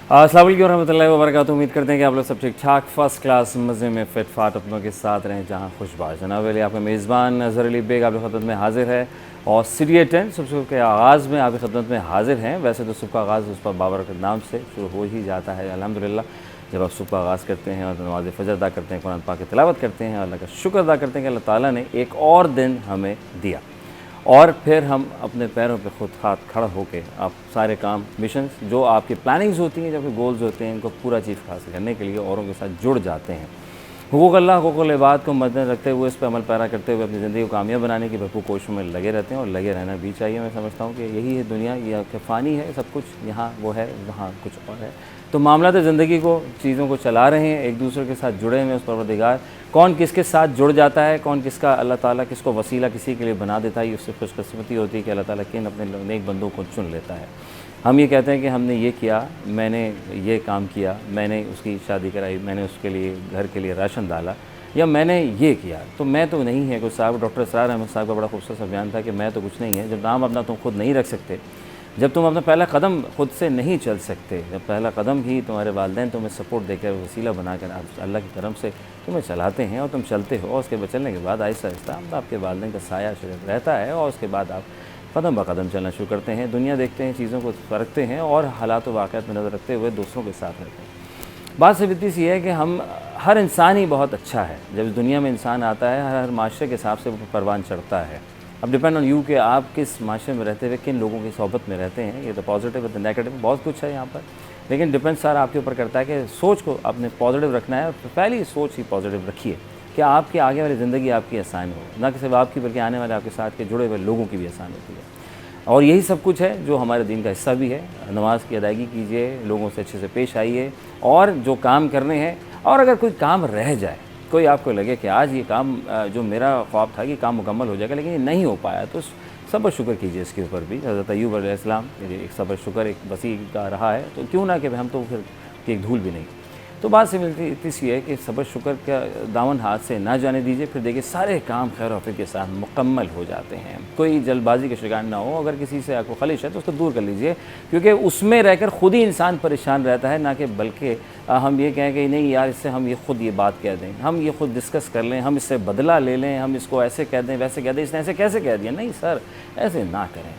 अस्सलाम वालेकुम रहमतुल्लाहि व बरकातुहू। उम्मीद करते हैं कि आप लोग सब ठीक ठाक फर्स्ट क्लास मज़े में फिट फाट अपनों के साथ रहें जहाँ खुशबाश। जनाब अली आपका मेज़बान अज़हर अली बेग आपकी खिदमत में हाजिर है और सीरियल 10 सुबह के आगाज़ में आपकी खिदमत में हाजिर हैं। वैसे तो सुबह का आगाज़ उस पर बाबरकत नाम से शुरू हो ही जाता है अल्हम्दुलिल्लाह। जब आप सुबह का आगाज़ करते हैं और नमाज़ फ़जर अदा करते हैं, कुरान पाक की तिलावत करते हैं, अल्लाह का शुक्र अदा करते हैं कि अल्लाह ताला ने एक और दिन हमें दिया और फिर हम अपने पैरों पे खुद हाथ खड़ा होकर आप सारे काम मिशंस जो आपकी प्लानिंग्स होती हैं, जो आपके गोल्स होते हैं, इनको पूरा चीज़ हासिल करने के लिए औरों के साथ जुड़ जाते हैं। हुकूक़ अल्लाह हुकूक़ुल इबाद को मद्देनज़र रखते हुए इस पर अमल पैरा करते हुए अपनी ज़िंदगी को कामयाब बनाने की भरपूर कोशिशों में लगे रहते हैं और लगे रहना भी चाहिए। मैं समझता हूँ कि यही है दुनिया, यह कि फ़ानी है सब कुछ, यहाँ वो है वहाँ कुछ और है। तो मामला तो ज़िंदगी को चीज़ों को चला रहे हैं, एक दूसरे के साथ जुड़े हुए उस परवरदिगार कौन किसके साथ जुड़ जाता है, कौन किसका अल्लाह ताला किसको वसीला किसी के लिए बना देता है, उससे खुशकिस्मती होती है कि अल्लाह ताला किन अपने नेक बंदों को चुन लेता है। हम ये कहते हैं कि हमने ये किया, मैंने ये काम किया, मैंने उसकी शादी कराई, मैंने उसके लिए घर के लिए राशन डाला या मैंने ये किया, तो मैं तो नहीं है। कुछ साहब डॉक्टर इसरार अहमद साहब का बड़ा खूबसूरत सा बयान था कि मैं तो कुछ नहीं है। जब नाम अपना तुम खुद नहीं रख सकते, जब तुम अपना पहला कदम खुद से नहीं चल सकते, जब पहला कदम ही तुम्हारे वालिदैन तुम्हें सपोर्ट देकर वसीला बनाकर अल्लाह की तरफ से तुम्हें चलाते हैं और तुम चलते हो और उसके चलने के बाद आहिस्ता आहिस्ता आपके वालिदैन का साया रहता है और उसके बाद आप कदम ब कदम चलना शुरू करते हैं, दुनिया देखते हैं, चीज़ों को परखते हैं और हालात व वाक़यात में नज़र रखते हुए दूसरों के साथ रहते हैं। बात सिर्फ इतनी सी है कि हम हर इंसान ही बहुत अच्छा है। जब इस दुनिया में इंसान आता है, हर माशरे के हिसाब से वो परवान चढ़ता है। अब डिपेंड ऑन यू कि आप किस माशरे में रहते हुए किन लोगों की सोहबत में रहते हैं। ये तो पॉजिटिव है तो नेगेटिव, बहुत कुछ है यहाँ पर, लेकिन डिपेंड सारा आपके ऊपर करता है कि सोच को आपने पॉजिटिव रखना है। पहली सोच ही पॉजिटिव रखिए कि आपकी आगे वाली ज़िंदगी आपकी आसान हो, ना कि सिर्फ आपकी बल्कि आने वाले आपके साथ के जुड़े हुए लोगों की भी आसान होती है। और यही सब कुछ है जो हमारे दीन का हिस्सा भी है। नमाज की अदायगी कीजिए, लोगों से अच्छे से पेश आइए और जो काम करने हैं, और अगर कोई काम रह जाए, कोई आपको लगे कि आज ये काम जो मेरा ख्वाब था कि काम मुकम्मल हो जाएगा लेकिन ये नहीं हो पाया, तो सब्र शुक्र कीजिए इसके ऊपर भी। हज़रत अय्यूब अलैहिस्सलाम एक सब्र शुक्र एक वसी का रहा है, तो क्यों ना कि हम तो फिर एक धूल भी नहीं। तो बात से मिलती इतनी सी है कि सब्र शुक्र का दामन हाथ से ना जाने दीजिए, फिर देखिए सारे काम खैर और के साथ मुकम्मल हो जाते हैं। कोई जल्दबाजी का शिकार ना हो, अगर किसी से आपको खलिश है तो उसको दूर कर लीजिए, क्योंकि उसमें रहकर खुद ही इंसान परेशान रहता है, ना कि बल्कि हम ये कहें कि नहीं यार इससे हम ये खुद ये बात कह दें, हम ये खुद डिस्कस कर लें, हम इससे बदला ले लें, हम इसको ऐसे कह दें वैसे कह दें, इसने ऐसे कैसे कह दिया। नहीं सर, ऐसे ना करें।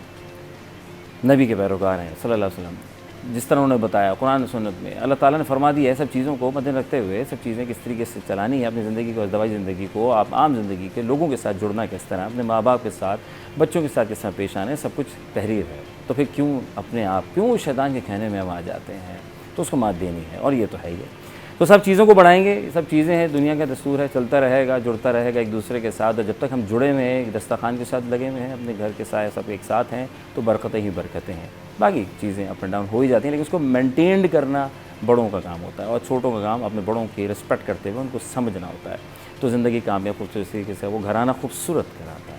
नबी के पैरोकार हैं सल्लल्लाहु अलैहि वसल्लम, जिस तरह उन्होंने बताया कुरान सुन्नत में अल्लाह ताला ने फरमा दिया है, सब चीज़ों को मद्देनज़र रखते हुए सब चीज़ें किस तरीके से चलानी है अपनी ज़िंदगी को, दवाई ज़िंदगी को, आप आम ज़िंदगी के लोगों के साथ जुड़ना किस तरह, अपने माँ बाप के साथ, बच्चों के साथ किस तरह पेश आना है, सब कुछ तहरीर है। तो फिर क्यों अपने आप क्यों शैतान के कहने में हम आ जाते हैं, तो उसको मात देनी है और ये तो है ही है। तो सब चीज़ों को बढ़ाएंगे, सब चीज़ें हैं, दुनिया का दस्तूर है, चलता रहेगा, जुड़ता रहेगा एक दूसरे के साथ। और जब तक हम जुड़े हुए हैं, दस्तरखान के साथ लगे हुए हैं, अपने घर के साथ सब एक साथ हैं, तो बरकतें ही बरकतें हैं। बाकी चीज़ें अप एंड डाउन हो ही जाती हैं, लेकिन उसको मेंटेन करना बड़ों का काम होता है और छोटों का काम अपने बड़ों की रिस्पेक्ट करते हुए उनको समझना होता है। तो ज़िंदगी कामयाब खूबसूरत तरीके से वो घराना खूबसूरत कराता है।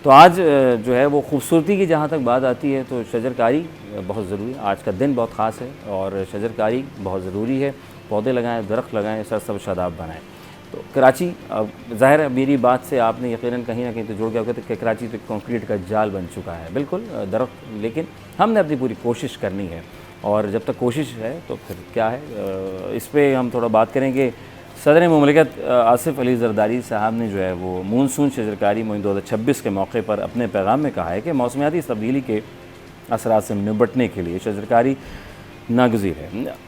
तो आज जो है वो खूबसूरती की जहाँ तक बात आती है तो शजरकारी बहुत ज़रूरी है। आज का दिन बहुत ख़ास है और शजरकारी बहुत ज़रूरी है। पौधे लगाएं, दरख्त लगाएं, सरसब्ज़ शादाब बनाएं। तो कराची, ज़ाहिर है मेरी बात से आपने यकीनन कहीं ना कहीं तो जुड़ गया होगा कि कराची तो कंक्रीट का जाल बन चुका है, बिल्कुल दरख्त, लेकिन हमने अपनी पूरी कोशिश करनी है और जब तक कोशिश है तो फिर क्या है। इस पर हम थोड़ा बात करेंगे। सदर मुमलिकत आसिफ अली ज़रदारी साहब ने जो है वो मानसून शजरकारी मुहिम 2026 के मौके पर अपने पैगाम में कहा है कि मौसमियाती तब्दीली के असरात से निपटने के लिए शजरकारी नागज़ीर है।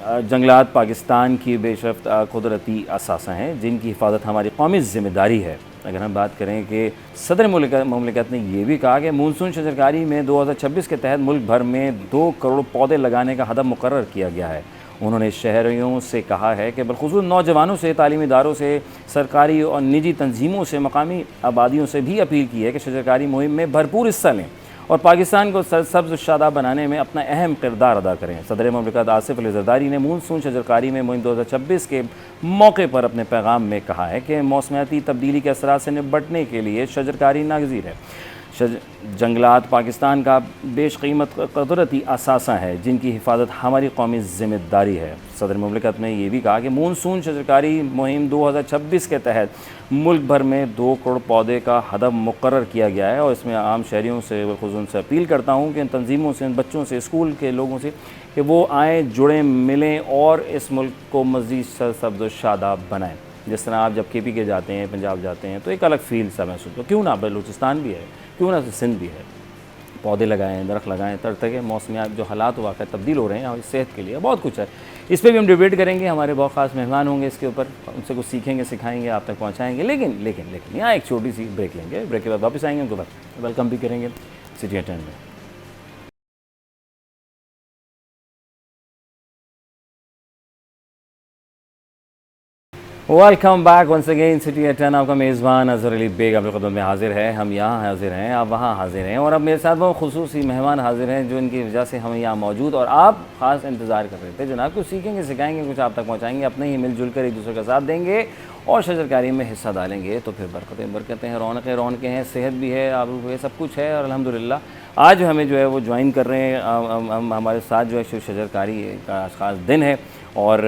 जंगलात पाकिस्तान की बेशर्त कुदरती असासा हैं जिनकी हिफाजत हमारी कौमी ज़िम्मेदारी है। अगर हम बात करें कि सदर मुमलिकत ने यह भी कहा कि मानसून शजरकारी में 2026 के तहत मुल्क भर में 2 करोड़ पौधे लगाने का हदफ मुकर्रर किया गया है। उन्होंने शहरियों से कहा है कि बिलखुसूस नौजवानों से, तालीमी इदारों से, सरकारी और निजी तंजीमों से, मकामी आबादियों से भी अपील की है कि शजरकारी मुहिम में भरपूर हिस्सा लें और पाकिस्तान को सरसब्ज़ शादाब बनाने में अपना अहम किरदार अदा करें। सदर मुमलिकत आसिफ अली ज़रदारी ने मानसून शजरकारी में मुहिम 2026 के मौके पर अपने पैगाम में कहा है कि मौसमियाती तब्दीली के असरात से निपटने के लिए शजरकारी नागज़ीर है। जंगलात पाकिस्तान का बेशकीमत कुदरती असासा है जिनकी हिफाजत हमारी कौमी ज़िम्मेदारी है। सदर मुमलिकत ने यह भी कहा कि मानसून शजरकारी मुहिम 2026 के तहत मुल्क भर में 2 करोड़ पौधे का हदफ मुकर्रर किया गया है और इसमें आम शहरियों से खुद उनसे अपील करता हूँ कि इन तंजीमों से, इन बच्चों से, स्कूल के लोगों से कि वो आएँ, जुड़ें, मिलें और इस मुल्क को मज़ीद सरसब्ज़ व शादाब बनाएँ। जिस तरह आप जब KP के जाते हैं, पंजाब जाते हैं, तो एक अलग फ़ील सा महसूस होता है। क्यों ना बलूचिस्तान भी है, क्यों ना सिंध भी है, पौधे लगाएं, दरख्त लगाएं, तरह तरह के मौसमियात जो हालात वाक़ई तब्दील हो रहे हैं, हमारी सेहत के लिए बहुत कुछ है। इस पे भी हम डिबेट करेंगे, हमारे बहुत ख़ास मेहमान होंगे इसके ऊपर, उनसे कुछ सीखेंगे, सिखाएंगे, आप तक पहुँचाएँगे। लेकिन यहाँ एक छोटी सी ब्रेक लेंगे, ब्रेक के बाद वापस आएँगे, उनको वेलकम भी करेंगे सिटी एट 10 में। Welcome back once again city at 10। आपका मेज़बान अज़हर अली बेग आपके ख़िदमत में हाजिर है। हम यहाँ हाजिर हैं, आप वहाँ हाजिर हैं, और अब मेरे साथ वो खुसूसी मेहमान हाजिर हैं जो इनकी वजह से हम यहाँ मौजूद और आप ख़ास इंतज़ार कर रहे थे। जनाब कुछ सीखेंगे, सिखाएंगे, कुछ आप तक पहुँचाएंगे, अपने ही मिलजुल कर एक दूसरे का साथ देंगे और शजरकारी में हिस्सा डालेंगे, तो फिर बरकतें हैं, रौनकें हैं, सेहत भी है, आबरू है, सब कुछ है। और अल्हम्दुलिल्लाह आज हमें जो है वो ज्वाइन कर रहे हैं, हम हमारे साथ जो है शजरकारी का ख़ास दिन है, और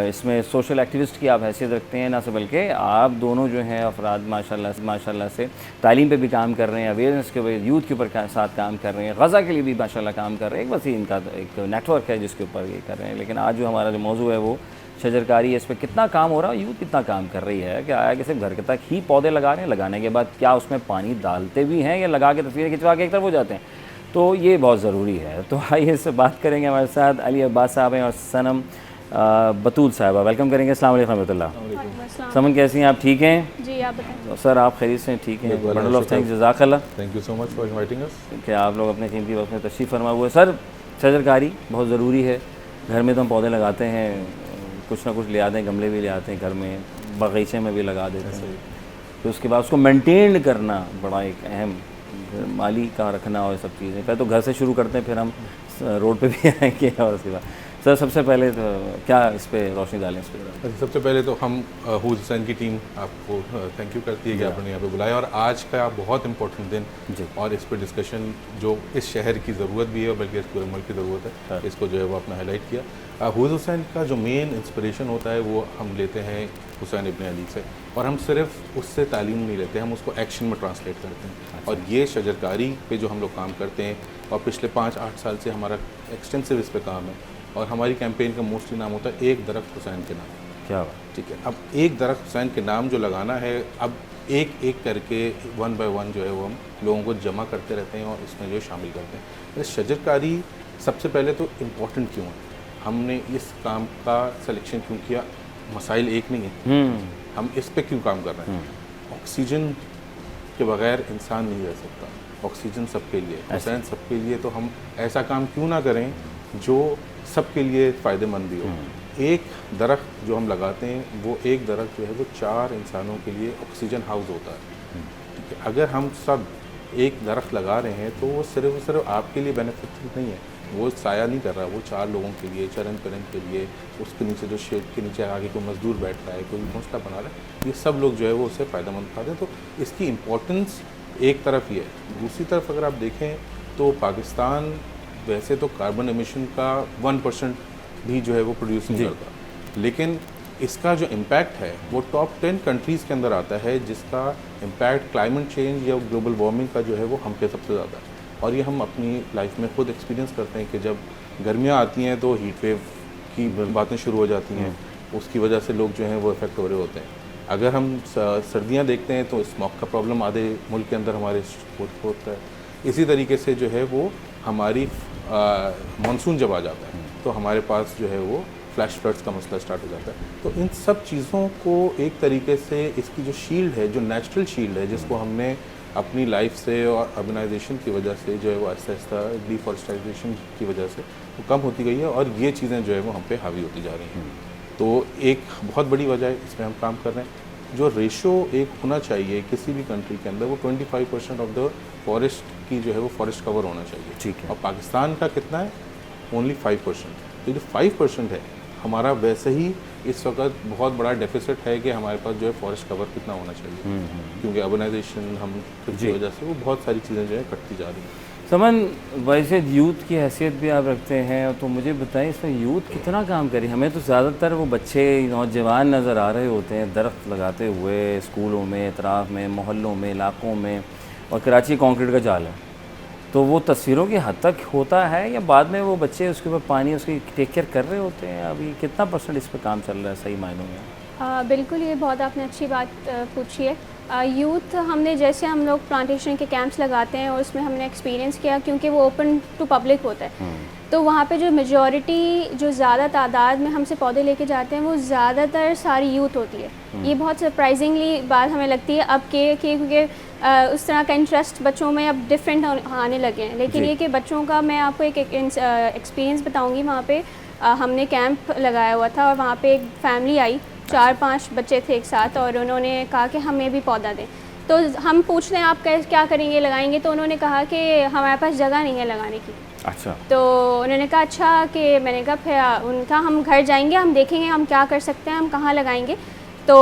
इसमें सोशल एक्टिविस्ट की आप हैसियत रखते हैं, ना से बल्कि आप दोनों जो हैं अफराद माशाल्लाह से तालीम पे भी काम कर रहे हैं, अवेयरनेस के ऊपर, यूथ के ऊपर साथ काम कर रहे हैं, गज़ा के लिए भी माशाल्लाह काम कर रहे हैं। एक बस इनका एक नेटवर्क है जिसके ऊपर ये कर रहे हैं। लेकिन आज जो हमारा जो मौजू है वो शजरकारी है, इस पर कितना काम हो रहा है, यूथ कितना काम कर रही है, क्या आया कि सिर्फ घर के तक ही पौधे लगा रहे हैं, लगाने के बाद क्या उसमें पानी डालते भी हैं या लगा के तस्वीरें खिंचवा के एक तरफ हो जाते हैं, तो ये बहुत ज़रूरी है। तो आइए इससे बात करेंगे। हमारे साथ अली अब्बास साहब हैं और सनम बतूल साहबा, वेलकम करेंगे। अस्सलाम वालेकुम रहमतुल्लाह। समन कैसी हैं आप, ठीक हैं? जी आप बताएं। सर आप खैरियत से ठीक हैं? बंडल ऑफ थैंक्स, जज़ाकल्लाह। Thank you so much for inviting us. कि आप लोग अपने कीमती वक्त में तशरीफ़ फरमा हुए। सर शजरकारी बहुत ज़रूरी है, घर में तो हम पौधे लगाते हैं, कुछ ना कुछ ले आते हैं, गमले भी ले आते हैं, घर में बगीचे में भी लगा देते हैं, तो उसके बाद उसको मेंटेन करना बड़ा एक अहम, माली का रखना और सब चीज़ें। पहले तो घर से शुरू करते हैं, फिर हम रोड पे भी आएंगे, और उसके बाद सर सबसे पहले तो क्या इस पर रोशनी डालें इस पर? सबसे पहले तो हम हूज हुसैन की टीम आपको थैंक यू करती है कि आपने यहाँ पे बुलाया, और आज का बहुत इंपॉर्टेंट दिन जी, और इस पर डिस्कशन जो इस शहर की ज़रूरत भी है, बल्कि इस पूरे मुल्क की ज़रूरत है, इसको जो है वो आपने हाईलाइट किया। हूज हुसैन का जो मेन इंस्पिरेशन होता है वो हम लेते हैं हुसैन इब्न अली से, और हम सिर्फ उससे तालीम नहीं लेते, हम उसको एक्शन में ट्रांसलेट करते हैं। और ये शजरकारी पे जो हम लोग काम करते हैं, और पिछले 5-8 साल से हमारा एक्सटेंसिव इस पर काम है, और हमारी कैंपेन का मोस्टली नाम होता है एक दरख्त हुसैन के नाम। क्या बात, ठीक है। अब एक दरख्त हुसैन के नाम जो लगाना है, अब एक एक करके 1 बाय 1 जो है वो हम लोगों को जमा करते रहते हैं और इसमें जो शामिल करते हैं। तो शजरकारी सबसे पहले तो इम्पोर्टेंट क्यों है, हमने इस काम का सिलेक्शन क्यों किया, मसाइल एक नहीं है, हम इस पे क्यों काम कर रहे हैं। ऑक्सीजन के बगैर इंसान नहीं रह सकता, ऑक्सीजन सबके लिए, हुसैन सबके लिए, तो हम ऐसा काम क्यों ना करें जो सबके लिए फ़ायदेमंद भी हो। एक दरख्त जो हम लगाते हैं, वो एक दरख्त जो है वो 4 इंसानों के लिए ऑक्सीजन हाउस होता है। ठीक है, अगर हम सब एक दरख्त लगा रहे हैं तो वो सिर्फ आपके लिए बेनिफिट नहीं है, वो साया नहीं कर रहा, वो 4 लोगों के लिए, चरण परन के लिए, उसके नीचे जो शेड के नीचे आगे कोई मजदूर बैठ रहा है, कोई घोंसला बना रहा है, ये सब लोग जो है वो उससे फ़ायदेमंद उठाते हैं। तो इसकी इम्पोर्टेंस एक तरफ ही है। दूसरी तरफ अगर आप देखें तो पाकिस्तान वैसे तो कार्बन एमिशन का 1% भी जो है वो प्रोड्यूस नहीं करता, लेकिन इसका जो इम्पैक्ट है वो टॉप 10 कंट्रीज़ के अंदर आता है, जिसका इम्पैक्ट क्लाइमेट चेंज या ग्लोबल वार्मिंग का जो है वो हम पे सबसे ज़्यादा है। और ये हम अपनी लाइफ में खुद एक्सपीरियंस करते हैं कि जब गर्मियाँ आती हैं तो हीट वेव की बातें शुरू हो जाती हैं, उसकी वजह से लोग जो हैं वो इफ़ेक्ट हो रहे होते हैं। अगर हम सर्दियाँ देखते हैं तो स्मॉग का प्रॉब्लम आधे मुल्क के अंदर हमारे होता है। इसी तरीके से जो है वो हमारी मानसून जब आ जाता है तो हमारे पास जो है वो फ्लैश फ्लड्स का मसला स्टार्ट हो जाता है। तो इन सब चीज़ों को एक तरीके से इसकी जो शील्ड है, जो नेचुरल शील्ड है, जिसको हमने अपनी लाइफ से और अर्बनाइजेशन की वजह से जो है वो आहिस्ता आहिस्ता डिफॉरेस्टाइजेशन की वजह से वो कम होती गई है, और ये चीज़ें जो है वो हम पे हावी होती जा रही हैं। तो एक बहुत बड़ी वजह है, इसमें हम काम कर रहे हैं। जो रेशो एक होना चाहिए किसी भी कंट्री के अंदर, वो 25% ऑफ द फॉरेस्ट की जो है वो फॉरेस्ट कवर होना चाहिए। ठीक है। और पाकिस्तान का कितना है? ओनली 5%। तो जो 5% है हमारा, वैसे ही इस वक्त बहुत बड़ा डेफिसिट है कि हमारे पास जो है फॉरेस्ट कवर कितना होना चाहिए, क्योंकि अर्बनाइजेशन हम की वजह से वो बहुत सारी चीज़ें जो है कटती जा रही हैं। समन वैसे यूथ की हैसियत भी आप रखते हैं, तो मुझे बताएं इसमें यूथ कितना काम करे। हमें तो ज़्यादातर वो बच्चे नौजवान नज़र आ रहे होते हैं दरख्त लगाते हुए स्कूलों में, अतराफ़ में, मोहल्लों में, इलाकों में, और कराची कंक्रीट का जाल है, तो वो तस्वीरों की हद तक होता है या बाद में वो बच्चे उसके ऊपर पानी उसकी टेक केयर कर रहे होते हैं? अभी कितना % इस पर काम चल रहा है सही मायनों में? बिल्कुल, ये बहुत आपने अच्छी बात पूछी है। यूथ हमने जैसे हम लोग प्लांटेशन के कैंप्स लगाते हैं और उसमें हमने एक्सपीरियंस किया, क्योंकि वो ओपन टू पब्लिक होता है, तो वहाँ पे जो मेजॉरिटी जो ज़्यादा तादाद में हमसे पौधे लेके जाते हैं वो ज़्यादातर सारी यूथ होती है। ये बहुत सरप्राइजिंगली बात हमें लगती है अब के क्योंकि उस तरह का इंटरेस्ट बच्चों में अब डिफरेंट आने लगे हैं। लेकिन ये कि बच्चों का मैं आपको एक एक्सपीरियंस बताऊँगी। वहाँ पे हमने कैंप लगाया हुआ था और वहाँ पे एक फैमिली आई, 4-5 बच्चे थे एक साथ, और उन्होंने कहा कि हमें भी पौधा दें। तो हम पूछ रहे हैं आप क्या करेंगे, लगाएंगे? तो उन्होंने कहा कि हमारे पास जगह नहीं है लगाने की। अच्छा। तो उन्होंने कहा अच्छा, कि मैंने कहा फिर उनका हम घर जाएंगे, हम देखेंगे हम क्या कर सकते हैं, हम कहाँ लगाएंगे। तो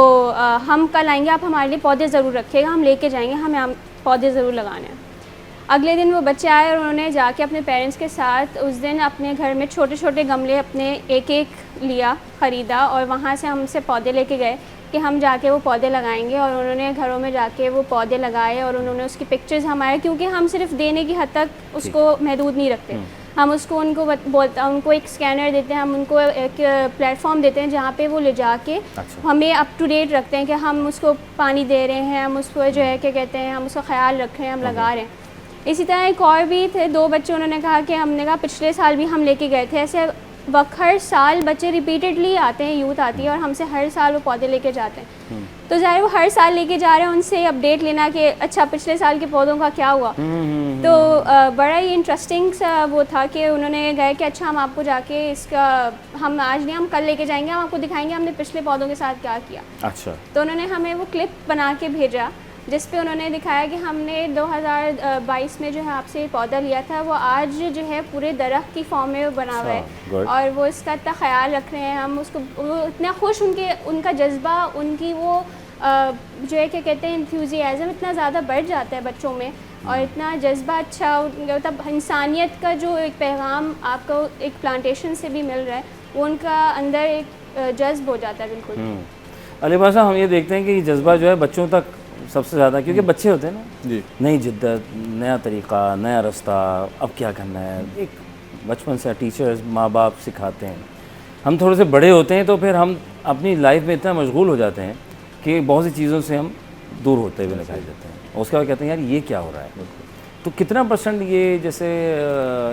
हम कल आएंगे, आप हमारे लिए पौधे ज़रूर रखिएगा, हम लेके जाएंगे, हमें पौधे ज़रूर लगाने हैं। अगले दिन वो बच्चे आए और उन्होंने जाके अपने पेरेंट्स के साथ उस दिन अपने घर में छोटे छोटे गमले अपने एक लिया, ख़रीदा, और वहाँ से हमसे पौधे लेके गए कि हम जाके वो पौधे लगाएंगे। और उन्होंने घरों में जाके वो पौधे लगाए और उन्होंने उसकी पिक्चर्स हमारे, क्योंकि हम सिर्फ देने की हद तक उसको महदूद नहीं रखते, हम उसको उनको एक स्कैनर देते हैं, हम उनको एक प्लेटफॉर्म देते हैं जहाँ पे वो ले जाके हमें अप टू डेट रखते हैं कि हम उसको पानी दे रहे हैं, हम उसको जो है क्या कहते हैं, हम उसका ख्याल रख रहे हैं, हम लगा रहे हैं। इसी तरह एक और भी थे 2 बच्चे, उन्होंने कहा कि हमने कहा पिछले साल भी हम लेके गए थे। ऐसे हर साल बच्चे रिपीटेडली आते हैं, यूथ आती है और हमसे हर साल वो पौधे लेके जाते हैं। तो ज़ाहिर वो हर साल लेके जा रहे हैं, उनसे अपडेट लेना कि अच्छा पिछले साल के पौधों का क्या हुआ। तो बड़ा ही इंटरेस्टिंग सा वो था कि उन्होंने गए कि अच्छा हम आपको जाके इसका, हम आज नहीं, हम कल लेके जाएंगे, हम आपको दिखाएंगे हमने पिछले पौधों के साथ क्या किया। अच्छा। तो उन्होंने हमें वो क्लिप बना के भेजा जिस पे उन्होंने दिखाया कि हमने 2022 में जो है आपसे पौधा लिया था, वो आज जो है पूरे दरख्त की फॉर्म में बना हुआ है और वो इसका इतना ख्याल रख रहे हैं। हम उसको, वो इतना खुश, उनका जज्बा, उनकी वो जो है क्या कहते हैं इंथ्यूजियाज़म इतना ज़्यादा बढ़ जाता है बच्चों में, और इतना जज्बा अच्छा, मतलब इंसानियत का जो एक पैगाम आपको एक प्लांटेशन से भी मिल रहा है, वो उनका अंदर एक जज्ब हो जाता है। बिल्कुल अली भाई साहब, हम ये देखते हैं कि ये जज्बा जो है बच्चों तक सबसे ज़्यादा, क्योंकि बच्चे होते हैं ना जी, नई जिद्दत, नया तरीक़ा, नया रास्ता, अब क्या करना है, एक बचपन से टीचर्स माँ बाप सिखाते हैं। हम थोड़े से बड़े होते हैं तो फिर हम अपनी लाइफ में इतना मशगूल हो जाते हैं कि बहुत सी चीज़ों से हम दूर होते हुए दिखाई देते हैं। उसके बाद कहते हैं यार ये क्या हो रहा है। तो कितना % ये, जैसे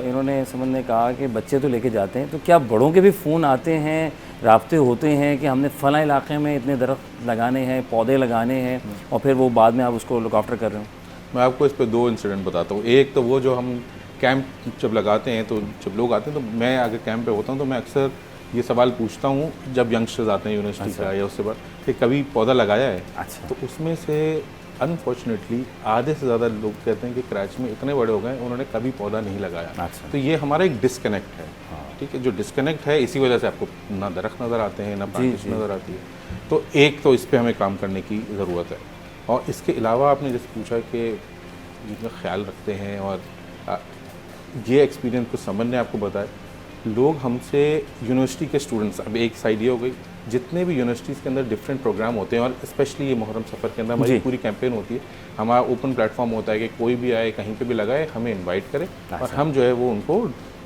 इन्होंने समझ ने कहा कि बच्चे तो लेके जाते हैं, तो क्या बड़ों के भी फ़ोन आते हैं, राब्ते होते हैं कि हमने फ़लाँ इलाके में इतने दरख्त लगाने हैं, पौधे लगाने हैं, और फिर वो बाद में आप उसको लुक आफ्टर कर रहे हो? मैं आपको इस पर 2 इंसिडेंट बताता हूँ। एक तो वो जो हम कैंप जब लगाते हैं, तो जब लोग आते हैं, तो मैं अगर कैंप पे होता हूँ तो मैं अक्सर ये सवाल पूछता हूँ जब यंगस्टर्स आते हैं यूनिवर्सिटी का या उससे बाद, कि कभी पौधा लगाया है? अच्छा। तो उसमें से अनफॉर्चुनेटली आधे से ज़्यादा लोग कहते हैं कि कराची में इतने बड़े हो गए उन्होंने कभी पौधा नहीं लगाया। अच्छा। तो ये हमारा एक डिस्कनेक्ट है। ठीक है, जो डिस्कनेक्ट है, इसी वजह से आपको ना दरख्त नज़र आते हैं, ना प्लांटेशन नज़र आती है। तो एक तो इस पर हमें काम करने की ज़रूरत है। और इसके अलावा आपने जैसे पूछा कि जिनका ख्याल रखते हैं, और ये एक्सपीरियंस कुछ समझ ने आपको बताया, लोग हमसे यूनिवर्सिटी के स्टूडेंट्स, अब एक साइड ये हो गई, जितने भी यूनिवर्सिटीज़ के अंदर डिफरेंट प्रोग्राम होते हैं, और स्पेशली ये मुहर्रम सफ़र के अंदर हमारी पूरी कैंपेन होती है, हमारा ओपन प्लेटफॉर्म होता है कि कोई भी आए, कहीं पे भी लगाए, हमें इनवाइट करे और हम जो है वो उनको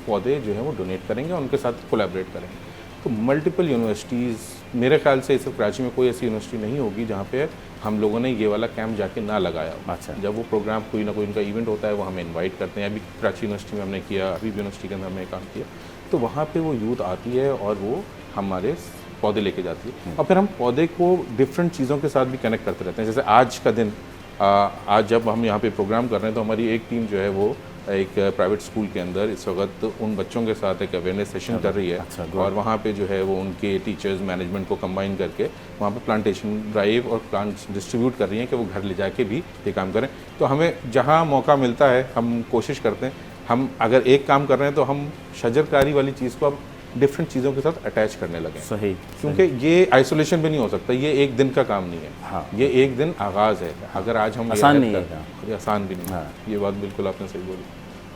पौधे जो है वो डोनेट करेंगे और उनके साथ कोलैबोरेट करेंगे। तो मल्टीपल यूनिवर्सिटीज़, मेरे ख्याल से सिर्फ कराची में कोई ऐसी यूनिवर्सिटी नहीं होगी जहाँ पे हम लोगों ने ये वाला कैंप जाके ना लगाया हो। अच्छा। जब वो प्रोग्राम कोई ना कोई उनका इवेंट होता है, वो हमें इनवाइट करते हैं। अभी कराची यूनिवर्सिटी में हमने किया, अभी यूनिवर्सिटी के अंदर हमने काम किया, तो वहाँ पे वो यूथ आती है और वो हमारे पौधे लेके जाती है, और फिर हम पौधे को डिफरेंट चीज़ों के साथ भी कनेक्ट करते रहते हैं। जैसे आज का दिन, आज जब हम यहाँ पे प्रोग्राम कर रहे हैं, तो हमारी एक टीम जो है वो एक प्राइवेट स्कूल के अंदर इस वक्त उन बच्चों के साथ एक अवेयरनेस सेशन कर रही है। अच्छा, और वहाँ पे जो है वो उनके टीचर्स, मैनेजमेंट को कंबाइन करके वहाँ पे प्लांटेशन ड्राइव और प्लांट्स डिस्ट्रीब्यूट कर रही हैं कि वो घर ले जाके भी ये काम करें। तो हमें जहाँ मौका मिलता है हम कोशिश करते हैं, हम अगर एक काम कर रहे हैं तो हम शजरकारी वाली चीज़ को अब डिफरेंट चीज़ों के साथ अटैच करने लगे। सही। क्योंकि ये आइसोलेशन भी नहीं हो सकता, ये एक दिन का काम नहीं है। हाँ। ये एक दिन आगाज़ है। अगर आज हम आसान नहीं है, ये आसान भी नहीं है। ये बात बिल्कुल आपने सही बोली।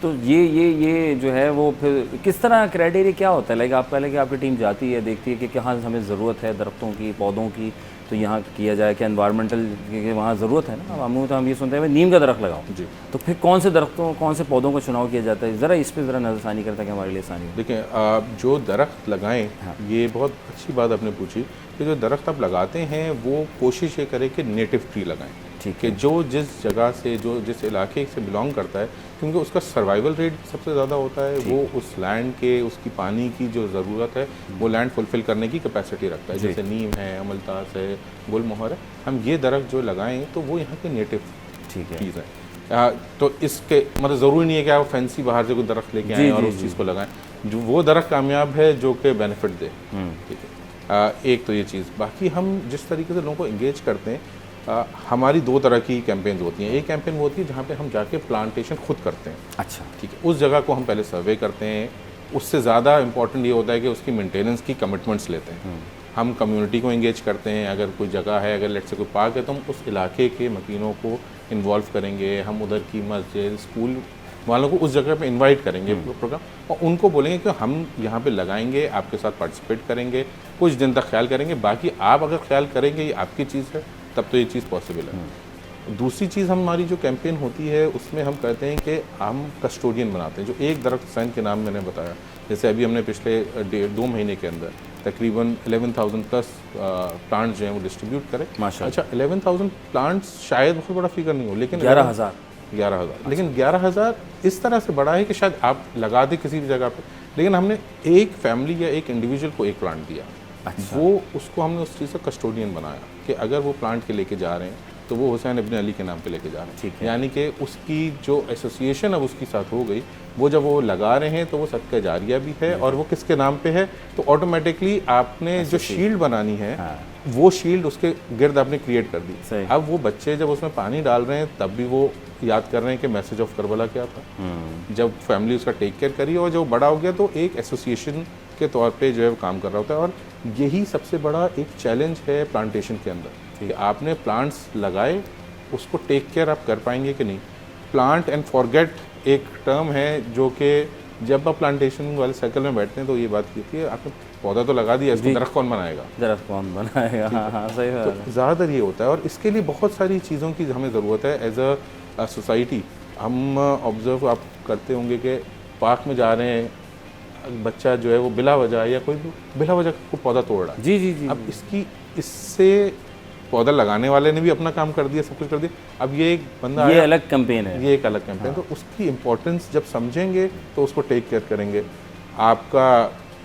तो ये जो है वो फिर किस तरह क्राइटेरिया क्या होता है? लाइक आप पहले कि आपकी टीम जाती है, देखती है कि कहाँ हमें ज़रूरत है दरख्तों की, पौधों की, तो यहाँ किया जाए कि एनवायरमेंटल की वहाँ ज़रूरत है ना। अब हम तो हम ये सुनते हैं नीम का दरख्त लगाओ जी। तो फिर कौन से दरख्तों, कौन से पौधों का चुनाव किया जाता है? ज़रा इस पर ज़रा नज़रसानी करता है कि हमारे लिए आसानी हो। देखिए, आप जो दरख्त लगाएं, ये बहुत अच्छी बात आपने पूछी कि जो दरख्त आप लगाते हैं वो कोशिश ये करें कि नेटिव ट्री लगाएं, ठीक कि जो जिस जगह से, जो जिस इलाके से बिलोंग करता है, क्योंकि उसका सर्वाइवल रेट सबसे ज़्यादा होता है, वो उस लैंड के, उसकी पानी की जो ज़रूरत है वो लैंड फुलफ़िल करने की कैपेसिटी रखता है। जैसे नीम है, अमलतास है, गुलमोहर है, हम ये दरख्त जो लगाएं तो वो यहाँ के नेटिव चीज़ है। तो इसके मतलब ज़रूरी नहीं है कि आप फैंसी बाहर से कोई दरख्त लेके आएँ और उस चीज़ को लगाएं। जो वो दरख्त कामयाब है जो कि बेनिफिट दे, ठीक है। एक तो ये चीज़। बाकी हम जिस तरीके से लोगों को इंगेज करते हैं, हमारी दो तरह की कैंपेन्स होती हैं। एक कैंपेन वो होती है जहाँ पे हम जाके प्लांटेशन खुद करते हैं। अच्छा, ठीक है। उस जगह को हम पहले सर्वे करते हैं। उससे ज़्यादा इम्पॉर्टेंट ये होता है कि उसकी मेंटेनेंस की कमिटमेंट्स लेते हैं। हम कम्युनिटी को इंगेज करते हैं। अगर कोई जगह है, अगर लेट से कोई पार्क है, तो हम उस इलाके के मकीनों को इन्वॉल्व करेंगे। हम उधर की मस्जिद, स्कूल वालों को उस जगह पे इनवाइट करेंगे प्रोग्राम, और उनको बोलेंगे कि हम यहाँ पे लगाएंगे, आपके साथ पार्टिसिपेट करेंगे, कुछ दिन तक ख्याल करेंगे। बाकी आप अगर ख्याल करेंगे, ये आपकी चीज़ है, तब तो ये चीज़ पॉसिबल है। दूसरी चीज़ हमारी जो कैंपेन होती है उसमें हम कहते हैं कि हम कस्टोडियन बनाते हैं। जो एक दरख्त हुसैन के नाम मैंने बताया, जैसे अभी हमने पिछले 2 महीने के अंदर तकरीबन 11,000 प्लस प्लांट्स जो हैं वो डिस्ट्रीब्यूट करें। माशाअल्लाह। अच्छा, 11,000 प्लांट्स शायद बहुत बड़ा फिगर नहीं हो, लेकिन 11,000 लेकिन 11,000 इस तरह से बड़ा है कि शायद आप लगा दें किसी भी जगह पे, लेकिन हमने एक फैमिली या एक इंडिविजुअल को एक प्लांट दिया। अच्छा। वो उसको हमने उस चीज़ का कस्टोडियन बनाया कि अगर वो प्लांट के लेके जा रहे हैं तो वो हुसैन इब्न अली के नाम पे लेके जा रहे हैं। ठीक है। यानी कि उसकी जो एसोसिएशन अब उसके साथ हो गई, वो जब वो लगा रहे हैं तो वो सदका जारिया भी है, और वो किसके नाम पे है, तो ऑटोमेटिकली आपने जो शील्ड बनानी है, वो शील्ड उसके गिर्द आपने क्रिएट कर दी। अब वो बच्चे जब उसमें पानी डाल रहे हैं तब भी वो याद कर रहे हैं कि मैसेज ऑफ करबला क्या था। जब फैमिली उसका टेक केयर करी और जब बड़ा हो गया तो एक एसोसिएशन के तौर पे जो है वो काम कर रहा होता है। और यही सबसे बड़ा एक चैलेंज है प्लांटेशन के अंदर कि आपने प्लांट्स लगाए, उसको टेक केयर आप कर पाएंगे कि नहीं। प्लांट एंड फॉरगेट एक टर्म है जो कि जब आप प्लांटेशन वाले साइकिल में बैठते हैं तो ये बात कहती है आपने पौधा तो लगा दिया, इसको दरख्त कौन बनाएगा? दरख्त कौन बनाएगा? हाँ, सही है। तो ज़्यादातर ये होता है, और इसके लिए बहुत सारी चीज़ों की हमें ज़रूरत है। एज अ सोसाइटी हम ऑब्ज़र्व आप करते होंगे कि पार्क में जा रहे हैं, बच्चा जो है वो बिला वजह या कोई बिला वजह को पौधा तोड़ रहा है। जी। अब इससे पौधा लगाने वाले ने भी अपना काम कर दिया, सब कुछ कर दिया। अब ये एक बंदा, ये अलग कैंपेन है, ये एक अलग कैंपेन। तो उसकी इम्पोर्टेंस जब समझेंगे तो उसको टेक केयर करेंगे। आपका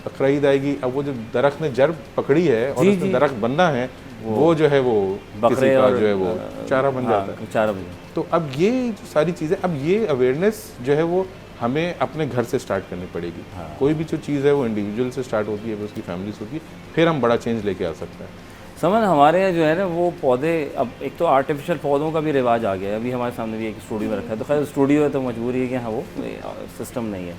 बकरीद आएगी, अब वो जो दरख्त ने जड़ पकड़ी है और उसमें दरख्त बनना है, वो जो है वो बकरे का और जो है वो चारा बन जाता है। चारा बन। तो अब ये जो सारी चीज़ें, अब ये अवेयरनेस जो है वो हमें अपने घर से स्टार्ट करनी पड़ेगी। कोई भी जो चीज़ है वो इंडिविजुअल से स्टार्ट होती है, फिर उसकी फैमिली से होती है, फिर हम बड़ा चेंज लेके आ सकते हैं। समझ हमारे यहाँ जो है ना वो पौधे, अब एक तो आर्टिफिशियल पौधों का भी रिवाज आ गया है। अभी हमारे सामने भी एक स्टूडियो में रखा है, तो खैर स्टूडियो है तो मजबूरी है कि हाँ वो सिस्टम नहीं है,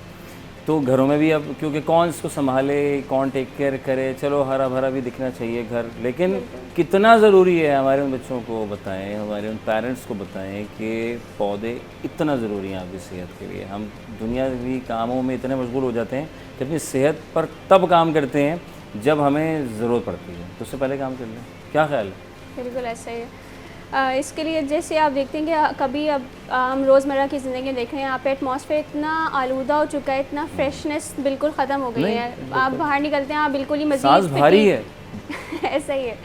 तो घरों में भी अब क्योंकि कौन इसको संभाले, कौन टेक केयर करे। चलो हरा भरा भी दिखना चाहिए घर, लेकिन कितना ज़रूरी है हमारे उन बच्चों को बताएं, हमारे उन पेरेंट्स को बताएं कि पौधे इतना ज़रूरी हैं आपकी सेहत के लिए। हम दुनियावी कामों में इतने मशगूल हो जाते हैं कि अपनी सेहत पर तब काम करते हैं जब हमें ज़रूरत पड़ती है, तो उससे पहले काम कर लें। क्या ख्याल है? बिल्कुल ऐसा ही है। इसके लिए जैसे आप देखते हैं कि कभी अब हम रोज़मर्रा की ज़िंदगी में देख रहे हैं, यहाँ पे एटमॉस्फेयर इतना आलूदा हो चुका है, इतना फ्रेशनेस बिल्कुल ख़त्म हो गई है। आप बाहर निकलते हैं, आप बिल्कुल ही मज़ीद सांस भारी है। ऐसा ही है।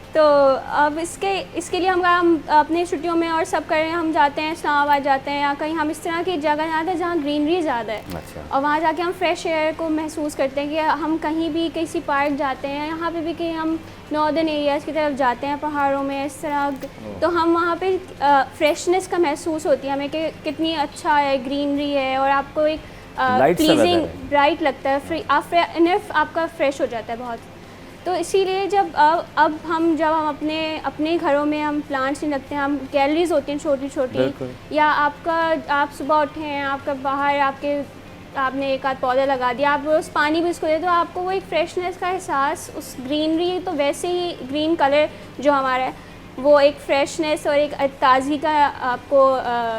तो अब इसके लिए हम अपने छुट्टियों में और सब कर रहे हैं, हम जाते हैं इस्लामाबाद जाते हैं या कहीं, हम इस तरह की जगह जाते हैं जहाँ ग्रीनरी ज़्यादा है। अच्छा। और वहाँ जाके हम फ्रेश एयर को महसूस करते हैं कि हम कहीं भी किसी पार्क जाते हैं, यहाँ पे भी कहीं हम नॉर्दर्न एरियाज़ की तरफ जाते हैं पहाड़ों में इस तरह, तो हम वहाँ पे फ्रेशनेस का महसूस होती है हमें कि कितनी अच्छा है, ग्रीनरी है, और आपको एक प्लीजिंग ब्राइट लगता है, आपका फ्रेश हो जाता है बहुत। तो इसीलिए जब हम अपने घरों में हम प्लांट्स नहीं रखते हैं, हम गैलरीज होती हैं छोटी छोटी, या आप सुबह उठे हैं, आपका बाहर आपने एक आध पौधा लगा दिया, आप रोज़ पानी भी उसको दे, तो आपको वो एक फ्रेशनेस का एहसास, उस ग्रीनरी, तो वैसे ही ग्रीन कलर जो हमारा है वो एक फ्रेशनेस और एक ताज़गी का आपको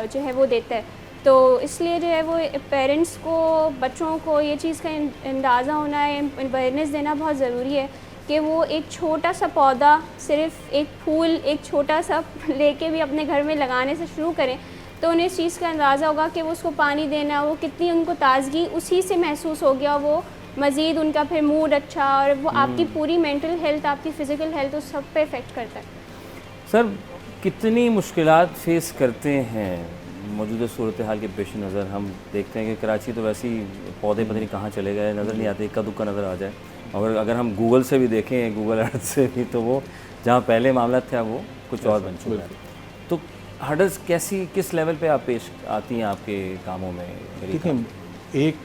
जो है वो देता है। तो इसलिए जो है वो पेरेंट्स को, बच्चों को ये चीज़ का अंदाज़ा होना है, अवेयरनेस देना बहुत ज़रूरी है कि वो एक छोटा सा पौधा, सिर्फ एक फूल, एक छोटा सा लेके भी अपने घर में लगाने से शुरू करें तो उन्हें इस चीज़ का अंदाज़ा होगा कि वो उसको पानी देना, वो कितनी उनको ताज़गी उसी से महसूस हो गया, वो मज़ीद उनका फिर मूड अच्छा, और वो आपकी पूरी मेंटल हेल्थ, आपकी फ़िज़िकल हेल्थ, उस सब पे इफ़ेक्ट करता है। सर कितनी मुश्किलात फेस करते हैं मौजूदा सूरत हाल के पेश नज़र? हम देखते हैं कि कराची तो वैसे ही पौधे पता नहीं कहाँ चले गए, नज़र नहीं आते, इक्का दुक्का नज़र आ जाए। और अगर हम गूगल से भी देखें, गूगल अर्थ से भी, तो वो जहाँ पहले मामला था वो कुछ और बन चुका है। तो हर्डल्स कैसी, किस लेवल पे आप पेश आती हैं आपके कामों में? देखिए, एक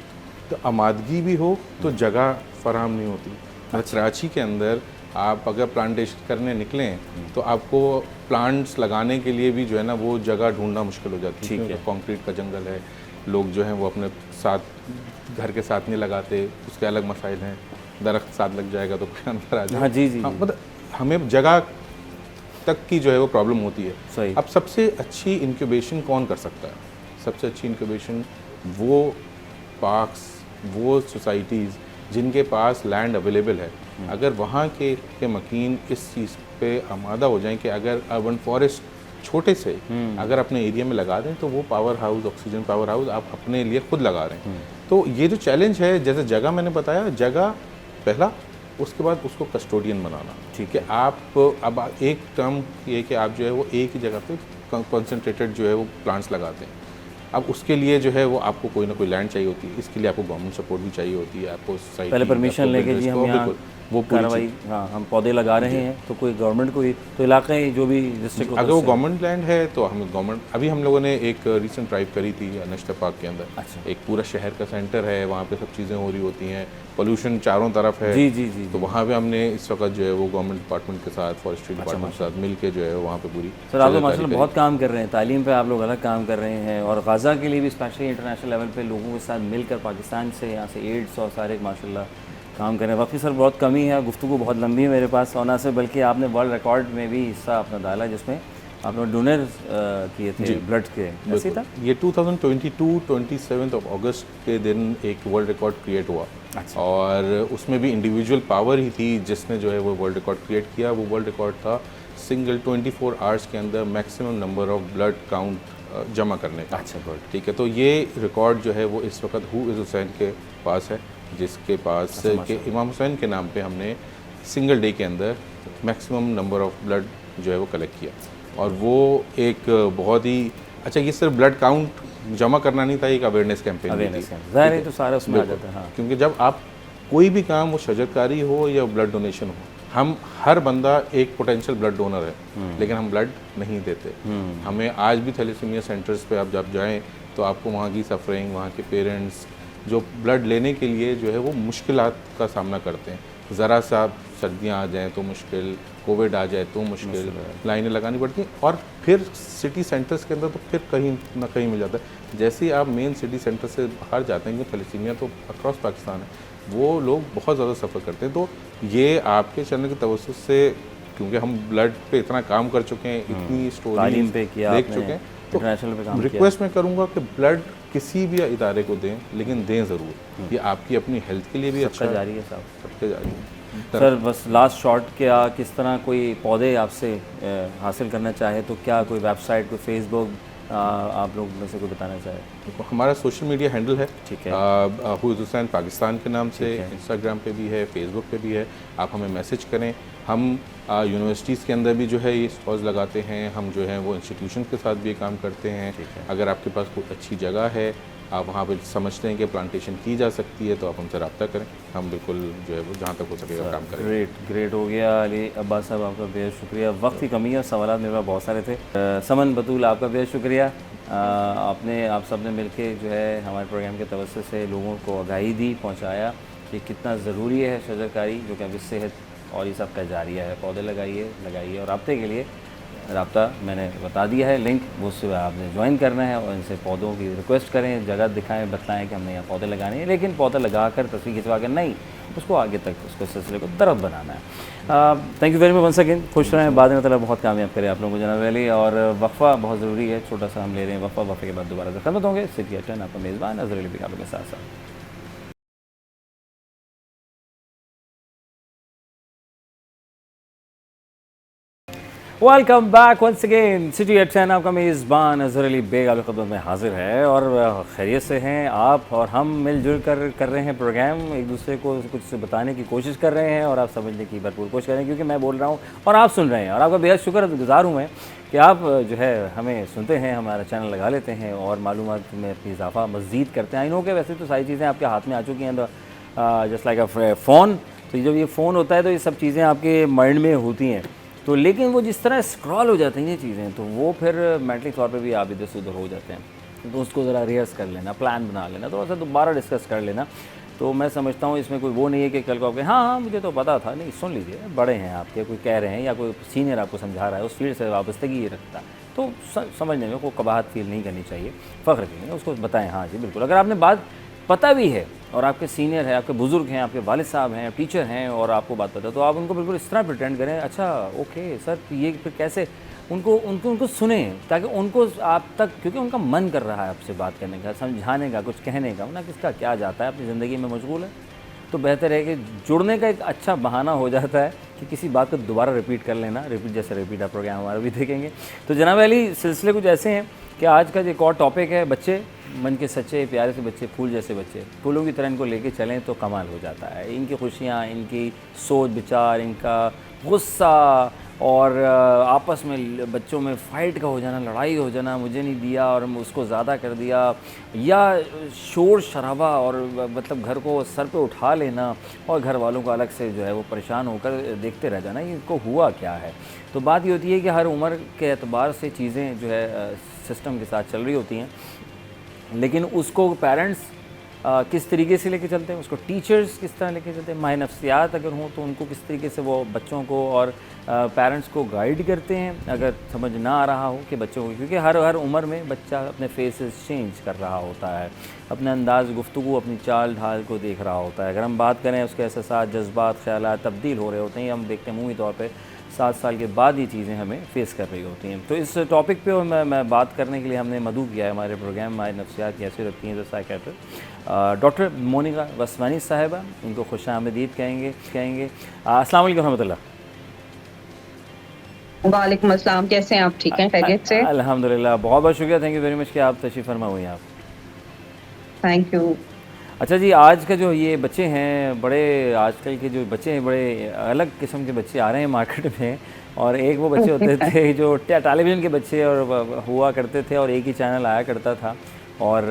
तो आमादगी भी हो तो जगह फराहम नहीं होती। कराची के अंदर आप अगर प्लांटेशन करने निकलें तो आपको प्लांट्स लगाने के लिए भी जो है ना वो जगह ढूंढना मुश्किल हो जाती है, क्योंकि कंक्रीट का जंगल है, लोग जो हैं वो अपने साथ घर के साथ नहीं लगाते, उसके अलग मसाइल हैं। दरख्त साथ लग जाएगा तो कोई अंदर आ जाएगा। हाँ जी जी, मतलब हमें जगह तक की जो है वो प्रॉब्लम होती है। सही। अब सबसे अच्छी इंक्यूबेशन कौन कर सकता है? सबसे अच्छी इंक्यूबेशन वो पार्क्स, वो सोसाइटीज़ जिनके पास लैंड अवेलेबल है, अगर वहाँ के मकीन इस चीज़ पे आमादा हो जाएं कि अगर अर्बन फॉरेस्ट छोटे से अगर अपने एरिया में लगा दें तो वो power house, oxygen power house आप अपने लिए खुद लगा रहे हैं। तो ये जो चैलेंज है, जैसे जगह मैंने बताया, जगह पहला, उसके बाद उसको कस्टोडियन बनाना। ठीक है, आप अब एक टर्म ये कि आप जो है वो एक ही जगह पे कंसंट्रेटेड जो है वो प्लांट्स लगाते हैं। अब उसके लिए जो है वो आपको कोई ना कोई लैंड चाहिए होती है, इसके लिए आपको गवर्नमेंट सपोर्ट भी चाहिए होती है, आपको सोसाइटी पहले परमिशन लेके जी हम यहाँ वो कार्रवाई, हाँ हम पौधे लगा रहे हैं तो कोई गवर्नमेंट को, तो इलाके जो भी डिस्ट्रिक्ट, अगर वो गवर्नमेंट लैंड है तो हम गवर्नमेंट, अभी हम लोगों ने एक रिसेंट ड्राइव करी थी नश्ता पार्क के अंदर। अच्छा। एक पूरा शहर का सेंटर है, वहाँ पे सब चीज़ें हो रही होती हैं, पोल्यूशन चारों तरफ है। जी जी जी, तो वहाँ पे हमने इस वक्त जो है वो गवर्नमेंट डिपार्टमेंट के साथ, फॉरेस्ट्री डिपार्टमेंट के साथ मिल के जो है वहाँ पे पूरी। सर आप लोग माशाल्लाह बहुत काम कर रहे हैं, तालीम पे आप लोग अलग काम कर रहे हैं, और गाज़ा के लिए भी स्पेशली इंटरनेशनल लेवल पे लोगों के साथ मिलकर पाकिस्तान से, यहाँ से एड्स और सारे माशाल्लाह काम कर रहे हैं। वक्त सर बहुत कमी है, गुफ्तगू बहुत लंबी है मेरे पास, और ना से बल्कि आपने वर्ल्ड रिकॉर्ड में भी हिस्सा अपना डाला जिसमें आप लोग डोनर किए थे ब्लड के, ऐसे था? ये 2022 27 अगस्त के दिन एक वर्ल्ड रिकॉर्ड क्रिएट हुआ। अच्छा। और उसमें भी इंडिविजुअल पावर ही थी जिसने जो है वो वर्ल्ड रिकॉर्ड क्रिएट किया। वो वर्ल्ड रिकॉर्ड था सिंगल 24 आवर्स के अंदर maximum number of blood count जमा करने का। अच्छा, गुड। ठीक है, तो ये रिकॉर्ड जो है वो इस वक्त हु इज़ हुसैन के पास है, जिसके पास के इमाम हुसैन के नाम पे हमने सिंगल डे के अंदर मैक्सिमम नंबर ऑफ ब्लड जो है वो कलेक्ट किया। और वो एक बहुत ही अच्छा, ये सिर्फ ब्लड काउंट जमा करना नहीं था, एक अवेयरनेस कैंपेन भी थी। ज़ाहिर है तो सारा उसमें आ जाता है। हाँ। क्योंकि जब आप कोई भी काम, वो शजरकारी हो या ब्लड डोनेशन हो, हम हर बंदा एक पोटेंशियल ब्लड डोनर है, लेकिन हम ब्लड नहीं देते। हमें आज भी थैलेसीमिया सेंटर्स पे आप जब जाएं तो आपको वहाँ की सफरिंग, वहाँ के पेरेंट्स जो ब्लड लेने के लिए जो है वो मुश्किलात का सामना करते हैं। ज़रा सा सर्दियाँ आ जाएँ तो मुश्किल, कोविड आ जाए तो मुश्किल, लाइनें लगानी पड़ती हैं। और फिर सिटी सेंटर्स के अंदर तो फिर कहीं ना कहीं मिल जाता है। जैसे ही आप मेन सिटी सेंटर से बाहर जाते हैं, क्योंकि थैलेसीमिया तो अक्रॉस पाकिस्तान है, वो लोग बहुत ज़्यादा सफ़र करते हैं। तो ये आपके चैनल की तवज्जो से, क्योंकि हम ब्लड पे इतना काम कर चुके हैं, इतनी स्टोरी देख चुके हैं, तो रिक्वेस्ट मैं करूँगा कि ब्लड किसी भी इदारे को दें, लेकिन दें ज़रूर। ये आपकी अपनी हेल्थ के लिए भी अच्छा जारी है साहब, सबके जारी है। सर बस लास्ट शॉट, क्या किस तरह कोई पौधे आपसे हासिल करना चाहे तो क्या कोई वेबसाइट, कोई फेसबुक आप लोग में से कोई बताना चाहे? हमारा सोशल मीडिया हैंडल है, ठीक है, हु इज़ हुसैन पाकिस्तान के नाम से, इंस्टाग्राम पे भी है, फेसबुक पे भी है। आप हमें मैसेज करें। हम यूनिवर्सिटीज़ के अंदर भी जो है ये स्टॉल्स लगाते हैं, हम जो है वो इंस्टीट्यूशन के साथ भी काम करते हैं। अगर आपके पास कोई अच्छी जगह है, आप वहाँ पर समझते हैं कि प्लांटेशन की जा सकती है, तो आप हमसे रब्ता करें, हम बिल्कुल जो है वो जहाँ तक हो सकेगा काम करें। ग्रेट हो गया। अली अब्बास साहब आपका बेहद शुक्रिया। वक्त की कमी है, सवाल मेरे पास बहुत सारे थे। समन बतूल आपका बेहद शुक्रिया। आपने आप सब ने मिल के जो है हमारे प्रोग्राम के तवज्जो से लोगों को आगाही दी, पहुँचाया कि कितना ज़रूरी है शजरकारी, जो कि अभी सेहत और ये सब का जारिया है। पौधे लगाइए और रब्ते के लिए रब्ता मैंने बता दिया है, लिंक वो उससे आपने ज्वाइन करना है और इनसे पौधों की रिक्वेस्ट करें, जगह दिखाएं, बताएं कि हमने यहाँ पौधे लगाने हैं, लेकिन पौधा लगाकर तस्वीर खिंचवा कर नहीं, उसको आगे तक उसको सिलसिले को तरफ बनाना है। Thank you very much once again, खुश रहें, बाद में मतलब बहुत कामयाब करें आप लोगों को जनाब वैली। और वक्फा बहुत ज़रूरी है, छोटा सा हम ले रहे हैं वक्फा, वक्फे के बाद दोबारा से खत्म होंगे। सिटी एट 10 आपका मेज़बान अज़हर अली बेग आप लोगों के साथ साथ। Welcome back once again, city at 10 आपका मेज़बान अज़हर अली बेग आप लोग की खिदमत में हाजिर है। और खैरियत से हैं आप और हम मिलजुल कर रहे हैं प्रोग्राम, एक दूसरे को कुछ बताने की कोशिश कर रहे हैं और आप समझने की भरपूर कोशिश कर रहे हैं, क्योंकि मैं बोल रहा हूँ और आप सुन रहे हैं। और आपका बेहद शुक्रगुज़ार हूँ मैं कि आप जो है हमें सुनते हैं, हमारा चैनल लगा लेते हैं और मालूमात में अपनी इजाफा मज़ीद करते हैं। आई नो के वैसे तो सारी चीज़ें आपके हाथ में आ चुकी हैं, जस्ट लाइक अ फ़ोन। तो जब ये फ़ोन होता है तो ये सब चीज़ें आपके माइंड में होती हैं, तो लेकिन वो जिस तरह स्क्रॉल हो जाती हैं ये चीज़ें, तो वो फिर मेंटली तौर पे भी आप इधर से उधर हो जाते हैं। तो उसको ज़रा रिहर्स कर लेना, प्लान बना लेना, थोड़ा सा दोबारा डिस्कस कर लेना। तो मैं समझता हूँ इसमें कोई वो नहीं है कि कल को आपके हाँ मुझे तो पता था, नहीं सुन लीजिए, बड़े हैं आपके, कोई कह रहे हैं या कोई सीनियर आपको समझा रहा है, उस फील्ड से वाबस्तगी रखता है, तो समझने में कोई कबाहत फील नहीं करनी चाहिए, फ़ख्र की नहीं, उसको बताएं हाँ जी बिल्कुल। अगर आपने बात पता भी है और आपके सीनियर हैं, आपके बुज़ुर्ग हैं, आपके वालिद साहब हैं, टीचर हैं और आपको बात पता है, तो आप उनको बिल्कुल इस तरह प्रिटेंड करें, अच्छा ओके सर ये फिर कैसे, उनको सुने, ताकि उनको आप तक, क्योंकि उनका मन कर रहा है आपसे बात करने का, समझाने का, कुछ कहने का, ना किसका क्या जाता है, अपनी ज़िंदगी में मशगूल है, तो बेहतर है कि जुड़ने का एक अच्छा बहाना हो जाता है कि किसी बात को दोबारा रिपीट कर लेना। रिपीट आप प्रोग्राम हमारा भी देखेंगे। तो जनाब अली, सिलसिले कुछ ऐसे हैं कि आज का एक और टॉपिक है बच्चे, मन के सच्चे प्यारे से बच्चे, फूल जैसे बच्चे, फूलों की तरह इनको लेके चलें तो कमाल हो जाता है। इनकी खुशियाँ, इनकी सोच विचार, इनका गुस्सा और आपस में बच्चों में फ़ाइट का हो जाना, लड़ाई हो जाना, मुझे नहीं दिया और उसको ज़्यादा कर दिया, या शोर शराबा और मतलब घर को सर पे उठा लेना और घर वालों को अलग से जो है वो परेशान होकर देखते रह जाना, इनको हुआ क्या है। तो बात ये होती है कि हर उम्र के एतबार से चीज़ें जो है सिस्टम के साथ चल रही होती हैं, लेकिन उसको पेरेंट्स किस तरीके से लेके चलते हैं, उसको टीचर्स किस तरह लेके चलते हैं, माहिर नफ्सियात अगर हों तो उनको किस तरीके से वो बच्चों को और पेरेंट्स को गाइड करते हैं, अगर समझ ना आ रहा हो कि बच्चों को, क्योंकि हर उम्र में बच्चा अपने फेसेस चेंज कर रहा होता है, अपने अंदाज़ गुफ्तगू, अपनी चाल ढाल को देख रहा होता है। अगर हम बात करें उसके एहसास, जज्बात, ख़यालात तब्दील हो रहे होते हैं, हम देखते हैं मुँही तौर पर 7 साल के बाद ये चीज़ें हमें फ़ेस कर रही होती हैं। तो इस टॉपिक पे मैं बात करने के लिए हमने मदऊ किया है हमारे प्रोग्राम माहिर नफ्सियात कैसे रखती हैं, जो साइकियाट्रिस्ट डॉक्टर मोनिका वसवानी साहिबा, इनको खुशामदीद कहेंगे। अस्सलाम वालेकुम रहमतुल्लाह। वालेकुम अस्सलाम, कैसे हैं आप? ठीक हैं, खैरियत से? अल्हम्दुलिल्लाह, बहुत बहुत शुक्रिया, थैंक यू वेरी मच कि आप तशरीफ़ फरमा हुई आप। Thank you. अच्छा जी, आज का जो ये बच्चे हैं, बड़े आजकल के जो बच्चे हैं, बड़े अलग किस्म के बच्चे आ रहे हैं मार्केट में। और एक वो बच्चे होते थे जो टेलीविज़न के बच्चे और हुआ करते थे, और एक ही चैनल आया करता था, और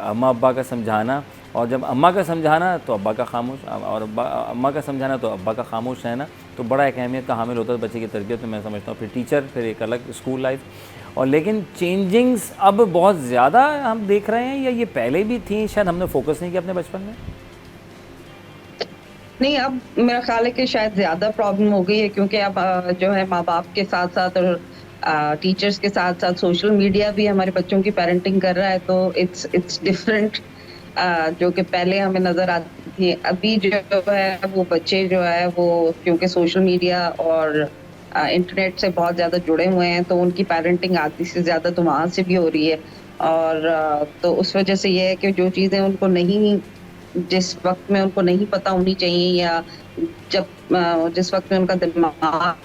अम्मा अब्बा का समझाना, और जब अम्मा का समझाना तो अब्बा का खामोश, और अम्मा का समझाना तो अब्बा का खामोश रहना, तो बड़ा एक अहमियत का हामिल होता है बच्चे की तरबियत में, मैं समझता हूँ। फिर टीचर, फिर एक अलग स्कूल लाइफ। और लेकिन चेंजिंग्स अब बहुत ज़्यादा हम देख रहे हैं, या ये पहले भी थी, शायद हमने फोकस नहीं किया अपने बचपन में? नहीं, अब मेरा ख्याल है कि शायद ज़्यादा प्रॉब्लम हो गई है, क्योंकि अब जो है माँ बाप के साथ साथ और टीचर्स के साथ साथ सोशल मीडिया भी हमारे बच्चों की पेरेंटिंग कर रहा है, तो इट्स डिफरेंट। जो कि पहले हमें नज़र आती थी, अभी जो है वो बच्चे जो है वो क्योंकि सोशल मीडिया और इंटरनेट से बहुत ज़्यादा जुड़े हुए हैं, तो उनकी पेरेंटिंग आधी से ज़्यादा तो वहाँ से भी हो रही है। और तो उस वजह से ये है कि जो चीज़ें उनको नहीं, जिस वक्त में उनको नहीं पता होनी चाहिए, या जब जिस वक्त में उनका दिमाग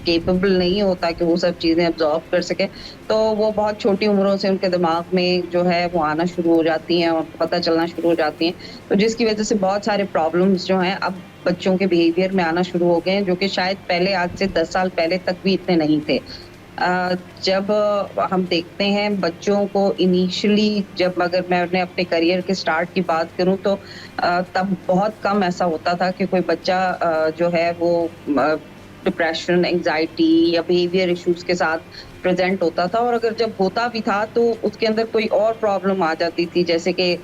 केपेबल नहीं होता कि वो सब चीज़ें अब्जॉर्ब कर सके, तो वो बहुत छोटी उम्रों से उनके दिमाग में जो है वो आना शुरू हो जाती हैं और पता चलना शुरू हो जाती हैं, तो जिसकी वजह से बहुत सारे प्रॉब्लम्स जो हैं अब बच्चों के बिहेवियर में आना शुरू हो गए हैं, जो कि शायद पहले, आज से 10 साल पहले तक भी इतने नहीं थे। जब हम देखते हैं बच्चों को इनिशियली, जब अगर मैं अपने करियर के स्टार्ट की बात करूं, तो तब बहुत कम ऐसा होता था कि कोई बच्चा जो है वो डिप्रेशन, एंजाइटी या बिहेवियर इश्यूज के साथ प्रेजेंट होता था, और अगर जब होता भी था तो उसके अंदर कोई और प्रॉब्लम आ जाती थी, जैसे कि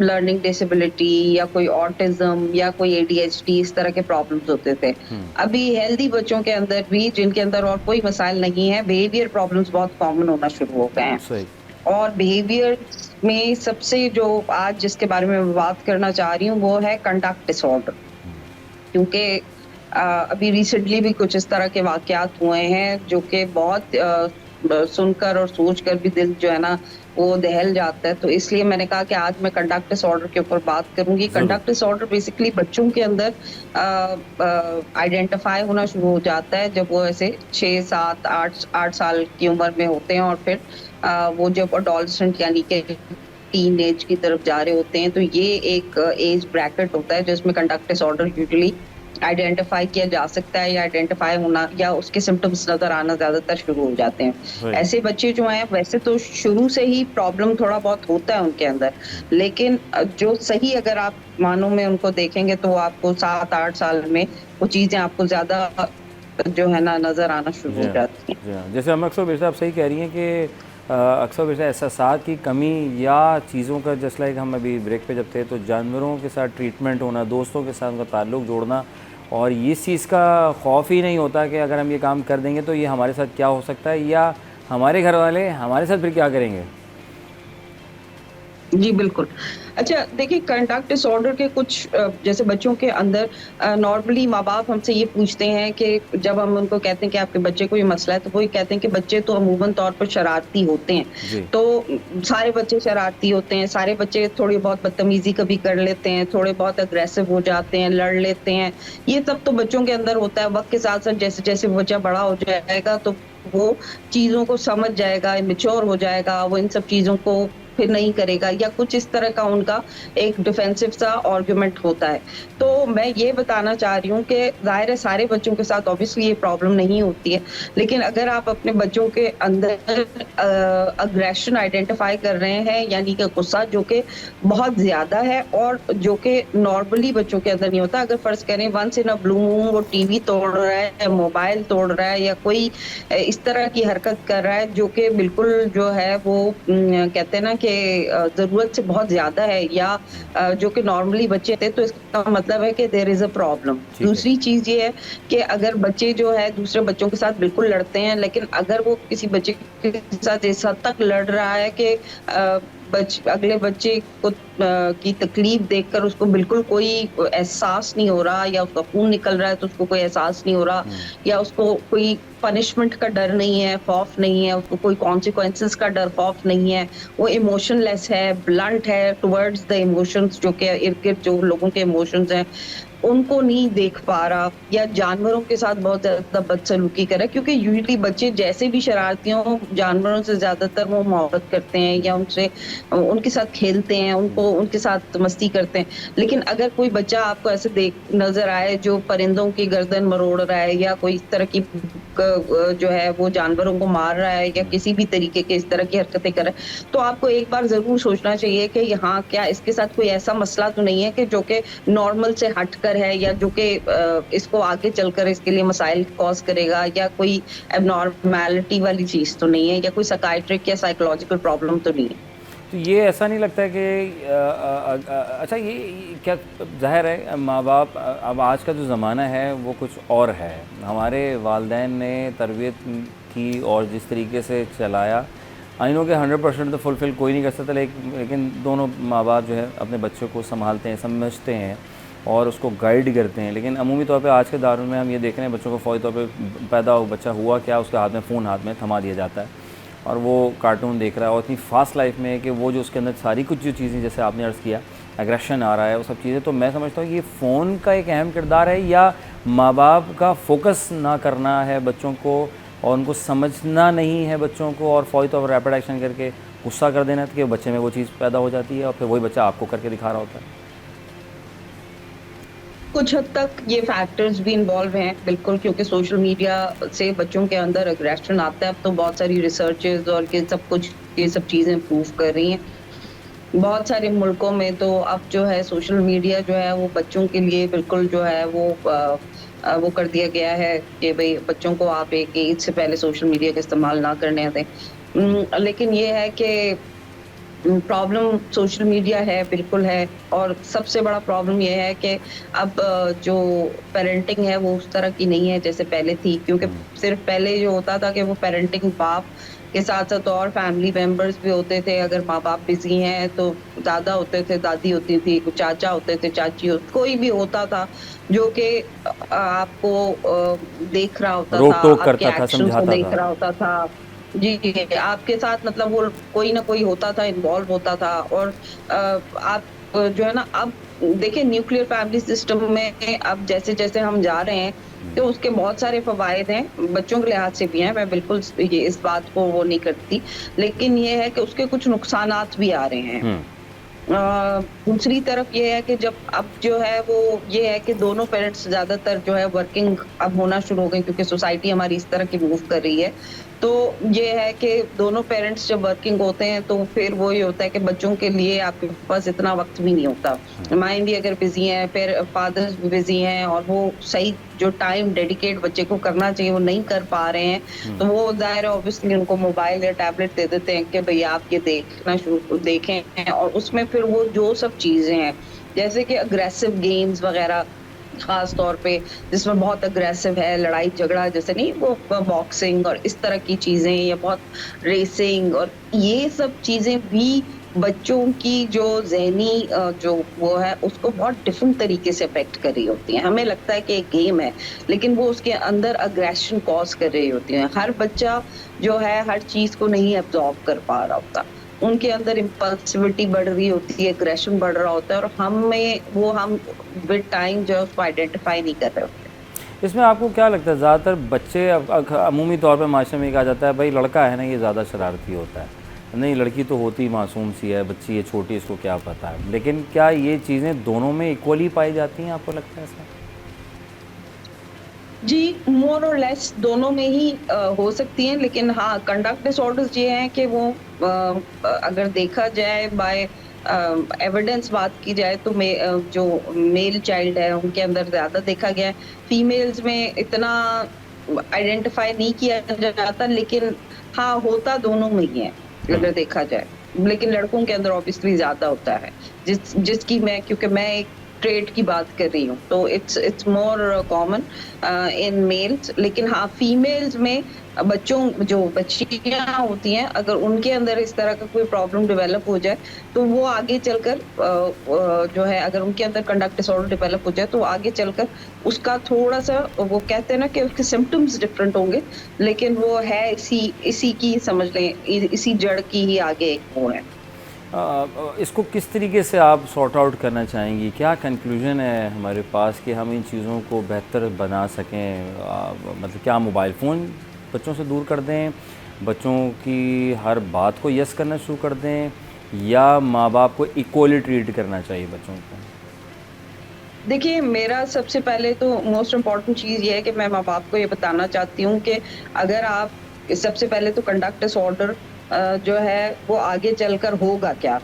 लर्निंग डिसेबिलिटी या कोई ऑटिज्म या कोई एडीएचडी, इस तरह के प्रॉब्लम्स होते थे। अभी हेल्दी बच्चों के अंदर भी, जिनके अंदर और कोई मसाइल नहीं है, बिहेवियर प्रॉब्लम्स बहुत कॉमन होना शुरू हो गए हैं। और बिहेवियर में सबसे जो आज जिसके बारे में मैं बात करना चाह रही हूँ वो है कंडक्ट डिसऑर्डर। क्योंकि अभी रिसेंटली भी कुछ इस तरह के वाक़यात हुए हैं जो कि बहुत सुनकर और सोचकर भी दिल जो है ना वो दहल जाता है। तो इसलिए मैंने कहा कि आज मैं कंडक्ट डिसऑर्डर के ऊपर बात करूँगी। ज़रूर। कंडक्ट डिसऑर्डर बेसिकली बच्चों के अंदर आइडेंटिफ़ाई होना शुरू हो जाता है जब वो ऐसे 6, 7, 8 साल की उम्र में होते हैं और फिर वो जब एडोलसेंट यानी कि टीन एज की तरफ जा रहे होते हैं, तो ये एक एज ब्रैकेट होता है जिसमें कंडक्ट डिसऑर्डर यूजुअली आइडेंटिफाई किया जा सकता है या आइडेंटिफाई होना या उसके सिम्पटम्स नज़र आना ज़्यादातर शुरू हो जाते हैं। राइट। ऐसे बच्चे जो हैं वैसे तो शुरू से ही प्रॉब्लम थोड़ा बहुत होता है उनके अंदर, लेकिन जो सही अगर आप मानों में उनको देखेंगे तो आपको 7-8 साल में वो चीज़ें आपको ज़्यादा जो है ना नज़र आना शुरू जी हो हाँ, जाती हैं। जी हाँ। जैसे हम अक्सर बेशक आप सही कह रही हैं कि अक्सर बेशक एहसासात की कमी या चीज़ों का, जस्ट लाइक हम अभी ब्रेक पे जब थे तो जानवरों के साथ ट्रीटमेंट होना, दोस्तों के साथ उनका ताल्लुक़ जोड़ना, और इस चीज़ का खौफ ही नहीं होता कि अगर हम ये काम कर देंगे तो ये हमारे साथ क्या हो सकता है, या हमारे घर वाले हमारे साथ फिर क्या करेंगे। जी, बिल्कुल। अच्छा देखिए कंडक्ट डिसऑर्डर के कुछ जैसे बच्चों के अंदर नॉर्मली माँ-बाप हमसे ये पूछते हैं कि जब हम उनको कहते हैं कि आपके बच्चे को ये मसला है, तो वो ये कहते हैं कि बच्चे तो अमूमन तौर पर शरारती होते हैं। जी। तो सारे बच्चे शरारती होते हैं, सारे बच्चे थोड़ी बहुत बदतमीज़ी कभी कर लेते हैं, थोड़े बहुत अग्रेसिव हो जाते हैं, लड़ लेते हैं। ये सब तो बच्चों के अंदर होता है। वक़्त के साथ-साथ जैसे-जैसे बच्चा बड़ा हो जाएगा तो वो चीज़ों को समझ जाएगा, मैच्योर हो जाएगा, वो इन सब चीज़ों को फिर नहीं करेगा या कुछ इस तरह का उनका एक डिफेंसिव सा आर्गुमेंट होता है। तो मैं ये बताना चाह रही हूँ कि ज़ाहिर है सारे बच्चों के साथ ऑब्वियसली ये प्रॉब्लम नहीं होती है, लेकिन अगर आप अपने बच्चों के अंदर अग्रेशन आइडेंटिफाई कर रहे हैं यानी कि गुस्सा जो कि बहुत ज़्यादा है और जो कि नॉर्मली बच्चों के अंदर नहीं होता। अगर फ़र्ज़ करें once in a blue moon वो टीवी तोड़ रहा है या मोबाइल तोड़ रहा है या कोई इस तरह की हरकत कर रहा है जो कि बिल्कुल जो है वो कहते हैं ना कि ज़रूरत से बहुत ज़्यादा है या जो कि नॉर्मली बच्चे थे, तो इसका मतलब है कि देयर इज़ अ प्रॉब्लम। ठीक है। दूसरी चीज़ ये है कि अगर बच्चे जो है दूसरे बच्चों के साथ बिल्कुल लड़ते हैं, लेकिन अगर वो किसी बच्चे के साथ इस हद तक लड़ रहा है कि अगले बच्चे को की तकलीफ देखकर उसको बिल्कुल कोई एहसास नहीं हो रहा या उसका खून निकल रहा है तो उसको कोई एहसास नहीं हो रहा या उसको कोई पनिशमेंट का डर नहीं है, खौफ नहीं है, उसको कोई कॉन्सिक्वेंसेस का डर खौफ नहीं है, वो इमोशनलेस है, ब्लंट है टुवर्ड्स द इमोशंस जो कि इर्द-गिर्द जो लोगों के इमोशंस हैं, उनको नहीं देख पा रहा या जानवरों के साथ बहुत ज़्यादा बदसलूकी कर रहा है क्योंकि यूजुअली बच्चे जैसे भी शरारती हों, जानवरों से ज़्यादातर वो मोहब्बत करते हैं या उनसे उनके साथ खेलते हैं, उनको उनके साथ मस्ती करते हैं। लेकिन अगर कोई बच्चा आपको ऐसे देख नज़र आए जो परिंदों की गर्दन मरोड़ रहा है या कोई इस तरह की जो है वो जानवरों को मार रहा है या किसी भी तरीके के इस तरह की हरकतें कर रहा है, तो आपको एक बार ज़रूर सोचना चाहिए कि यहाँ क्या इसके साथ कोई ऐसा मसला तो नहीं है कि जो कि नॉर्मल से हटकर है या जो कि इसको आगे चलकर इसके लिए मसाइल कॉज करेगा या कोई एबनॉर्मैलिटी वाली चीज़ तो नहीं है या कोई साइकियाट्रिक या साइकोलॉजिकल प्रॉब्लम तो नहीं है। तो ये ऐसा नहीं लगता है कि अच्छा ये क्या, ज़ाहिर है माँ बाप, अब आज का जो ज़माना है वो कुछ और है। हमारे वालिदैन ने तरबियत की और जिस तरीके से चलाया, आई नो कि 100% तो फुलफ़िल कोई नहीं कर सकता, लेकिन दोनों माँ बाप जो है अपने बच्चों को संभालते हैं, समझते हैं और उसको गाइड करते हैं। लेकिन अमूमी तौर पे आज के दौर में हम ये देख रहे हैं बच्चों को फ़ौरी तौर पे पैदा हो बच्चा हुआ क्या, उसके हाथ में फ़ोन हाथ में थमा दिया जाता है और वो कार्टून देख रहा है और इतनी फास्ट लाइफ में है कि वो जो उसके अंदर सारी कुछ जो चीज़ें, जैसे आपने अर्ज़ किया, एग्रेशन आ रहा है, वो सब चीज़ें, तो मैं समझता हूँ कि ये फ़ोन का एक अहम किरदार है या माँ बाप का फोकस ना करना है बच्चों को और उनको समझना नहीं है बच्चों को और फ़ौरी तौर पर रैपिड एक्शन करके गुस्सा कर देना कि बच्चे में वो चीज़ पैदा हो जाती है और फिर वही बच्चा आपको करके दिखा रहा होता है। कुछ हद तक ये फैक्टर्स भी इन्वॉल्व हैं बिल्कुल, क्योंकि सोशल मीडिया से बच्चों के अंदर अग्रेशन आता है। अब तो बहुत सारी रिसर्चेस और ये सब चीज़ें प्रूव कर रही हैं। बहुत सारे मुल्कों में तो अब जो है सोशल मीडिया जो है वो बच्चों के लिए बिल्कुल जो है वो कर दिया गया है कि भई बच्चों को आप एक एज से पहले सोशल मीडिया का इस्तेमाल ना करने दें। लेकिन ये है कि प्रॉब्लम सोशल मीडिया है, बिल्कुल है। और सबसे बड़ा प्रॉब्लम ये है कि अब जो पेरेंटिंग है वो उस तरह की नहीं है जैसे पहले थी, क्योंकि सिर्फ पहले जो होता था कि वो पेरेंटिंग बाप के साथ साथ और फैमिली मेंबर्स भी होते थे। अगर माँ बाप बिजी हैं तो दादा होते थे, दादी होती थी, कुछ चाचा होते थे, कोई भी होता था जो कि आपको देख रहा होता था, रोक टोक आपके करता था, एक्शंस को समझाता देख था। रहा होता था। जी, आपके साथ मतलब वो कोई ना कोई होता था, इन्वॉल्व होता था। और आप जो है ना, अब देखिए न्यूक्लियर फैमिली सिस्टम में अब जैसे-जैसे हम जा रहे हैं, तो उसके बहुत सारे फ़वाइद हैं, बच्चों के लिहाज से भी हैं, मैं बिल्कुल ये इस बात को वो नहीं करती। लेकिन ये है कि उसके कुछ नुकसानात भी आ रहे हैं। हुँ, दूसरी तरफ ये है कि जब अब जो है वो ये है कि दोनों पेरेंट्स ज़्यादातर जो है वर्किंग अब होना शुरू हो गए, क्योंकि सोसाइटी हमारी इस तरह की मूव कर रही है। तो ये है कि दोनों पेरेंट्स जब वर्किंग होते हैं तो फिर वो ये होता है कि बच्चों के लिए आपके पास इतना वक़्त भी नहीं होता। माँ भी अगर बिज़ी हैं, फिर फादर्स भी बिज़ी हैं, और वो सही जो टाइम डेडिकेट बच्चे को करना चाहिए वो नहीं कर पा रहे हैं। तो वो ज़ाहिर है ऑब्वियसली उनको मोबाइल या टैबलेट दे देते हैं कि भई आप ये देखना शुरू देखें, और उसमें फिर वो जो सब चीज़ें हैं, जैसे कि अग्रेसिव गेम्स वग़ैरह, ख़ास तौर पे जिसमें बहुत अग्रेसिव है, लड़ाई झगड़ा जैसे नहीं, वो बॉक्सिंग और इस तरह की चीज़ें, या बहुत रेसिंग, और ये सब चीज़ें भी बच्चों की जो ज़हनी जो वो है उसको बहुत डिफरेंट तरीके से अफ़ेक्ट कर रही होती हैं। हमें लगता है कि एक गेम है, लेकिन वो उसके अंदर अग्रेशन कॉज़ कर रही होती है। हर बच्चा जो है हर चीज़ को नहीं एब्ज़ॉर्ब कर पा रहा होता। उनके अंदर इम्पल्सिविटी बढ़ रही होती है, एग्रेशन बढ़ रहा होता है, और हम विद टाइम जो है उसको आइडेंटिफाई नहीं कर रहे होते। इसमें आपको क्या लगता है ज़्यादातर बच्चे अमूमी तौर पे माशरे में कहा जाता है भाई लड़का है ना ये ज़्यादा शरारती होता है, नहीं लड़की तो होती मासूम सी है, बच्ची है छोटी, इसको क्या पता है। लेकिन क्या ये चीज़ें दोनों में इक्वली पाई जाती हैं, आपको लगता है ऐसा? जी, मोर और लेस दोनों में ही हो सकती हैं, लेकिन हाँ, कंडक्ट डिसऑर्डर्स ये हैं कि वो अगर देखा जाए बाय एविडेंस बात की जाए तो जो मेल चाइल्ड है उनके अंदर ज़्यादा देखा गया है। फीमेल्स में इतना आइडेंटिफाई नहीं किया जाता, लेकिन हाँ, होता दोनों में ही है अगर देखा जाए। लेकिन लड़कों के अंदर ऑब्वियसली ज़्यादा होता है, जिसकी क्योंकि मैं एक ट्रेट की बात कर रही हूँ, तो it's more common in males. लेकिन हाँ, फीमेल्स में बच्चियाँ होती हैं, अगर उनके अंदर इस तरह का कोई प्रॉब्लम डेवलप हो जाए, तो वो आगे चलकर जो है, अगर उनके अंदर कंडक्ट डिसऑर्डर डेवलप हो जाए, तो आगे चलकर उसका थोड़ा-सा, वो कहते हैं ना कि उसके सिम्पटम्स डिफरेंट होंगे, लेकिन वो है इसी की, समझ लें, इसी जड़ की ही आगे एक वो है। इसको किस तरीके से आप सॉर्ट आउट करना चाहेंगी? क्या कंक्लूजन है हमारे पास कि हम इन चीज़ों को बेहतर बना सकें? मतलब क्या मोबाइल फ़ोन बच्चों से दूर कर दें, बच्चों की हर बात को यस करना शुरू कर दें, या माँ बाप को इक्वली ट्रीट करना चाहिए बच्चों को? देखिए, मेरा सबसे पहले तो मोस्ट इम्पोर्टेंट चीज़ ये है कि मैं माँ-बाप को ये बताना चाहती हूँ कि अगर आप, सबसे पहले तो कंडक्ट डिसऑर्डर जो है वो आगे चलकर होगा क्या?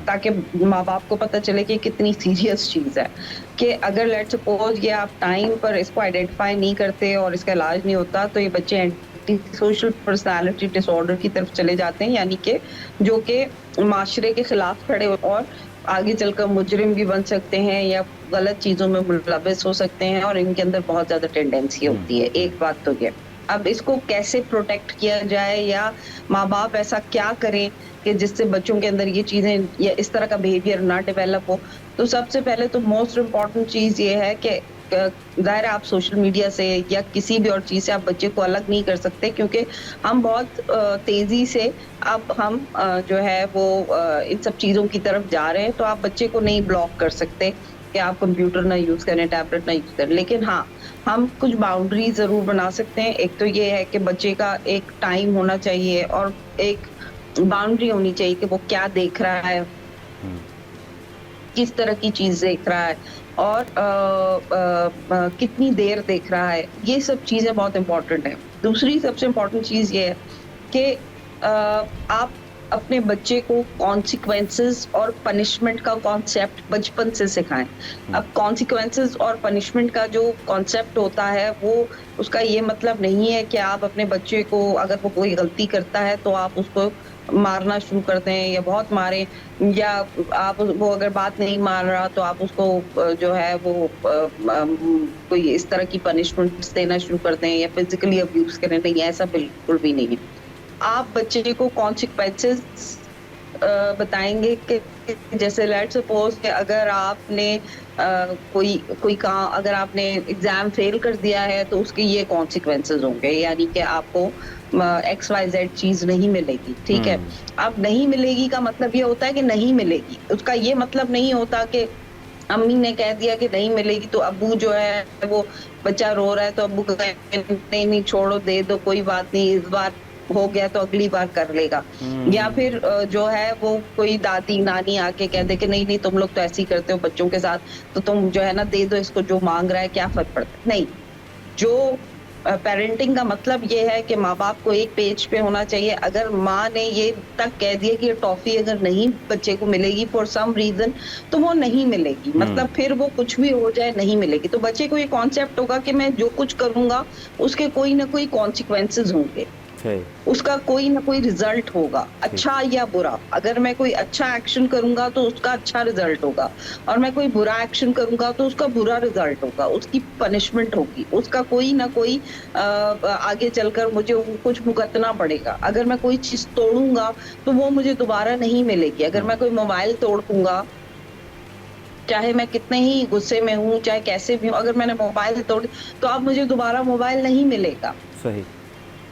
ताकि माँ-बाप को पता चले कि कितनी सीरियस चीज़ है। कि अगर लेट्स सपोज़ ये आप टाइम पर इसको आइडेंटिफ़ाई नहीं करते और इसका इलाज नहीं होता, तो ये बच्चे एंटी सोशल पर्सनैलिटी डिसऑर्डर की तरफ चले जाते हैं, यानी कि जो कि माशरे के खिलाफ खड़े और आगे चलकर मुजरिम भी बन सकते हैं, या गलत चीज़ों में मुलव्वस हो सकते हैं, और इनके अंदर बहुत ज़्यादा टेंडेंसी होती है। एक बात तो ये। अब इसको कैसे प्रोटेक्ट किया जाए, या माँ-बाप ऐसा क्या करें कि जिससे बच्चों के अंदर ये चीज़ें या इस तरह का बिहेवियर ना डेवलप हो? तो सबसे पहले तो मोस्ट इम्पोर्टेंट चीज़ ये है कि ज़ाहिर है आप सोशल मीडिया से या किसी भी और चीज़ से आप बच्चे को अलग नहीं कर सकते, क्योंकि हम बहुत तेज़ी से अब हम जो है वो इन सब चीज़ों की तरफ जा रहे हैं, तो आप बच्चे को नहीं ब्लॉक कर सकते कि आप कंप्यूटर ना यूज़ करें, टैबलेट ना यूज़ करें। लेकिन हाँ, हम कुछ बाउंड्री ज़रूर बना सकते हैं। एक तो ये है कि बच्चे का एक टाइम होना चाहिए, और एक बाउंड्री होनी चाहिए कि वो क्या देख रहा है, किस तरह की चीज़ देख रहा है, और कितनी देर देख रहा है। ये सब चीज़ें बहुत इम्पोर्टेंट हैं। दूसरी सबसे इम्पोर्टेंट चीज़ ये है कि आप अपने बच्चे को कॉन्सिक्वेंसेस और पनिशमेंट का कॉन्सेप्ट बचपन से सिखाएं। अब कॉन्सिक्वेंसेस और पनिशमेंट का जो कॉन्सेप्ट होता है वो उसका ये मतलब नहीं है कि आप अपने बच्चे को, अगर वो कोई गलती करता है तो आप उसको मारना शुरू कर दें या बहुत मारें, या आप वो अगर बात नहीं मान रहा तो आप उसको जो है वो कोई इस तरह की पनिशमेंट्स देना शुरू कर दें या फिजिकली अब्यूज करें। नहीं, ऐसा बिल्कुल भी नहीं है। आप बच्चे को कॉन्सिक्वेंसेस बताएंगे कि जैसे लेट सपोज कि अगर आपने कोई कोई काम, अगर आपने एग्जाम फेल कर दिया है तो उसके ये कॉन्सिक्वेंसेस होंगे, यानी कि आपको XYZ चीज नहीं मिलेगी, ठीक है। अब नहीं मिलेगी का मतलब ये होता है कि नहीं मिलेगी, उसका ये मतलब नहीं होता कि अम्मी ने कह दिया कि नहीं मिलेगी तो अब्बू जो है वो, बच्चा रो रहा है तो अब्बू कहे नहीं नहीं छोड़ो दे दो कोई बात नहीं, इस बार हो गया तो अगली बार कर लेगा। या फिर जो है वो कोई दादी नानी आके कह दे कि नहीं नहीं तुम लोग तो ऐसे ही करते हो बच्चों के साथ, तो तुम जो है ना दे दो इसको जो मांग रहा है, क्या फर्क पड़ता है। नहीं, जो पेरेंटिंग का मतलब ये है कि माँ बाप को एक पेज पे होना चाहिए। अगर माँ ने ये तक कह दिया कि ये टॉफी अगर नहीं बच्चे को मिलेगी फॉर सम रीजन तो वो नहीं मिलेगी, मतलब फिर वो कुछ भी हो जाए नहीं मिलेगी। तो बच्चे को ये कॉन्सेप्ट होगा कि मैं जो कुछ करूंगा उसके कोई ना कोई कॉन्सिक्वेंसेस होंगे, उसका कोई ना कोई रिजल्ट होगा, अच्छा या बुरा। अगर मैं कोई अच्छा एक्शन करूंगा तो उसका अच्छा रिजल्ट होगा, और मैं कोई बुरा एक्शन करूंगा तो उसका बुरा रिजल्ट होगा, उसकी पनिशमेंट होगी, उसका कोई ना कोई आगे चलकर मुझे कुछ भुगतना पड़ेगा। अगर मैं कोई चीज तोड़ूंगा तो वो मुझे दोबारा नहीं मिलेगी। अगर मैं कोई मोबाइल तोड़ दूंगा, चाहे मैं कितने ही गुस्से में हूँ, चाहे कैसे भी हूँ, अगर मैंने मोबाइल तोड़ तो अब मुझे दोबारा मोबाइल नहीं मिलेगा। सही।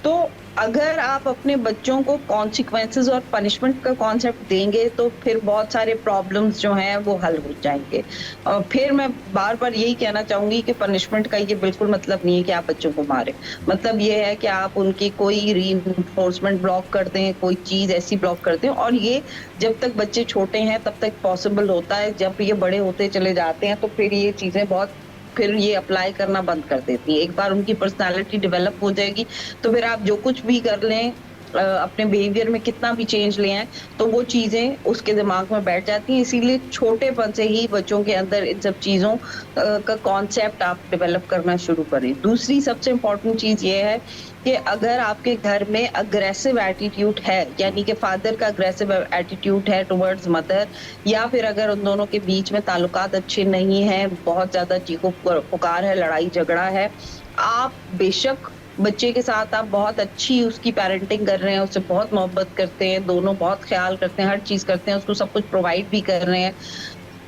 तो अगर आप अपने बच्चों को कॉन्सिक्वेंसेस और पनिशमेंट का कॉन्सेप्ट देंगे तो फिर बहुत सारे प्रॉब्लम्स जो हैं वो हल हो जाएंगे। और फिर मैं बार बार यही कहना चाहूंगी कि पनिशमेंट का ये बिल्कुल मतलब नहीं है कि आप बच्चों को मारें। मतलब ये है कि आप उनकी कोई रीइंफोर्समेंट ब्लॉक कर दें, कोई चीज ऐसी ब्लॉक कर दें। और ये जब तक बच्चे छोटे हैं तब तक पॉसिबल होता है, जब ये बड़े होते चले जाते हैं तो फिर ये चीजें बहुत, फिर ये अप्लाई करना बंद कर देती है। एक बार उनकी पर्सनालिटी डेवलप हो जाएगी तो फिर आप जो कुछ भी कर लें, अपने बिहेवियर में कितना भी चेंज ले आए तो वो चीजें उसके दिमाग में बैठ जाती हैं। इसीलिए छोटेपन से ही बच्चों के अंदर इन सब चीजों का कॉन्सेप्ट आप डेवलप करना शुरू करें। दूसरी सबसे इम्पोर्टेंट चीज ये है कि अगर आपके घर में अग्रेसिव एटीट्यूड है, यानी कि फादर का अग्रेसिव एटीट्यूड है टुवर्ड्स मदर, या फिर अगर उन दोनों के बीच में ताल्लुकात अच्छे नहीं है, बहुत ज्यादा चीखो पुकार है, लड़ाई झगड़ा है, आप बेशक बच्चे के साथ आप बहुत अच्छी उसकी पेरेंटिंग कर रहे हैं, उससे बहुत मोहब्बत करते हैं, दोनों बहुत ख्याल करते हैं, हर चीज करते हैं, उसको सब कुछ प्रोवाइड भी कर रहे हैं,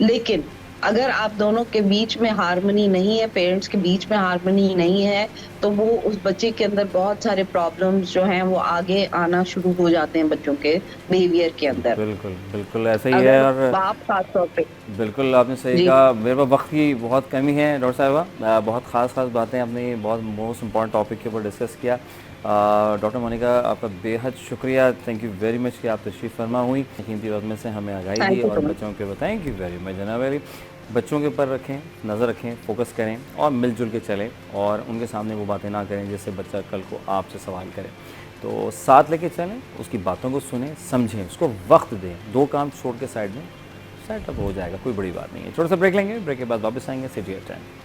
लेकिन अगर आप दोनों के बीच में हार्मनी नहीं है, पेरेंट्स के बीच में हार्मनी नहीं है, तो वो उस बच्चे के अंदर बहुत सारे प्रॉब्लम्स जो हैं वो आगे आना शुरू हो जाते हैं बच्चों के बिहेवियर के अंदर। बिल्कुल बिल्कुल ऐसा ही है। और बाप खास तौर पे, बिल्कुल आपने सही कहा। मेरे पास वक्त की बहुत कमी है डॉक्टर साहिबा, बहुत ख़ास बातें आपने बहुत मोस्ट इम्पॉर्टेंट टॉपिक के ऊपर डिस्कस किया। डॉक्टर मोनिका, आपका बेहद शुक्रिया, थैंक यू वेरी मच कि आप तशरीफ़ फरमा हुई, कीमती वक्त में से हमें आगाही दी और बच्चों के बताएं। थैंक यू वेरी मच जनाब। बच्चों के ऊपर रखें, नज़र रखें, फोकस करें और मिलजुल के चलें, और उनके सामने वो बातें ना करें जिससे बच्चा कल को आपसे सवाल करे। तो साथ लेके चलें, उसकी बातों को सुनें, समझें, उसको वक्त दें। दो काम छोड़ के साइड में सेटअप हो जाएगा, कोई बड़ी बात नहीं है। छोटा सा ब्रेक लेंगे, ब्रेक के बाद वापस आएंगे city at 10।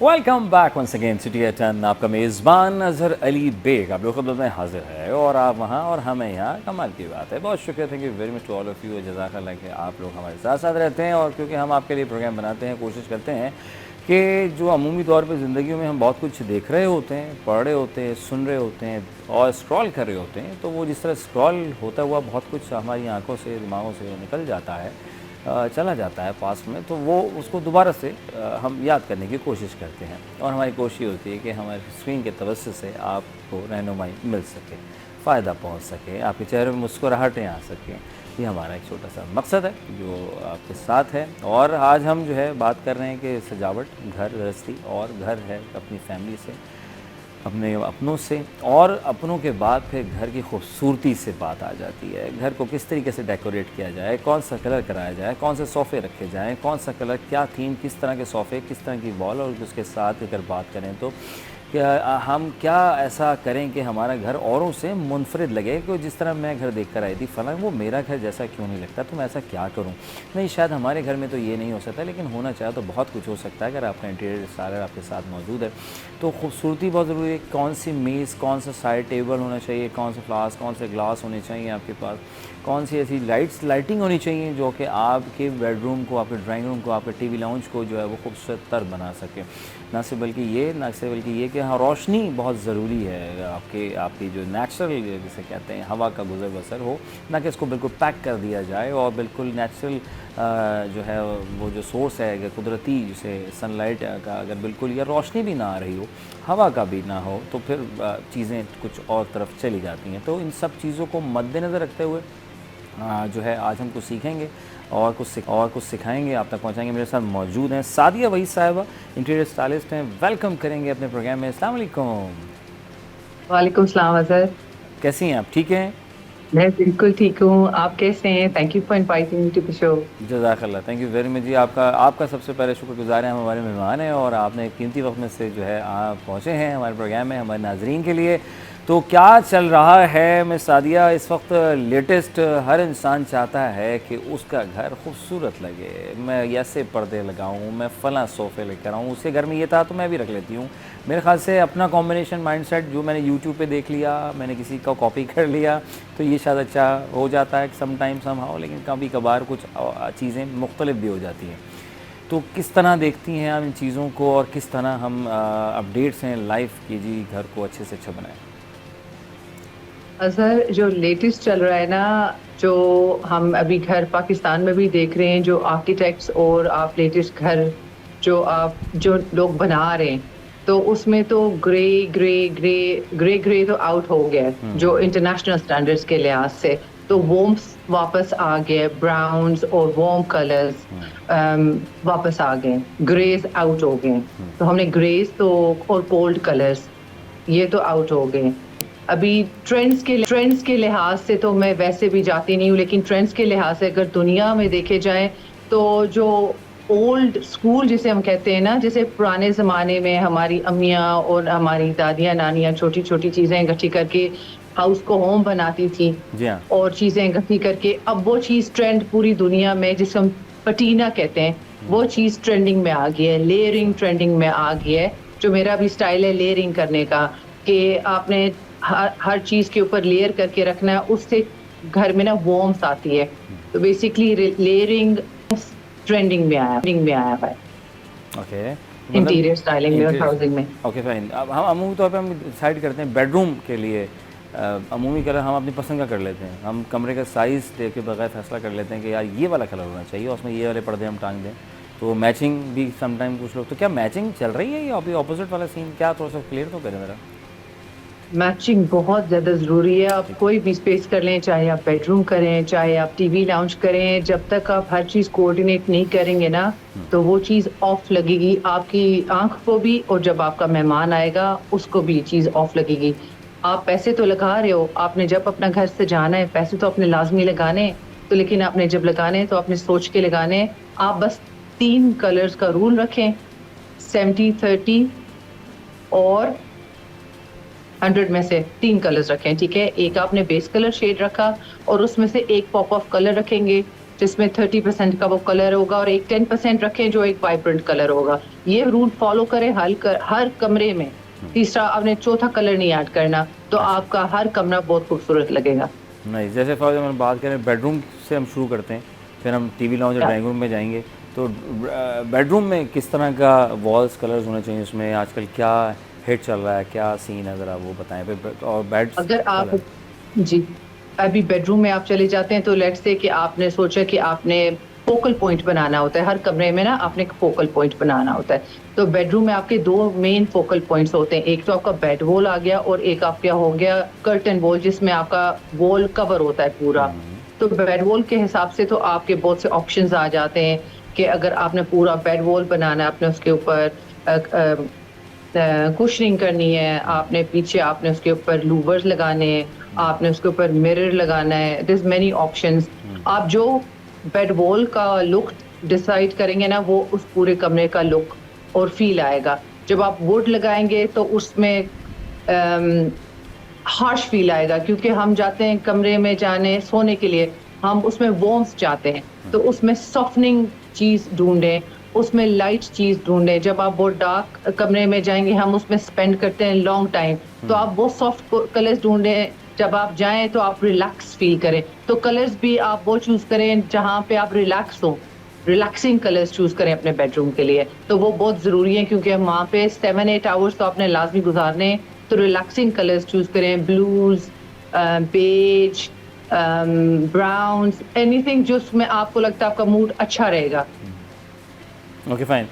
Welcome back once again city at 10। आपका मेज़बान अजहर अली बेग आप लोग खिदमत में हाजिर है, और आप वहाँ और हमें यहाँ, कमाल की बात है। बहुत शुक्रिया, thank you very much to all of you, जज़ाकल्लाह कि आप लोग हमारे साथ साथ रहते हैं। और क्योंकि हम आपके लिए प्रोग्राम बनाते हैं, कोशिश करते हैं कि जो अमूमी तौर पे ज़िंदगी में हम बहुत कुछ देख रहे होते हैं, पढ़ रहे होते हैं, सुन रहे होते हैं और स्क्रॉल कर रहे होते हैं, तो वो जिस तरह स्क्रॉल होता हुआ बहुत कुछ हमारी आंखों से, दिमागों से निकल जाता है, चला जाता है पास में, तो वो उसको दोबारा से हम याद करने की कोशिश करते हैं। और हमारी कोशिश होती है कि हमारी स्क्रीन के तवज्जो से आपको रहनुमाई मिल सके, फ़ायदा पहुंच सके, आपके चेहरे में मुस्कुराहटें आ सकें। ये हमारा एक छोटा सा मकसद है जो आपके साथ है। और आज हम जो है बात कर रहे हैं कि सजावट, घर गृहस्थी और घर है अपनी फैमिली से अपने अपनों से, और अपनों के बाद फिर घर की खूबसूरती से बात आ जाती है। घर को किस तरीके से डेकोरेट किया जाए, कौन सा कलर कराया जाए, कौन से सोफ़े रखे जाएँ, कौन सा कलर, क्या थीम, किस तरह के सोफ़े, किस तरह की वॉल, और उसके साथ अगर बात करें तो क्या हम क्या ऐसा करें कि हमारा घर औरों से मुनफरिद लगे, कि जिस तरह मैं घर देख कर आई थी फलां वो मेरा घर जैसा क्यों नहीं लगता, तो मैं ऐसा क्या करूं। नहीं, शायद हमारे घर में तो ये नहीं हो सकता, लेकिन होना चाहे तो बहुत कुछ हो सकता है। अगर आपका इंटीरियर डिज़ाइनर आपके साथ मौजूद है तो खूबसूरती बहुत ज़रूरी है। कौन सी मेज़, कौन सा साइड टेबल होना चाहिए, कौन से फ्लास, कौन से ग्लास होने चाहिए आपके पास, कौन सी ऐसी लाइटिंग होनी चाहिए जो कि आपके बेडरूम को, आपके ड्राइंग रूम को, आपके टीवी लाउंज को जो है वो खूबसूरत तर बना सके। ना सिर्फ बल्कि ये कि हाँ, रोशनी बहुत ज़रूरी है। आपकी जो नेचुरल जिसे कहते हैं हवा का गुजर बसर हो, ना कि इसको बिल्कुल पैक कर दिया जाए, और बिल्कुल नेचुरल जो है वो जो सोर्स है कि कुदरती, जिसे सनलाइट का अगर बिल्कुल या रोशनी भी ना आ रही हो, हवा का भी ना हो, तो फिर चीज़ें कुछ और तरफ चली जाती हैं। तो इन सब चीज़ों को मद्देनज़र रखते हुए जो है आज हम कुछ सीखेंगे और कुछ सिखाएंगे, आप तक पहुंचाएंगे। मेरे साथ मौजूद हैं सादिया वहीद साहिबा, इंटीरियर स्टाइलिस्ट हैं। वेलकम करेंगे अपने प्रोग्राम में। अस्सलाम वालेकुम। वालेकुम सलाम अज़हर। कैसी हैं आप, ठीक हैं? मैं बिल्कुल ठीक हूँ, आप कैसे हैं? Thank you for inviting me to the show. जज़ाकल्लाह, thank you very much ji. आपका सबसे पहले शुक्रगुज़ार हैं, हम हमारे मेहमान हैं और आपने कीमती वक्त में से जो है आप पहुँचे हैं हमारे प्रोग्राम में हमारे नाजरीन के लिए। तो क्या चल रहा है मिस सादिया इस वक्त? लेटेस्ट, हर इंसान चाहता है कि उसका घर खूबसूरत लगे, मैं ऐसे पर्दे लगाऊं, मैं फ़लाँ सोफ़े लेकर आऊँ, उसके घर में ये था तो मैं भी रख लेती हूँ। मेरे ख़्याल से अपना कॉम्बिनेशन माइंडसेट जो मैंने यूट्यूब पे देख लिया, मैंने किसी का कॉपी कर लिया, तो ये शायद अच्छा हो जाता है सम टाइम सम हाउ, लेकिन कभी कभार कुछ चीज़ें मुख्तलिफ भी हो जाती हैं। तो किस तरह देखती हैं आप इन चीज़ों को, और किस तरह हम अपडेट्स हैं लाइफ की जी घर को अच्छे से अच्छा बनाएं? अज़हर, जो लेटेस्ट चल रहा है ना, जो हम अभी घर पाकिस्तान में भी देख रहे हैं, जो आर्किटेक्ट्स और आप लेटेस्ट घर जो लोग बना रहे हैं, तो उसमें तो ग्रे तो आउट हो गया है जो इंटरनेशनल स्टैंडर्ड्स के लिहाज से। तो वॉर्म्स वापस आ गए, ब्राउन्स और वार्म कलर्स वापस आ गए, ग्रेज आउट हो गए। तो हमने ग्रेज तो और कोल्ड कलर्स ये तो आउट हो गए। अभी ट्रेंड्स के लिहाज से तो मैं वैसे भी जाती नहीं हूँ, लेकिन ट्रेंड्स के लिहाज से अगर दुनिया में देखे जाएं तो जो ओल्ड स्कूल जिसे हम कहते हैं ना, जैसे पुराने ज़माने में हमारी अम्मियाँ और हमारी दादियाँ नानियाँ छोटी छोटी चीज़ें इकट्ठी करके हाउस को होम बनाती थी, और चीज़ें इकट्ठी करके, अब वो चीज़ ट्रेंड पूरी दुनिया में जिसे हम पटीना कहते हैं, वो चीज़ ट्रेंडिंग में आ गई है। लेयरिंग ट्रेंडिंग में आ गई है, जो मेरा भी स्टाइल है लेयरिंग करने का, कि आपने हर चीज़ के ऊपर लेयर करके रखना है, उससे घर में ना वार्मथ आती है। तो बेसिकली लेयरिंग ट्रेंडिंग में आया है ओके, इंटीरियर स्टाइलिंग में और हाउसिंग में। Okay fine. अब हम अमूमी तौर पे हम डिसाइड करते हैं बेडरूम के लिए अमूमी कलर हम अपनी पसंद का कर लेते हैं। हम कमरे का साइज़ देख के बगैर फैसला कर लेते हैं कि यार ये वाला कलर होना चाहिए, उसमें ये वाले पर्दे हम टांग दें। तो मैचिंग भी समटाइम कुछ लोग, तो क्या मैचिंग चल रही है या अभी ऑपोजिट वाला सीन? क्या थोड़ा सा क्लियर तो करें मेरा। मैचिंग बहुत ज़्यादा ज़रूरी है। आप कोई भी स्पेस कर लें, चाहे आप बेडरूम करें, चाहे आप टीवी लाउंज करें, जब तक आप हर चीज़ कोऑर्डिनेट नहीं करेंगे ना, तो वो चीज़ ऑफ लगेगी आपकी आंख को भी, और जब आपका मेहमान आएगा उसको भी चीज़ ऑफ लगेगी। आप पैसे तो लगा रहे हो, आपने जब अपना घर से जाना है, पैसे तो अपने लाजमी लगाने, तो लेकिन आपने जब लगाने तो आपने सोच के लगाने। आप बस 3 कलर्स का रूल रखें, 70-30 और 100 में से 3 कलर्स रखें, ठीक है। एक आपने बेस कलर शेड रखा और उसमें से एक पॉप ऑफ कलर रखेंगे जिसमें 30% का वो कलर होगा, और एक 10% रखें जो एक वाइब्रेंट कलर होगा। ये रूल फॉलो करें हर कमरे में। तीसरा, आपने चौथा कलर नहीं ऐड करना, तो आपका हर कमरा बहुत खूबसूरत लगेगा। नहीं, जैसे फॉर एग्जाम्पल बात करें बेडरूम से हम शुरू करते हैं, फिर हम टीवी लाउंज और ड्राइंग रूम में जाएंगे। तो बेडरूम में किस तरह का वॉल्स कलर्स होने चाहिए, उसमें आजकल क्या हिट चल रहा है, क्या सीन है, ज़रा वो बताएं। और बेड अगर आप जी अभी बेडरूम में आप चले जाते हैं, तो लेट्स से कि आपने सोचा कि आपने फोकल पॉइंट बनाना होता है, हर कमरे में ना आपने एक फोकल पॉइंट बनाना होता है। तो बेडरूम में आपके 2 मेन फोकल पॉइंट्स होते हैं, एक तो आपका बेड वॉल आ गया और एक आपका हो गया कर्टन वॉल, जिसमें आपका वॉल कवर होता है पूरा। तो बेड वॉल के हिसाब से तो आपके बहुत से ऑप्शंस आ जाते हैं कि अगर आपने पूरा बेड वॉल बनाना है, आपने उसके ऊपर कुशनिंग करनी है, आपने पीछे आपने उसके ऊपर लूवर्स लगाने हैं, आपने उसके ऊपर मिरर लगाना है, दिस मेनी ऑप्शंस। आप जो बेड वॉल का लुक डिसाइड करेंगे ना, वो उस पूरे कमरे का लुक और फील आएगा। जब आप वुड लगाएंगे तो उसमें हार्श फील आएगा, क्योंकि हम जाते हैं कमरे में जाने सोने के लिए, हम उसमें वार्मथ चाहते हैं, तो उसमें सॉफ्टनिंग चीज ढूंढें, उसमें लाइट चीज ढूंढें। जब आप वो डार्क कमरे में जाएंगे, हम उसमें स्पेंड करते हैं लॉन्ग टाइम, तो आप वो सॉफ्ट कलर्स ढूंढें। जब आप जाएं तो आप रिलैक्स फील करें, तो कलर्स भी आप वो चूज करें जहां पे आप रिलैक्स हो, रिलैक्सिंग कलर्स चूज करें अपने बेडरूम के लिए। तो वो बहुत जरूरी है, क्योंकि हम वहाँ पे 7-8 आवर्स तो आपने लाजमी गुजारने हैं, तो रिलैक्सिंग कलर्स चूज करें, ब्लूज, बेज, ब्राउन्स, एनीथिंग जो उसमें आपको लगता है आपका मूड अच्छा रहेगा। ओके फाइन,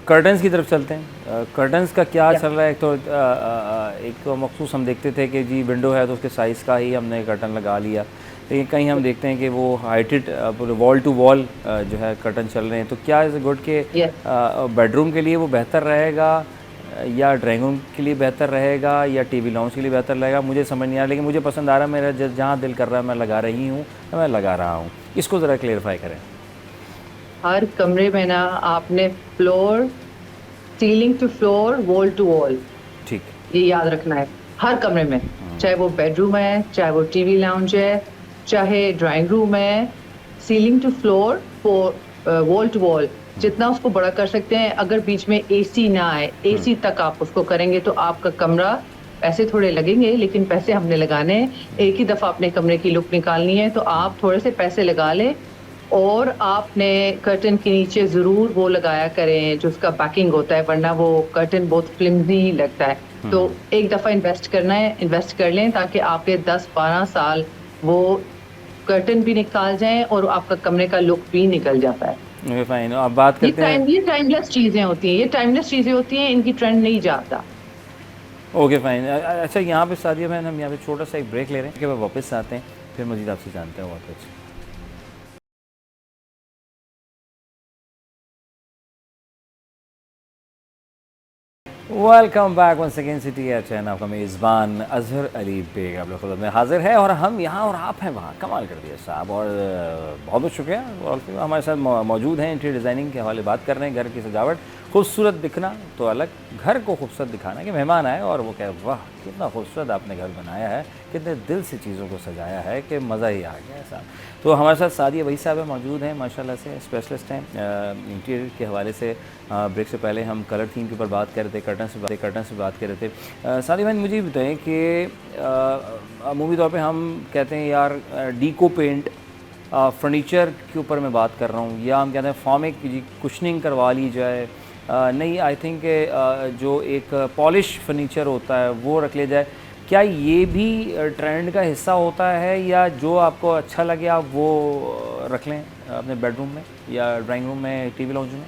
कर्टन्स की तरफ चलते हैं। कर्टन्स का क्या चल रहा है? एक तो मखसूस हम देखते थे कि जी विंडो है तो उसके साइज़ का ही हमने कर्टन लगा लिया, लेकिन कहीं हम देखते हैं कि वो हाइटेड वॉल टू वॉल जो है कर्टन चल रहे हैं। तो क्या इज़ गुड के बेडरूम के लिए वो बेहतर रहेगा या ड्राइंग रूम के लिए बेहतर रहेगा या टीवी लाउंज के लिए बेहतर रहेगा? मुझे समझ नहीं आ रहा, लेकिन मुझे पसंद आ रहा है। मेरा जहाँ दिल कर रहा है मैं लगा रही हूँ, मैं लगा रहा हूँ। इसको ज़रा क्लियरफाई करें। हर कमरे में ना आपने floor, ceiling to floor, wall to wall, ठीक, ये याद रखना है हर कमरे में, चाहे वो बेडरूम है, चाहे वो टीवी लाउंज है, चाहे ड्राइंग रूम है, ceiling to floor, wall to wall, जितना उसको बड़ा कर सकते हैं। अगर बीच में एसी ना आए, एसी तक आप उसको करेंगे तो आपका कमरा, पैसे थोड़े लगेंगे लेकिन पैसे हमने लगाने हैं, एक ही दफ़ा अपने कमरे की लुक निकालनी है, तो आप थोड़े से पैसे लगा लें। और आपने कर्टन के नीचे ज़रूर वो लगाया करें जो उसका बैकिंग होता है, वरना वो कर्टन बहुत फ्लिमजी ही लगता है। तो एक दफ़ा इन्वेस्ट करना है, इन्वेस्ट कर लें, ताकि आपके 10-12 साल वो कर्टन भी निकाल जाएं और आपका कमरे का लुक भी निकल जाता है। ओके फाइन, अब बात करते हैं। ये टाइमलेस चीज़ें होती हैं, ये टाइमलेस चीज़ें होती हैं, इनकी ट्रेंड नहीं जाता। ओके फाइन, अच्छा यहाँ पे सादिया बहन, हम यहाँ पे छोटा सा एक ब्रेक ले रहे हैं, कि वह वापस आते हैं, फिर मज़ीद आपसे जानते हैं बहुत कुछ। Welcome back one second city है चैन, आपका मेज़बान अजहर अली बेग आप लोग खुद में हाजिर है, और हम यहाँ और आप हैं वहाँ। कमाल कर दिया साहब, और बहुत बहुत शुक्रिया। और हमारे साथ मौजूद हैं, इंटीरियर डिज़ाइनिंग के हवाले बात कर रहे हैं। घर की सजावट खूबसूरत दिखना तो अलग, घर को खूबसूरत दिखाना कि मेहमान आए और वो कहे वाह कितना खूबसूरत आपने घर बनाया है, कितने दिल से चीज़ों को सजाया है कि मज़ा ही आ गया साहब। तो हमारे साथ सादिया वही साहब है, मौजूद हैं, माशाल्लाह से स्पेशलिस्ट हैं इंटीरियर के हवाले से। ब्रेक से पहले हम कलर थीम के ऊपर बात कर रहे थे, कर्टन से बात कर रहे थे। सादिया बहन मुझे बताएं कि अमूमी तौर पे हम कहते हैं यार डीको पेंट फर्नीचर के ऊपर मैं बात कर रहा हूँ, या हम कहते हैं फॉर्मिक कुशनिंग करवा ली जाए, नहीं आई थिंक जो एक पॉलिश फर्नीचर होता है वो रख लिया जाए। क्या ये भी ट्रेंड का हिस्सा होता है, या जो आपको अच्छा लगे आप वो रख लें अपने बेडरूम में या ड्राइंग रूम में, टीवी लाउंज में?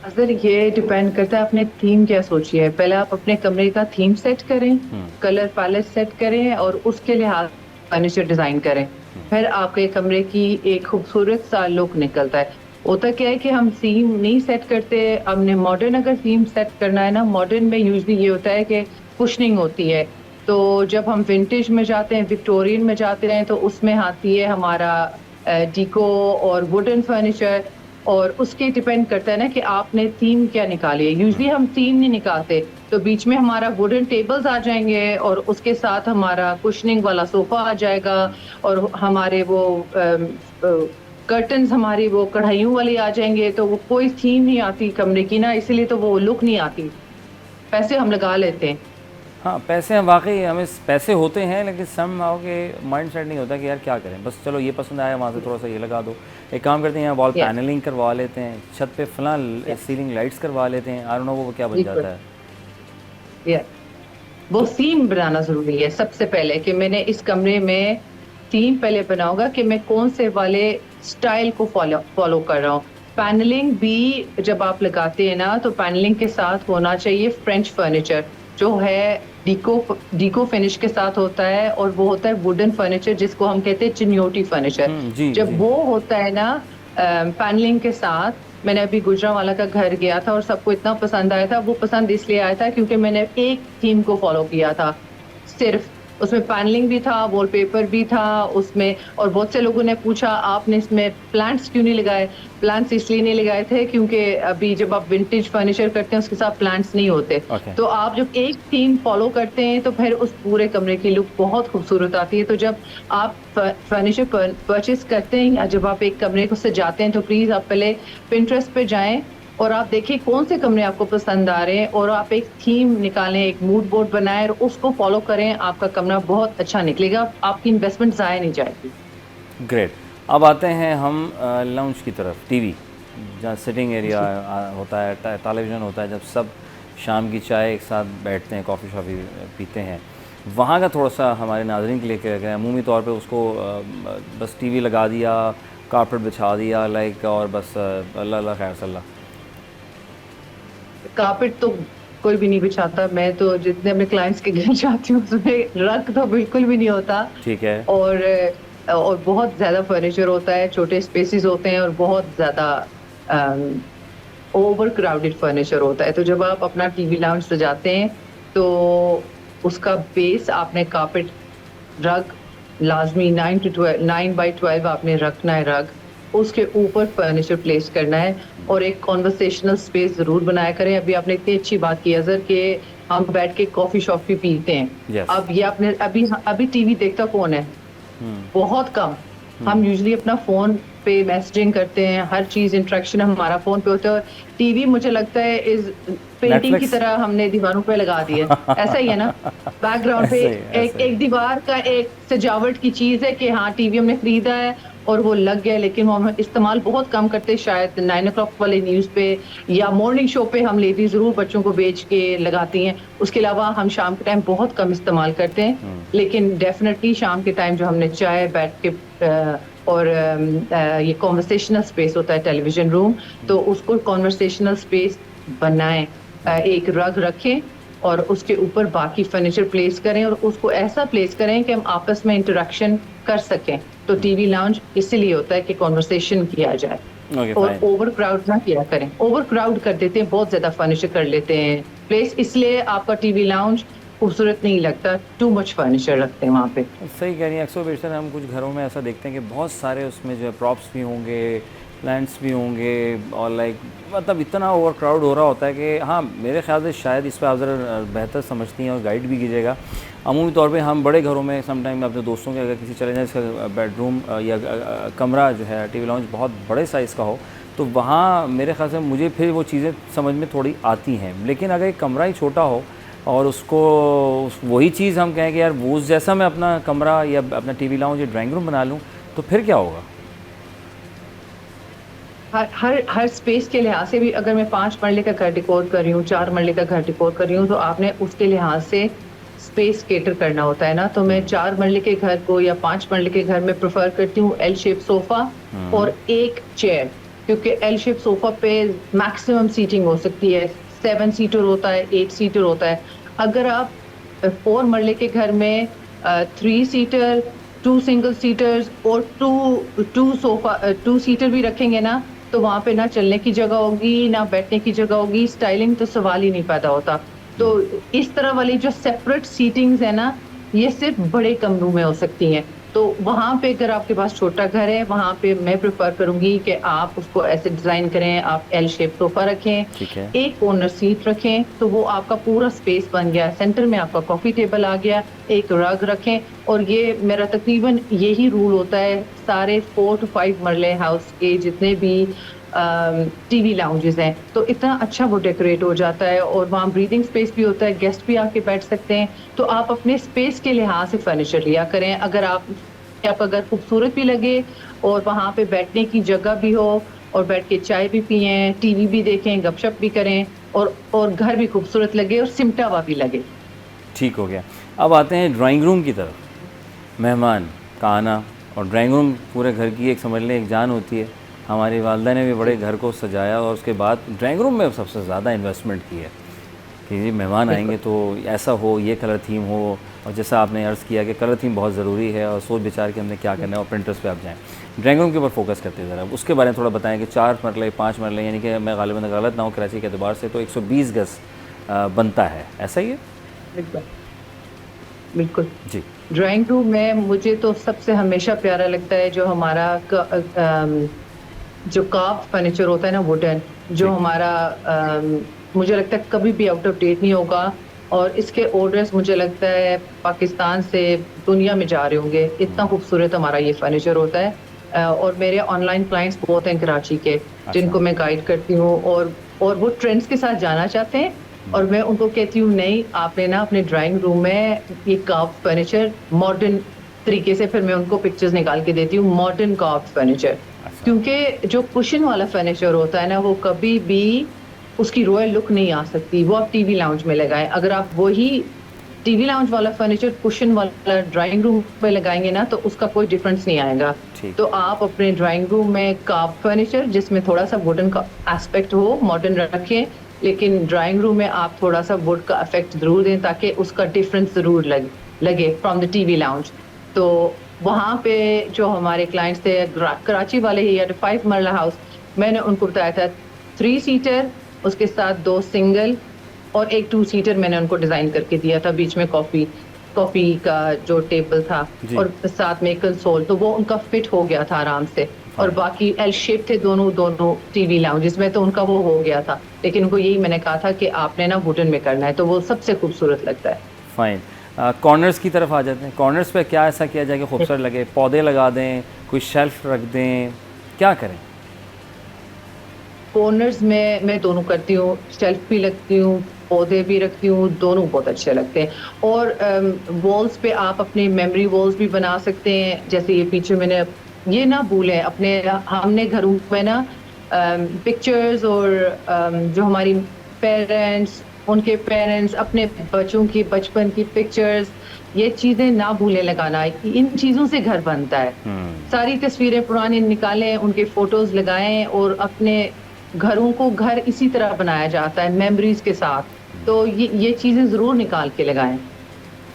अगर ये डिपेंड करता है अपने थीम क्या सोची है। पहले आप अपने कमरे का थीम सेट करें, कलर पैलेट सेट करें और उसके लिहाज फर्नीचर डिजाइन करें, फिर आपके कमरे की एक खूबसूरत सा लुक निकलता है। होता क्या है कि हम थीम नहीं सेट करते, हमने मॉडर्न अगर थीम सेट करना है ना, मॉडर्न में यूजली ये होता है कि कुशनिंग होती है। तो जब हम विंटेज में जाते हैं, विक्टोरियन में जाते हैं, तो उसमें आती है हमारा डीको और वुडन फर्नीचर, और उसके डिपेंड करता है ना कि आपने थीम क्या निकाली है। यूजली हम थीम नहीं निकालते, तो बीच में हमारा वुडन टेबल्स आ जाएंगे और उसके साथ हमारा कुशनिंग वाला सोफा आ जाएगा, और हमारे वो कर्टन्स हमारी वो कढ़ाइयों वाली आ जाएंगे। तो वो कोई थीम नहीं आती कमरे की ना, इसीलिए तो वो लुक नहीं आती। पैसे हम लगा लेते हैं। हाँ, पैसे हम वाकई हमें पैसे होते हैं, लेकिन सम आओ के माइंड सेट नहीं होता कि यार क्या करें, बस चलो ये पसंद आया वहाँ से थोड़ा सा ये लगा दो। एक काम करते हैं, यहाँ वॉल पैनलिंग करवा लेते हैं, छत पे फलां सीलिंग लाइट्स करवा लेते हैं, आई डोंट नो वो क्या बन जाता है। वो थीम बनाना ज़रूरी है सबसे पहले, कि मैंने इस कमरे में थीम पहले बनाऊंगा कि मैं कौन से वाले स्टाइल को फॉलो कर रहा हूँ। पैनलिंग भी जब आप लगाते हैं ना, तो पैनलिंग के साथ होना चाहिए फ्रेंच फर्नीचर, जो है डीको फिनिश के साथ होता है, और वो होता है वुडन फर्नीचर जिसको हम कहते हैं चिन्योटी फर्नीचर। जब वो होता है ना पैनलिंग के साथ, मैंने अभी गुजरांवाला का घर गया था और सबको इतना पसंद आया था। वो पसंद इसलिए आया था क्योंकि मैंने एक थीम को फॉलो किया था सिर्फ। उसमें पैनलिंग भी था, वॉलपेपर भी था उसमें। और बहुत से लोगों ने पूछा आपने इसमें प्लांट्स क्यों नहीं लगाए। प्लांट्स इसलिए नहीं लगाए थे क्योंकि अभी जब आप विंटेज फर्नीचर करते हैं उसके साथ प्लांट्स नहीं होते। Okay. तो आप जब एक थीम फॉलो करते हैं तो फिर उस पूरे कमरे की लुक बहुत खूबसूरत आती है। तो जब आप फर्नीचर परचेज करते हैं या जब आप एक कमरे को सजाते हैं तो प्लीज आप पहले पिंटरेस्ट पे जाएं और आप देखिए कौन से कमरे आपको पसंद आ रहे हैं और आप एक थीम निकालें, एक मूड बोर्ड बनाएं और उसको फॉलो करें। आपका कमरा बहुत अच्छा निकलेगा, आपकी इन्वेस्टमेंट ज़ाया नहीं जाएगी। ग्रेट। अब आते हैं हम लाउंज की तरफ, टीवी जहाँ सिटिंग एरिया होता है, टेलीविज़न होता है, जब सब शाम की चाय एक साथ बैठते हैं, कॉफ़ी शॉफ़ी पीते हैं, वहाँ का थोड़ा सा हमारे नाज़रीन के लिए क्या गया। अमूमी तौर पे उसको बस टीवी लगा दिया, कारपेट बिछा दिया लाइक, और बस अल्लाह अल्लाह खैर सल्ला। कारपेट तो कोई भी नहीं बिछाता। मैं तो जितने अपने क्लाइंट्स के घर जाती हूँ उसमें रख तो बिल्कुल भी नहीं होता। ठीक है। और बहुत ज़्यादा फर्नीचर होता है, छोटे स्पेसेस होते हैं और बहुत ज़्यादा ओवर क्राउडेड फर्नीचर होता है। तो जब आप अपना टीवी लाउंज सजाते हैं तो उसका बेस आपने कारपेट रग लाजमी 9x12 आपने रखना है रग। उसके ऊपर फर्नीचर प्लेस करना है और एक कॉन्वर्सेशनल स्पेस ज़रूर बनाया करें। अभी आपने इतनी अच्छी बात की अजहर कि हम बैठ के कॉफ़ी शॉप भी पीते हैं। Yes. अब ये आपने अभी टीवी देखता कौन है? बहुत कम। हम यूजुअली अपना फ़ोन पे मैसेजिंग करते हैं, हर चीज़ इंटरेक्शन हमारा फ़ोन पे होता है। और टीवी मुझे लगता है इस पेंटिंग की तरह हमने दीवारों पे लगा दी है। ऐसा ही है ना, बैकग्राउंड पे एक दीवार का एक सजावट की चीज़ है कि हाँ टीवी हमने खरीदा है और वो लग गया, लेकिन वो हम इस्तेमाल बहुत कम करते हैं। शायद 9 o'clock वाले न्यूज़ पे या मॉर्निंग शो पे हम लेडीज ज़रूर बच्चों को बेच के लगाती हैं। उसके अलावा हम शाम के टाइम बहुत कम इस्तेमाल करते हैं। लेकिन डेफिनेटली शाम के टाइम जो हमने चाय बैठ के और ये कॉन्वर्सेशनल स्पेस होता है टेलीविज़न रूम, तो उसको कॉन्वर्सेशनल स्पेस बनाएं। एक रग रखें और उसके ऊपर बाकी फर्नीचर प्लेस करें और उसको ऐसा प्लेस करें कि हम आपस में इंटरेक्शन कर सकें। तो टीवी लाउंज इसीलिए होता है कि कॉन्वर्सेशन किया जाए। और ओवर क्राउड ना किया करें। ओवर क्राउड कर देते हैं, बहुत ज़्यादा फर्नीचर कर लेते हैं प्लेस, इसलिए आपका टीवी लाउंज खूबसूरत नहीं लगता। टू मच फर्नीचर रखते हैं वहाँ पे। सही कह रही हैं। अक्सर बेशतर हम कुछ घरों में ऐसा देखते हैं कि बहुत सारे उसमें जो है प्रॉप्स भी होंगे, प्लांट्स भी होंगे और लाइक मतलब इतना ओवर क्राउड हो रहा होता है कि हाँ मेरे ख्याल से शायद इस पर आप ज़रा बेहतर समझती हैं और गाइड भी कीजिएगा। अमूमी तौर पे हम बड़े घरों में समटाइम अपने दोस्तों के अगर किसी चले जाए, इसका बेडरूम या कमरा जो है टीवी लाउंज बहुत बड़े साइज़ का हो, तो वहाँ मेरे ख्याल से मुझे फिर वो चीज़ें समझ में थोड़ी आती हैं। लेकिन अगर एक कमरा ही छोटा हो और उसको वही चीज़ हम कहें कि यार वो जैसा मैं अपना कमरा या अपना टीवी लाउंज या ड्राइंग रूम बना लूँ, तो फिर क्या होगा? हर स्पेस के लिहाज से भी अगर मैं 5 मरले का घर डिकोर कर रही हूँ, 4 मरले का घर डिकोर कर रही हूँ, तो आपने उसके लिहाज से स्पेस केटर करना होता है ना। तो मैं 4 मरले के घर को या 5 मरले के घर में प्रेफर करती हूँ एल शेप सोफा और एक चेयर, क्योंकि एल शेप सोफा पे मैक्सिमम सीटिंग हो सकती है। 7 सीटर होता है, 8 सीटर होता है। अगर आप 4 मरले के घर में 3 सीटर, 2 सिंगल सीटर्स और 2 सीटर भी रखेंगे ना, तो वहाँ पे ना चलने की जगह होगी ना बैठने की जगह होगी, स्टाइलिंग तो सवाल ही नहीं पैदा होता। तो इस तरह वाली जो सेपरेट सीटिंग्स है ना, ये सिर्फ बड़े कमरों में हो सकती हैं। तो वहाँ पे अगर आपके पास छोटा घर है, वहाँ पे मैं प्रेफर करूंगी कि आप उसको ऐसे डिज़ाइन करें, आप एल शेप सोफा रखें, एक कॉर्नर सीट रखें, तो वो आपका पूरा स्पेस बन गया। सेंटर में आपका कॉफ़ी टेबल आ गया, एक रग रखें। और ये मेरा तकरीबन यही रूल होता है सारे 4 to 5 मरले हाउस के जितने भी टीवी लाउंजेस हैं। तो इतना अच्छा वो डेकोरेट हो जाता है और वहाँ ब्रीदिंग स्पेस भी होता है, गेस्ट भी आके बैठ सकते हैं। तो आप अपने स्पेस के लिहाज से फर्नीचर लिया करें। अगर खूबसूरत भी लगे और वहाँ पे बैठने की जगह भी हो और बैठ के चाय भी पिएं, टीवी भी देखें, गपशप भी करें और घर भी खूबसूरत लगे और सिमटा हुआ भी लगे। ठीक हो गया। अब आते हैं ड्राइंग रूम की तरफ। मेहमान का आना और ड्राइंग रूम पूरे घर की एक समझ लें एक जान होती है। हमारी वालदा ने भी बड़े घर को सजाया और उसके बाद ड्राइंग रूम में सबसे ज़्यादा इन्वेस्टमेंट की है कि जी मेहमान आएंगे तो ऐसा हो, ये कलर थीम हो। और जैसा आपने अर्ज़ किया कि कलर थीम बहुत ज़रूरी है और सोच विचार के हमने क्या करना है और प्रिंटर्स पे आप जाएं। ड्राइंग रूम के ऊपर फोकस करते हैं ज़रा, उसके बारे में थोड़ा बताएं कि 4 मरले 5 मरले, यानी कि मैं गालिबन गलत ना हूँ कराची के अतबार से तो 120 गज बनता है, ऐसा ही है? बिल्कुल बिल्कुल जी। ड्राइंग रूम में मुझे तो सबसे हमेशा प्यारा लगता है जो हमारा जो कार्व फर्नीचर होता है ना, वुडन, जो हमारा मुझे लगता है कभी भी आउट ऑफ डेट नहीं होगा, और इसके ऑर्डर्स मुझे लगता है पाकिस्तान से दुनिया में जा रहे होंगे, इतना खूबसूरत हमारा ये फर्नीचर होता है। और मेरे ऑनलाइन क्लाइंट्स बहुत हैं कराची के, जिनको मैं गाइड करती हूँ, और वो ट्रेंड्स के साथ जाना चाहते हैं, और मैं उनको कहती हूँ नहीं, आपने ना अपने ड्राइंग रूम में ये कार्व फर्नीचर मॉडर्न तरीके से, फिर मैं उनको पिक्चर्स निकाल के देती हूँ मॉडर्न कार्व फर्नीचर, क्योंकि जो कुशन वाला फर्नीचर होता है ना, वो कभी भी उसकी रॉयल लुक नहीं आ सकती, वो आप टीवी लाउंज में लगाएं। अगर आप वही टीवी लाउंज वाला फर्नीचर कुशन वाला ड्राइंग रूम में लगाएंगे ना, तो उसका कोई डिफरेंस नहीं आएगा। तो आप अपने ड्राइंग रूम में कार्व फर्नीचर जिसमें थोड़ा सा वुडन का एस्पेक्ट हो, मॉडर्न रखें, लेकिन ड्राइंग रूम में आप थोड़ा सा वुड का इफेक्ट जरूर दें, ताकि उसका डिफरेंस जरूर लगे फ्रॉम द टीवी लाउंज। तो वहाँ पे जो हमारे क्लाइंट्स थे कराची वाले ही, 5 मरला हाउस, मैंने उनको बताया था 3 सीटर, उसके साथ 2 सिंगल और एक 2 सीटर मैंने उनको डिजाइन करके दिया था, बीच में कॉफी का जो टेबल था और साथ में कंसोल, तो वो उनका फिट हो गया था आराम से। और बाकी एल शेप थे दोनों टीवी लाउंजेस में, तो उनका वो हो गया था, लेकिन उनको यही मैंने कहा था कि आपने ना वुडन में करना है, तो वो सबसे खूबसूरत लगता है। फाइन। कॉर्नर्स की तरफ आ जाते हैं, कॉर्नर्स पे क्या ऐसा किया जाए कि खूबसूरत लगे? पौधे लगा दें, कोई शेल्फ रख दें, क्या करें? कॉर्नर्स में मैं दोनों करती हूँ, शेल्फ भी लगती हूँ, पौधे भी रखती हूँ, दोनों बहुत अच्छे लगते हैं। और वॉल्स पे आप अपने मेमोरी वॉल्स भी बना सकते हैं, जैसे ये पीछे मैंने, ये ना भूलें अपने, हमने घरों में ना पिक्चर्स और जो हमारी पेरेंट्स, उनके पेरेंट्स, अपने बच्चों की बचपन की पिक्चर्स, ये चीज़ें ना भूलें लगाना, इन चीज़ों से घर बनता है। सारी तस्वीरें पुरानी निकालें, उनके फोटोज लगाएं, और अपने घरों को घर इसी तरह बनाया जाता है मेमोरीज के साथ, तो ये चीज़ें ज़रूर निकाल के लगाएं।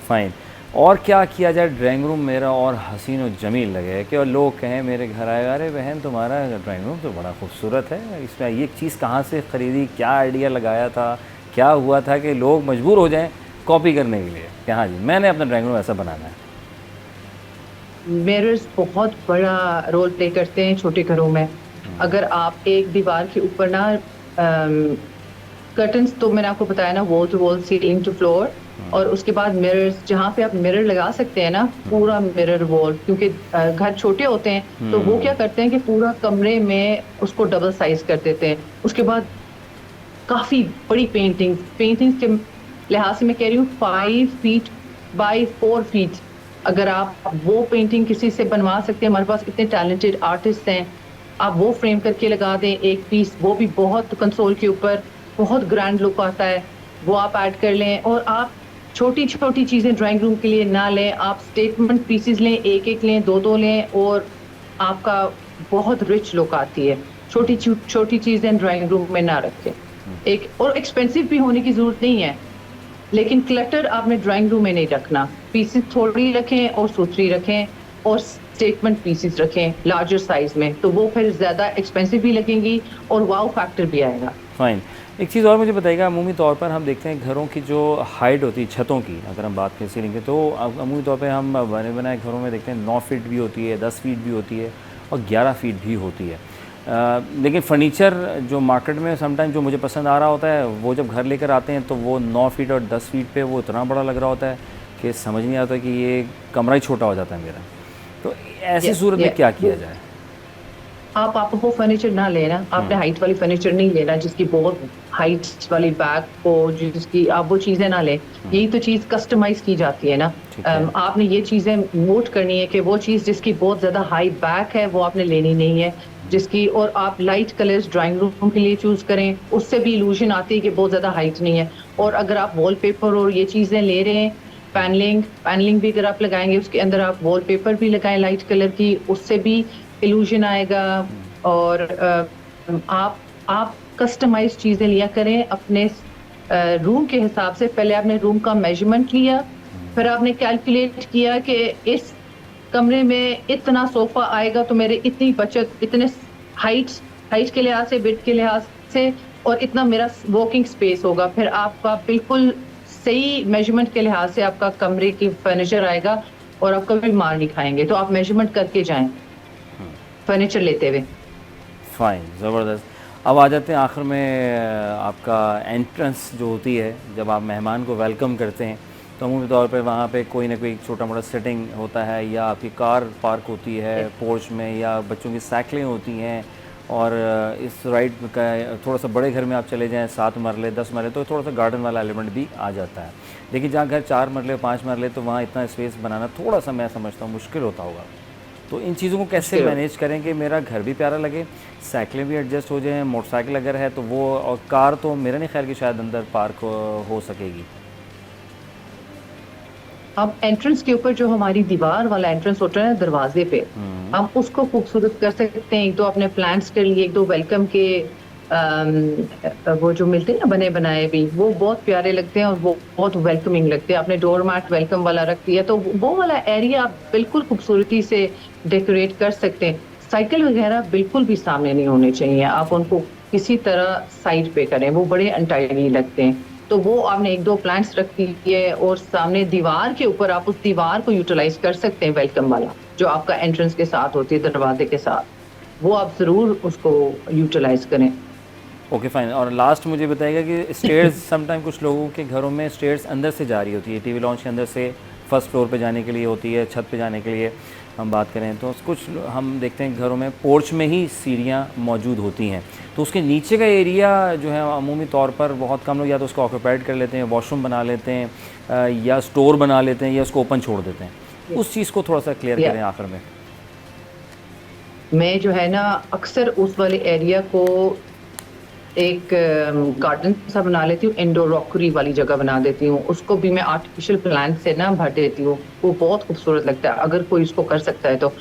फाइन। और क्या किया जाए ड्राइंग रूम मेरा और हसीन और जमील लगे, कि और लोग कहें मेरे घर आएगा, अरे बहन तुम्हारा ड्राइंग रूम तो बड़ा खूबसूरत है, इसमें ये चीज़ कहाँ से ख़रीदी, क्या आइडिया लगाया था, क्या हुआ था कि लोग मजबूर हो जाएं कॉपी करने के लिए कि हाँ जी मैंने अपना ड्राइंग रूम ऐसा बनाना है? मिरर्स बहुत बड़ा रोल प्ले करते हैं छोटे घरों में। अगर आप एक दीवार के ऊपर ना कर्टन्स, तो मैंने आपको बताया ना, wall to wall, ceiling to floor, और उसके बाद मिरर्स, जहाँ पे आप मिरर लगा सकते हैं ना, पूरा मिरर वॉल, क्योंकि घर छोटे होते हैं, तो वो क्या करते हैं कि पूरा कमरे में उसको डबल साइज कर देते हैं। उसके बाद काफ़ी बड़ी पेंटिंग्स के लिहाज से मैं कह रही हूँ 5 फीट बाई 4 फीट, अगर आप वो पेंटिंग किसी से बनवा सकते हैं, हमारे पास इतने टैलेंटेड आर्टिस्ट हैं, आप वो फ्रेम करके लगा दें एक पीस, वो भी बहुत कंसोल के ऊपर बहुत ग्रैंड लुक आता है, वो आप ऐड कर लें। और आप छोटी छोटी चीज़ें ड्राइंग रूम के लिए ना लें, आप स्टेटमेंट पीसेस लें, एक लें, दो लें, और आपका बहुत रिच लुक आती है। छोटी चीज़ें ड्राइंग रूम में ना रखें, एक और एक्सपेंसिव भी होने की ज़रूरत नहीं है, लेकिन क्लटर आपने ड्राइंग रूम में नहीं रखना, पीसेस थोड़ी रखें और सुथरी रखें, और स्टेटमेंट पीसेस रखें लार्जर साइज में, तो वो फिर ज़्यादा एक्सपेंसिव भी लगेंगी और वाओ फैक्टर भी आएगा। फाइन। एक चीज़ और मुझे बताइएगा, अमूमी तौर पर हम देखते हैं घरों की जो हाइट होती है छतों की, अगर हम बात करें सीलिंग की, तो अमूमी तौर पे हम बने बनाए घरों में देखते हैं 9 फीट भी होती है, 10 फीट भी होती है और 11 फीट भी होती है। लेकिन फ़र्नीचर जो मार्केट में समटाइम जो मुझे पसंद आ रहा होता है, वो जब घर लेकर आते हैं तो वो 9 फीट और 10 फीट पे वो इतना बड़ा लग रहा होता है कि समझ नहीं आता कि ये कमरा ही छोटा हो जाता है मेरा। तो ऐसी सूरत में क्या किया जाए? आप वो फर्नीचर ना लेना, आपने हाइट वाली फर्नीचर नहीं लेना, जिसकी बहुत हाइट वाली बैक हो, जिसकी आप वो चीज़ें ना लें। यही तो चीज़ कस्टमाइज की जाती है ना। आपने ये चीज़ें नोट करनी है कि वो चीज़ जिसकी बहुत ज़्यादा हाई बैक है वो आपने लेनी नहीं है, जिसकी, और आप लाइट कलर्स ड्राइंग रूम के लिए चूज़ करें, उससे भी इल्यूजन आती है कि बहुत ज़्यादा हाइट नहीं है। और अगर आप वॉलपेपर और ये चीज़ें ले रहे हैं, पैनलिंग भी अगर आप लगाएंगे, उसके अंदर आप वॉलपेपर भी लगाएं लाइट कलर की, उससे भी इल्यूजन आएगा। और आप कस्टमाइज चीज़ें लिया करें अपने रूम के हिसाब से। पहले आपने रूम का मेजरमेंट लिया, फिर आपने कैलकुलेट किया कि इस कमरे में इतना सोफा आएगा तो मेरे इतनी बचत, इतने हाइट के लिहाज से, बेड के लिहाज से, और इतना मेरा वॉकिंग स्पेस होगा। फिर आपका बिल्कुल सही मेजरमेंट के लिहाज से आपका कमरे की फर्नीचर आएगा और आप कभी मार नहीं खाएंगे। तो आप मेजरमेंट करके जाएं फर्नीचर लेते हुए। फ़ाइन, ज़बरदस्त। अब आ जाते हैं आखिर में आपका एंट्रेंस जो होती है, जब आप मेहमान को वेलकम करते हैं तो अमूमी तौर पे वहाँ पे कोई ना कोई छोटा मोटा सेटिंग होता है, या आपकी कार पार्क होती है पोर्च में, या बच्चों की साइकिलें होती हैं। और इस राइड का थोड़ा सा बड़े घर में आप चले जाएं 7 मरले 10 मरले तो थोड़ा सा गार्डन वाला एलिमेंट भी आ जाता है। लेकिन जहाँ घर 4 मरले 5 मरले तो वहाँ इतना स्पेस बनाना थोड़ा सा मैं समझता हूँ मुश्किल होता होगा। तो इन चीज़ों को कैसे मैनेज करें कि मेरा घर भी प्यारा लगे, साइकिलें भी एडजस्ट हो जाएं, मोटरसाइकिल अगर है तो वो, और कार तो मेरा नहीं ख्याल कि शायद अंदर पार्क हो सकेगी। अब एंट्रेंस के ऊपर जो हमारी दीवार वाला एंट्रेंस होता है दरवाजे पे, हम उसको खूबसूरत कर सकते हैं। एक दो अपने प्लांट्स के लिए, एक दो वेलकम के वो जो मिलते हैं ना बने बनाए भी, वो बहुत प्यारे लगते हैं और वो बहुत वेलकमिंग लगते हैं। आपने डोर मैट वेलकम वाला रख दिया तो वो वाला एरिया आप बिल्कुल खूबसूरती से डेकोरेट कर सकते हैं। साइकिल वगैरह बिल्कुल भी सामने नहीं होने चाहिए, आप उनको किसी तरह साइड पे करें, वो बड़े अनटाइडी लगते हैं। तो वो आपने एक दो प्लांट्स रख दिए और सामने दीवार के ऊपर आप उस दीवार को यूटिलाइज कर सकते हैं, वेलकम वाला जो आपका एंट्रेंस के साथ होती है दरवाजे के साथ, वो आप ज़रूर उसको यूटिलाइज करें। Okay fine. और लास्ट मुझे बताइएगा कि स्टेयर्स समटाइम कुछ लोगों के घरों में स्टेयर्स अंदर से जा रही होती है, टीवी लॉन्च के अंदर से फर्स्ट फ्लोर पे जाने के लिए होती है, छत पे जाने के लिए हम बात करें तो कुछ हम देखते हैं घरों में पोर्च में ही सीढ़ियाँ मौजूद होती हैं, तो उसके नीचे का एरिया जो है अमूमी तौर पर बहुत कम लोग या तो उसको ऑक्यूपाइड कर लेते हैं, वॉशरूम बना लेते हैं, या स्टोर बना लेते हैं, या उसको ओपन छोड़ देते हैं। उस चीज़ को थोड़ा सा क्लियर करें आखिर में। मैं जो है ना अक्सर उस वाले एरिया को एक गार्डन सा बना लेती हूँ, इंडोर रॉकरी वाली जगह बना देती हूँ, उसको भी मैं आर्टिफिशियल प्लांट से ना भर देती हूँ, वो बहुत खूबसूरत लगता है अगर कोई उसको कर सकता है तो।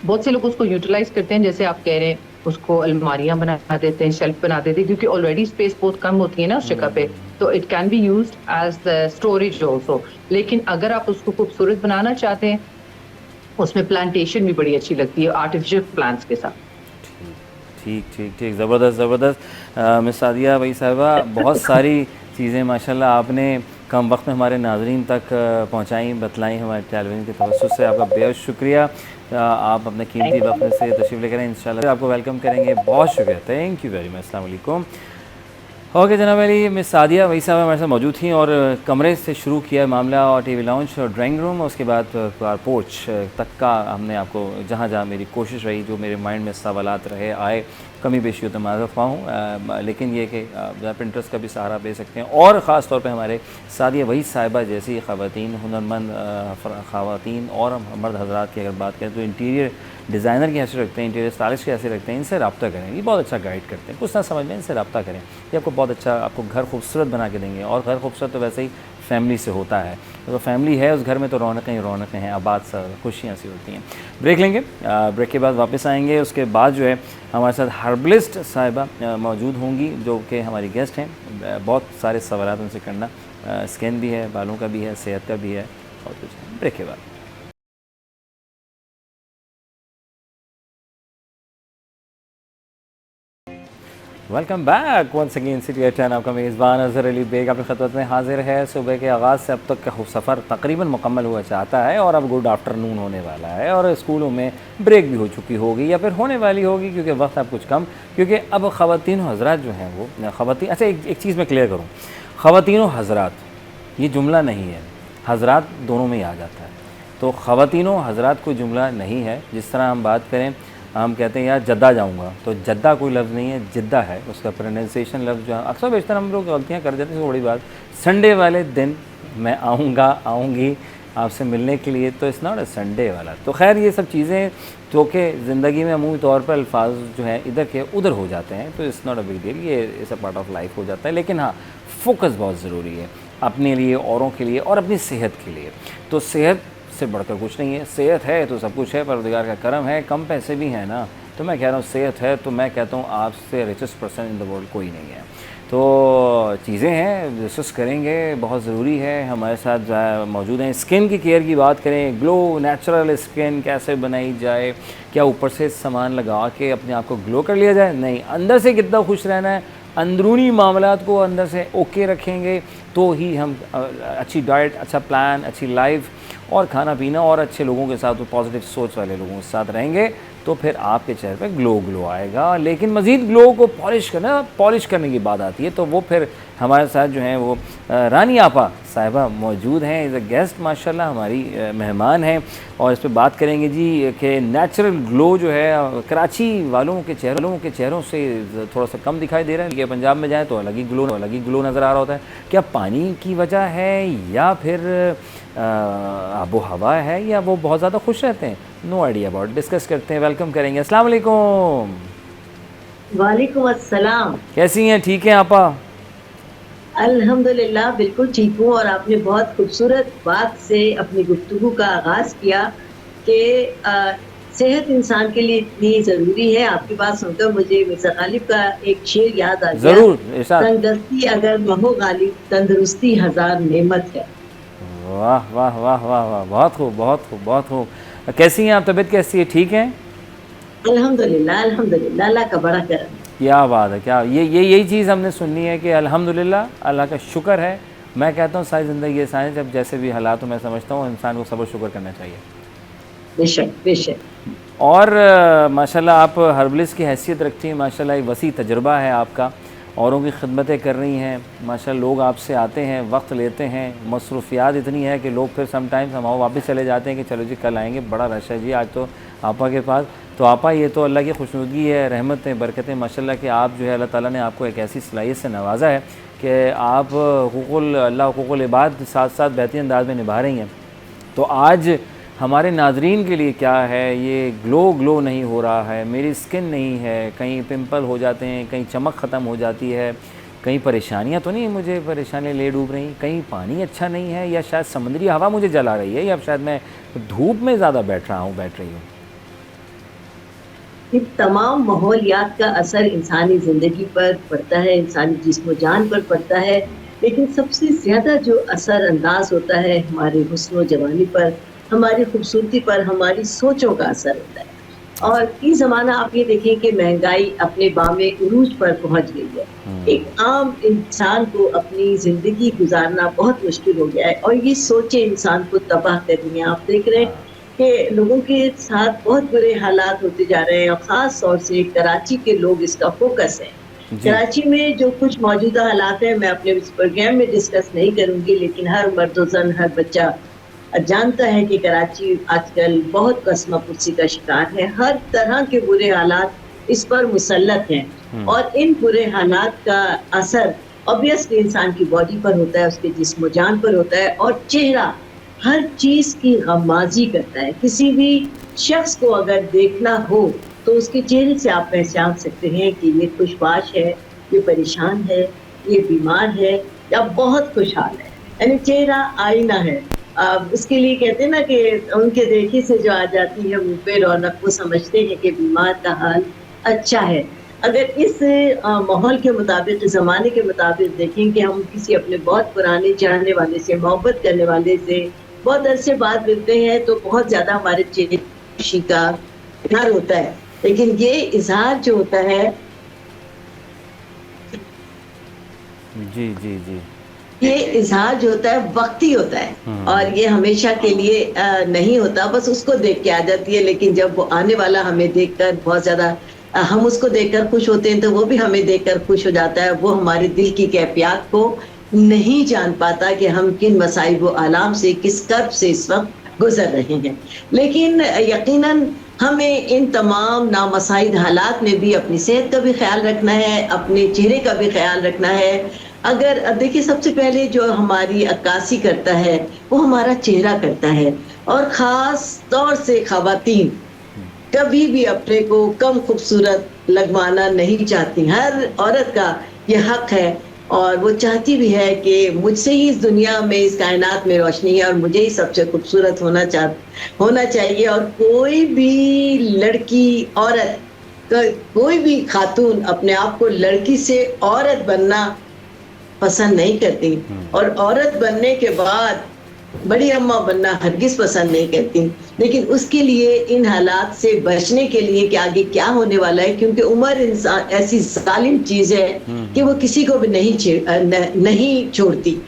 बहुत से लोग उसको यूटिलाइज करते हैं, जैसे आप कह रहे हैं, उसको अलमारियां बना देते हैं, शेल्फ बना देते हैं, क्योंकि ऑलरेडी स्पेस बहुत कम होती है ना उस जगह पे, तो it can be used as the storage also. लेकिन अगर आप उसको खूबसूरत बनाना चाहते हैं, उसमें प्लांटेशन भी बड़ी अच्छी लगती है आर्टिफिशियल प्लांट्स के साथ। ठीक ठीक ठीक, ज़बरदस्त ज़बरदस्त। मिस सादिया वही साहिबा, बहुत सारी चीज़ें माशाल्लाह आपने कम वक्त में हमारे नाजरीन तक पहुँचाई, बतलाई हमारे टेलीविज़न के तवज्जुह से, आपका बेहद शुक्रिया। आप अपने कीमती वक्त से तशरीफ़ लेकर आए, इंशाल्लाह आपको वेलकम करेंगे। बहुत शुक्रिया, थैंक यू वेरी मच, अस्सलाम वालेकुम। ओके जनाब अली, मिस सादिया वही साहब हमारे साथ मौजूद थी और कमरे से शुरू किया मामला, और टीवी लाउंज और ड्राइंग रूम, उसके बाद कार पोर्च तक का हमने आपको जहाँ जहाँ मेरी कोशिश रही, जो मेरे माइंड में सवालात रहे आए, कमी बेशी तो माज़रत पाऊँ, लेकिन ये कि पिंटरेस्ट का भी सहारा ले सकते हैं। और ख़ास तौर पे हमारे सादिया वही साहिबा जैसी ख़वातीन, हुनरमंद ख़वातीन और मर्द हज़रात की अगर बात करें तो इंटीरियर डिज़ाइनर की हैसियत रखते हैं, इंटीरियर स्टाइलिश की हैसियत रखते हैं, इनसे रब्ता करें, ये बहुत अच्छा गाइड करते हैं। कुछ ना समझ में, इनसे रब्ता करें, ये आपको बहुत अच्छा, आपको घर खूबसूरत बना के देंगे। और घर खूबसूरत तो वैसे ही फैमिली से होता है, तो फैमिली है उस घर में तो रौनकें ही रौनकें हैं, आबाद सा खुशियाँ सी होती हैं। ब्रेक लेंगे, ब्रेक के बाद वापस आएंगे। उसके बाद जो है हमारे साथ हर्बलिस्ट साहिबा मौजूद होंगी, जो कि हमारी गेस्ट हैं। बहुत सारे सवाल उनसे करना, स्किन भी है, बालों का भी है, सेहत का भी है, और कुछ। ब्रेक के बाद welcome back once again city at 10। आपका मेज़बान अज़हर अली बेग अपनी खिदमत में हाजिर है। सुबह के आगाज़ से अब तक का सफ़र तकरीबन मुकम्मल हुआ चाहता है और अब गुड आफ्टरनून होने वाला है, और स्कूलों में ब्रेक भी हो चुकी होगी या फिर होने वाली होगी, क्योंकि वक्त अब कुछ कम, क्योंकि अब ख़वातीन हज़रात जो हैं वो ख़वातीन, अच्छा एक चीज़ मैं क्लियर करूँ, ख़वातीन हज़रात ये जुमला नहीं है, हज़रात दोनों में ही आ जाता है, तो ख़वातीन हज़रात कोई जुमला नहीं है। जिस तरह हम बात करें, हम कहते हैं यार जद्दा जाऊंगा, तो जद्दा कोई लफ्ज़ नहीं है, जिद्दा है उसका प्रोनाउंसिएशन लफ्ज़ जो है। अक्सर बेशतर हम लोग गलतियाँ कर जाते हैं, बड़ी बात, संडे वाले दिन मैं आऊँगा आऊँगी आपसे मिलने के लिए, तो इट्स नॉट अ संडे वाला। तो खैर ये सब चीज़ें जो कि ज़िंदगी में अमूमी तौर पर अल्फाज जो हैं इधर के उधर हो जाते हैं, तो it's not a big deal, ये इस अ पार्ट ऑफ लाइफ हो जाता है। लेकिन हाँ, फोकस बहुत ज़रूरी है अपने लिए, औरों के लिए और अपनी सेहत के लिए। तो सेहत से बढ़कर कुछ नहीं है, सेहत है तो सब कुछ है, परवरदिगार का करम है। कम पैसे भी हैं ना, तो मैं कह रहा हूँ सेहत है तो मैं कहता हूँ आपसे richest person in the world कोई नहीं है। तो चीज़ें हैं, डिस्कस करेंगे, बहुत ज़रूरी है। हमारे साथ मौजूद हैं। स्किन की केयर की बात करें, ग्लो नेचुरल स्किन कैसे बनाई जाए, क्या ऊपर से सामान लगा के अपने आप को ग्लो कर लिया जाए? नहीं, अंदर से कितना खुश रहना है, अंदरूनी मामलात को अंदर से ओके रखेंगे तो ही हम अच्छी डाइट, अच्छा प्लान, अच्छी लाइफ और खाना पीना और अच्छे लोगों के साथ, पॉजिटिव सोच वाले लोगों के साथ रहेंगे तो फिर आपके चेहरे पे ग्लो आएगा। लेकिन मज़ीद ग्लो को पॉलिश करने की बात आती है तो वो फिर हमारे साथ जो हैं वो रानी आपा साहिबा मौजूद हैं, एज अ गेस्ट माशाल्लाह हमारी मेहमान हैं और इस पर बात करेंगे जी कि नेचुरल ग्लो जो है कराची वालों के चेहरों से थोड़ा सा कम दिखाई दे रहा है। कि पंजाब में जाएँ तो अलग ही ग्लो नज़र आ रहा होता है। क्या पानी की वजह है या फिर आबो हवा है या वो बहुत ज़्यादा खुश रहते हैं? नो आइडिया अबाउट, डिस्कस करते हैं, वेलकम करेंगे। अस्सलाम वालेकुम। वालेकुम अस्सलाम। कैसी हैं? ठीक हैं आपा? अल्हम्दुलिल्लाह बिल्कुल ठीक हूँ। और आपने बहुत खूबसूरत बात से अपनी गुफ्तगू का आगाज़ किया कि सेहत इंसान के लिए इतनी ज़रूरी है। आपकी बात सुनकर मुझे मिर्ज़ा गालिब का एक शेर याद आ गया। ज़रूर, तंदुरुस्ती अगर न हो गालिब, तंदुरुस्ती हज़ार नेमत है। वाह वाह वाह वाह वाह, बहुत खूब बहुत खूब बहुत खूब। कैसी हैं आप? तबीयत कैसी है? ठीक है? अल्हम्दुलिल्लाह अल्हम्दुलिल्लाह, अल्लाह का बड़ा करम। क्या बात है, क्या यही चीज़ हमने सुननी है कि अल्हम्दुलिल्लाह, अल्लाह का शुक्र है। मैं कहता हूँ सारी ज़िंदगी ये साइंस, जब जैसे भी हालात हो, मैं समझता हूँ इंसान को सब्र शुक्र करना चाहिए। बेशक बेशक। और माशाल्लाह आप हर्बलिस्ट की हैसियत रखती हैं, माशाल्लाह एक वसी तजुर्बा है आपका, औरों की खिदमतें कर रही हैं माशाल्लाह। लोग आपसे आते हैं, वक्त लेते हैं, मसरूफियात इतनी है कि लोग फिर समटाइम्स हम वापस चले जाते हैं कि चलो जी कल आएंगे, बड़ा रश है जी आज तो आपा के पास। तो आपा ये तो अल्लाह की खुशनुदगी है, रहमतें, बरकतें माशाल्लाह कि आप जो है अल्लाह ताला ने आपको एक ऐसी सलाहियत से नवाजा है कि आप हुकूकुल इबाद साथ साथ बेहतरीन अंदाज में निभा रही हैं। तो आज हमारे नाजरीन के लिए क्या है, ये ग्लो नहीं हो रहा है, मेरी स्किन नहीं है, कहीं पिंपल हो जाते हैं, कहीं चमक ख़त्म हो जाती है, कहीं परेशानियां तो नहीं, मुझे परेशानियाँ ले डूब रही, कहीं पानी अच्छा नहीं है, या शायद समुद्री हवा मुझे जला रही है, या शायद मैं धूप में ज़्यादा बैठ रही हूँ। इन तमाम माहौलियात का असर इंसानी ज़िंदगी पर पड़ता है, इंसानी जिस्म जान पर पड़ता है। लेकिन सबसे ज़्यादा जो असर अंदाज होता है हमारे हुस्न जवानी पर, हमारी खूबसूरती पर, हमारी सोचों का असर होता है। और ये ज़माना आप ये देखें कि महंगाई अपने बामे उरूज पर पहुंच गई है। एक आम इंसान को अपनी ज़िंदगी गुजारना बहुत मुश्किल हो गया है और ये सोचें इंसान को तबाह कर रही हैं। आप देख रहे हैं कि लोगों के साथ बहुत बुरे हालात होते जा रहे हैं और ख़ास तौर से कराची के लोग इसका फोकस है। कराची में जो कुछ मौजूदा हालात हैं मैं अपने इस प्रोग्राम में डिस्कस नहीं करूंगी, लेकिन हर मर्द-ओ-ज़न, हर बच्चा जानता है कि कराची आजकल बहुत कसमापुर्सी का शिकार है। हर तरह के बुरे हालात इस पर मुसल्लत हैं और इन बुरे हालात का असर ऑब्वियसली इंसान की बॉडी पर होता है, उसके जिस्म जान पर होता है और चेहरा हर चीज़ की गमाज़ी करता है। किसी भी शख्स को अगर देखना हो तो उसके चेहरे से आप पहचान सकते हैं कि ये खुशबाश है, ये परेशान है, ये बीमार है या बहुत खुशहाल है। यानी चेहरा आईना है। इसके लिए कहते हैं ना कि उनके देखे से जो आ जाती है मुँह पे रौनक, वो समझते हैं कि बीमार का हाल अच्छा है। अगर इस माहौल के मुताबिक, ज़माने के मुताबिक देखें कि हम किसी अपने बहुत पुराने जानने वाले से, मोहब्बत करने वाले से बहुत अरसे बाद मिलते हैं तो बहुत ज़्यादा हमारे चेहरे खुशी का इजहार होता है। लेकिन ये इजहार जो होता है जी जी जी ये इजहार जो होता है वक्ती होता है और ये हमेशा के लिए नहीं होता, बस उसको देख के आ जाती है। लेकिन जब वो आने वाला हमें देखकर बहुत ज़्यादा हम उसको देखकर खुश होते हैं तो वो भी हमें देखकर खुश हो जाता है। वो हमारे दिल की कैफियत को नहीं जान पाता कि हम किन मसाइब व आलाम से, किस कर्ब से इस वक्त गुजर रहे हैं। लेकिन यकीनन हमें इन तमाम नामसाइद हालात में भी अपनी सेहत का भी ख्याल रखना है, अपने चेहरे का भी ख्याल रखना है। अगर देखिए सबसे पहले जो हमारी अक्कासी करता है वो हमारा चेहरा करता है और ख़ास तौर से ख़वातीन कभी भी अपने को कम खूबसूरत लगवाना नहीं चाहती। हर औरत का ये हक है और वो चाहती भी है कि मुझसे ही इस दुनिया में, इस कायनात में रोशनी है और मुझे ही सबसे खूबसूरत होना चाहिए। और कोई भी लड़की, औरत, कोई भी खातून अपने आप को लड़की से औरत बनना पसंद नहीं करती, और औरत बनने के बाद बड़ी अम्मा बनना हरगिज पसंद नहीं करती। लेकिन उसके लिए इन हालात से बचने के लिए कि आगे क्या होने वाला है, क्योंकि उम्र इंसान ऐसी जालिम चीज है कि वो किसी को भी नहीं छोड़ती।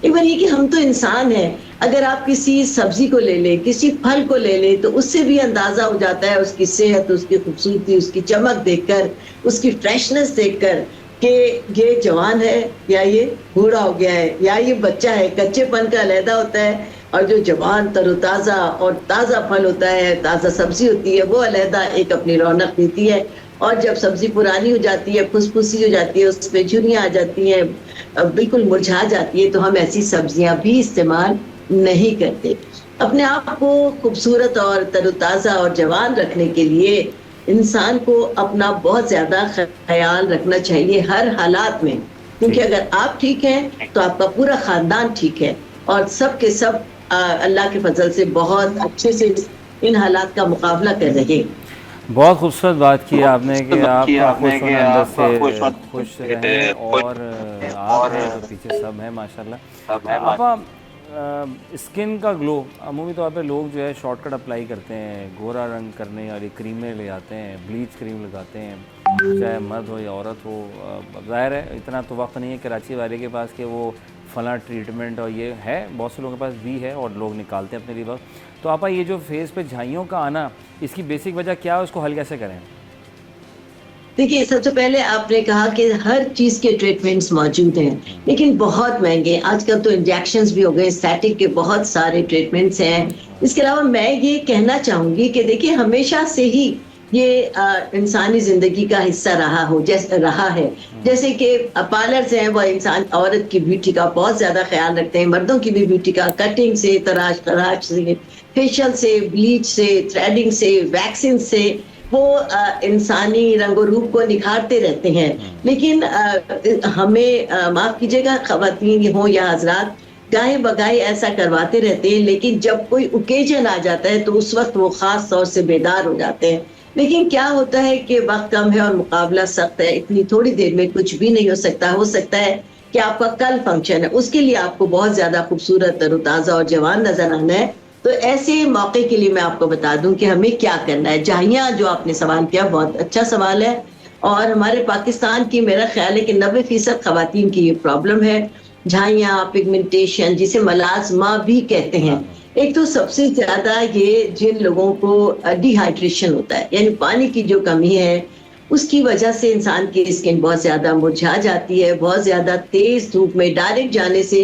इवन ये कि हम तो इंसान हैं, अगर आप किसी सब्जी को ले लें, किसी फल को ले लें, तो उससे भी अंदाजा हो जाता है उसकी सेहत, उसकी खूबसूरती, उसकी चमक देखकर, उसकी फ्रेशनेस देखकर कि ये जवान है या ये बूढ़ा हो गया है या ये बच्चा है। कच्चेपन का अलहदा होता है, और जो जवान तरोताज़ा और ताज़ा फल होता है, ताज़ा सब्जी होती है, वो अलहदा एक अपनी रौनक देती है। और जब सब्जी पुरानी हो जाती है, फुसफुसी हो जाती है, उस पर झुर्रियाँ आ जाती हैं, बिल्कुल मुरझा जाती है, तो हम ऐसी सब्जियां भी इस्तेमाल नहीं करते। अपने आप को खूबसूरत और तरोताज़ा और जवान रखने के लिए इंसान को अपना बहुत ज़्यादा ख्याल रखना चाहिए हर हालात में, क्योंकि अगर आप ठीक हैं तो आपका पूरा ख़ानदान ठीक है, और सब के सब अल्लाह के फजल से बहुत अच्छे से इन हालात का मुकाबला कर रहे हैं। बहुत खूबसूरत बात की आपने कि आप अंदर से खुश रहें, और आप हैं तो पीछे सब हैं माशाल्लाह। आप स्किन का ग्लो, अमूमी तौर पे लोग जो है शॉर्टकट अप्लाई करते हैं, गोरा रंग करने वाली क्रीमें ले आते हैं, ब्लीच क्रीम लगाते हैं, चाहे मर्द हो या औरत हो। ज़ाहिर है इतना तो वक्त नहीं है कराची वाले के पास कि वो फला ट्रीटमेंट, और ये है बहुत से लोगों के पास भी है और लोग निकालते हैं अपने लिए वक्त। तो आप ये जो फेस पे झाइयों का आना, इसकी बेसिक वजह क्या है, उसको हल कैसे करें? देखिए, सबसे पहले आपने कहा कि हर चीज के ट्रीटमेंट्स मौजूद हैं, लेकिन बहुत महंगे। आजकल तो इंजेक्शंस भी हो गए, स्टैटिक के बहुत सारे ट्रीटमेंट्स हैं। इसके अलावा मैं ये कहना चाहूंगी कि देखिए, हमेशा से ही ये इंसानी जिंदगी का हिस्सा रहा है। जैसे कि पार्लर्स हैं, वो इंसान औरत की ब्यूटी का बहुत ज्यादा ख्याल रखते हैं, मर्दों की भी ब्यूटी का, कटिंग से, तराश से, फेशियल से, ब्लीच से, थ्रेडिंग से, वैक्सिन से वो इंसानी रंगो रूप को निखारते रहते हैं। लेकिन हमें माफ कीजिएगा, खवातीन हो या हजरात, गाहे बगाहे ऐसा करवाते रहते हैं, लेकिन जब कोई ओकेजन आ जाता है तो उस वक्त वो खास तौर से बेदार हो जाते हैं। लेकिन क्या होता है कि वक्त कम है और मुकाबला सख्त है, इतनी थोड़ी देर में कुछ भी नहीं हो सकता। हो सकता है कि आपका कल फंक्शन है, उसके लिए आपको बहुत ज्यादा खूबसूरत, तरोताजा और जवान नजर आना है। तो ऐसे मौके के लिए मैं आपको बता दूं कि हमें क्या करना है। झाइयाँ जो आपने सवाल किया, बहुत अच्छा सवाल है, और हमारे पाकिस्तान की मेरा ख्याल है कि 90% खवातीन की ये प्रॉब्लम है, झाइयाँ, पिगमेंटेशन, जिसे मलाज़मा भी कहते हैं। एक तो सबसे ज्यादा ये जिन लोगों को डिहाइड्रेशन होता है, यानी पानी की जो कमी है, उसकी वजह से इंसान की स्किन बहुत ज्यादा मुरझा जाती है। बहुत ज्यादा तेज धूप में डायरेक्ट जाने से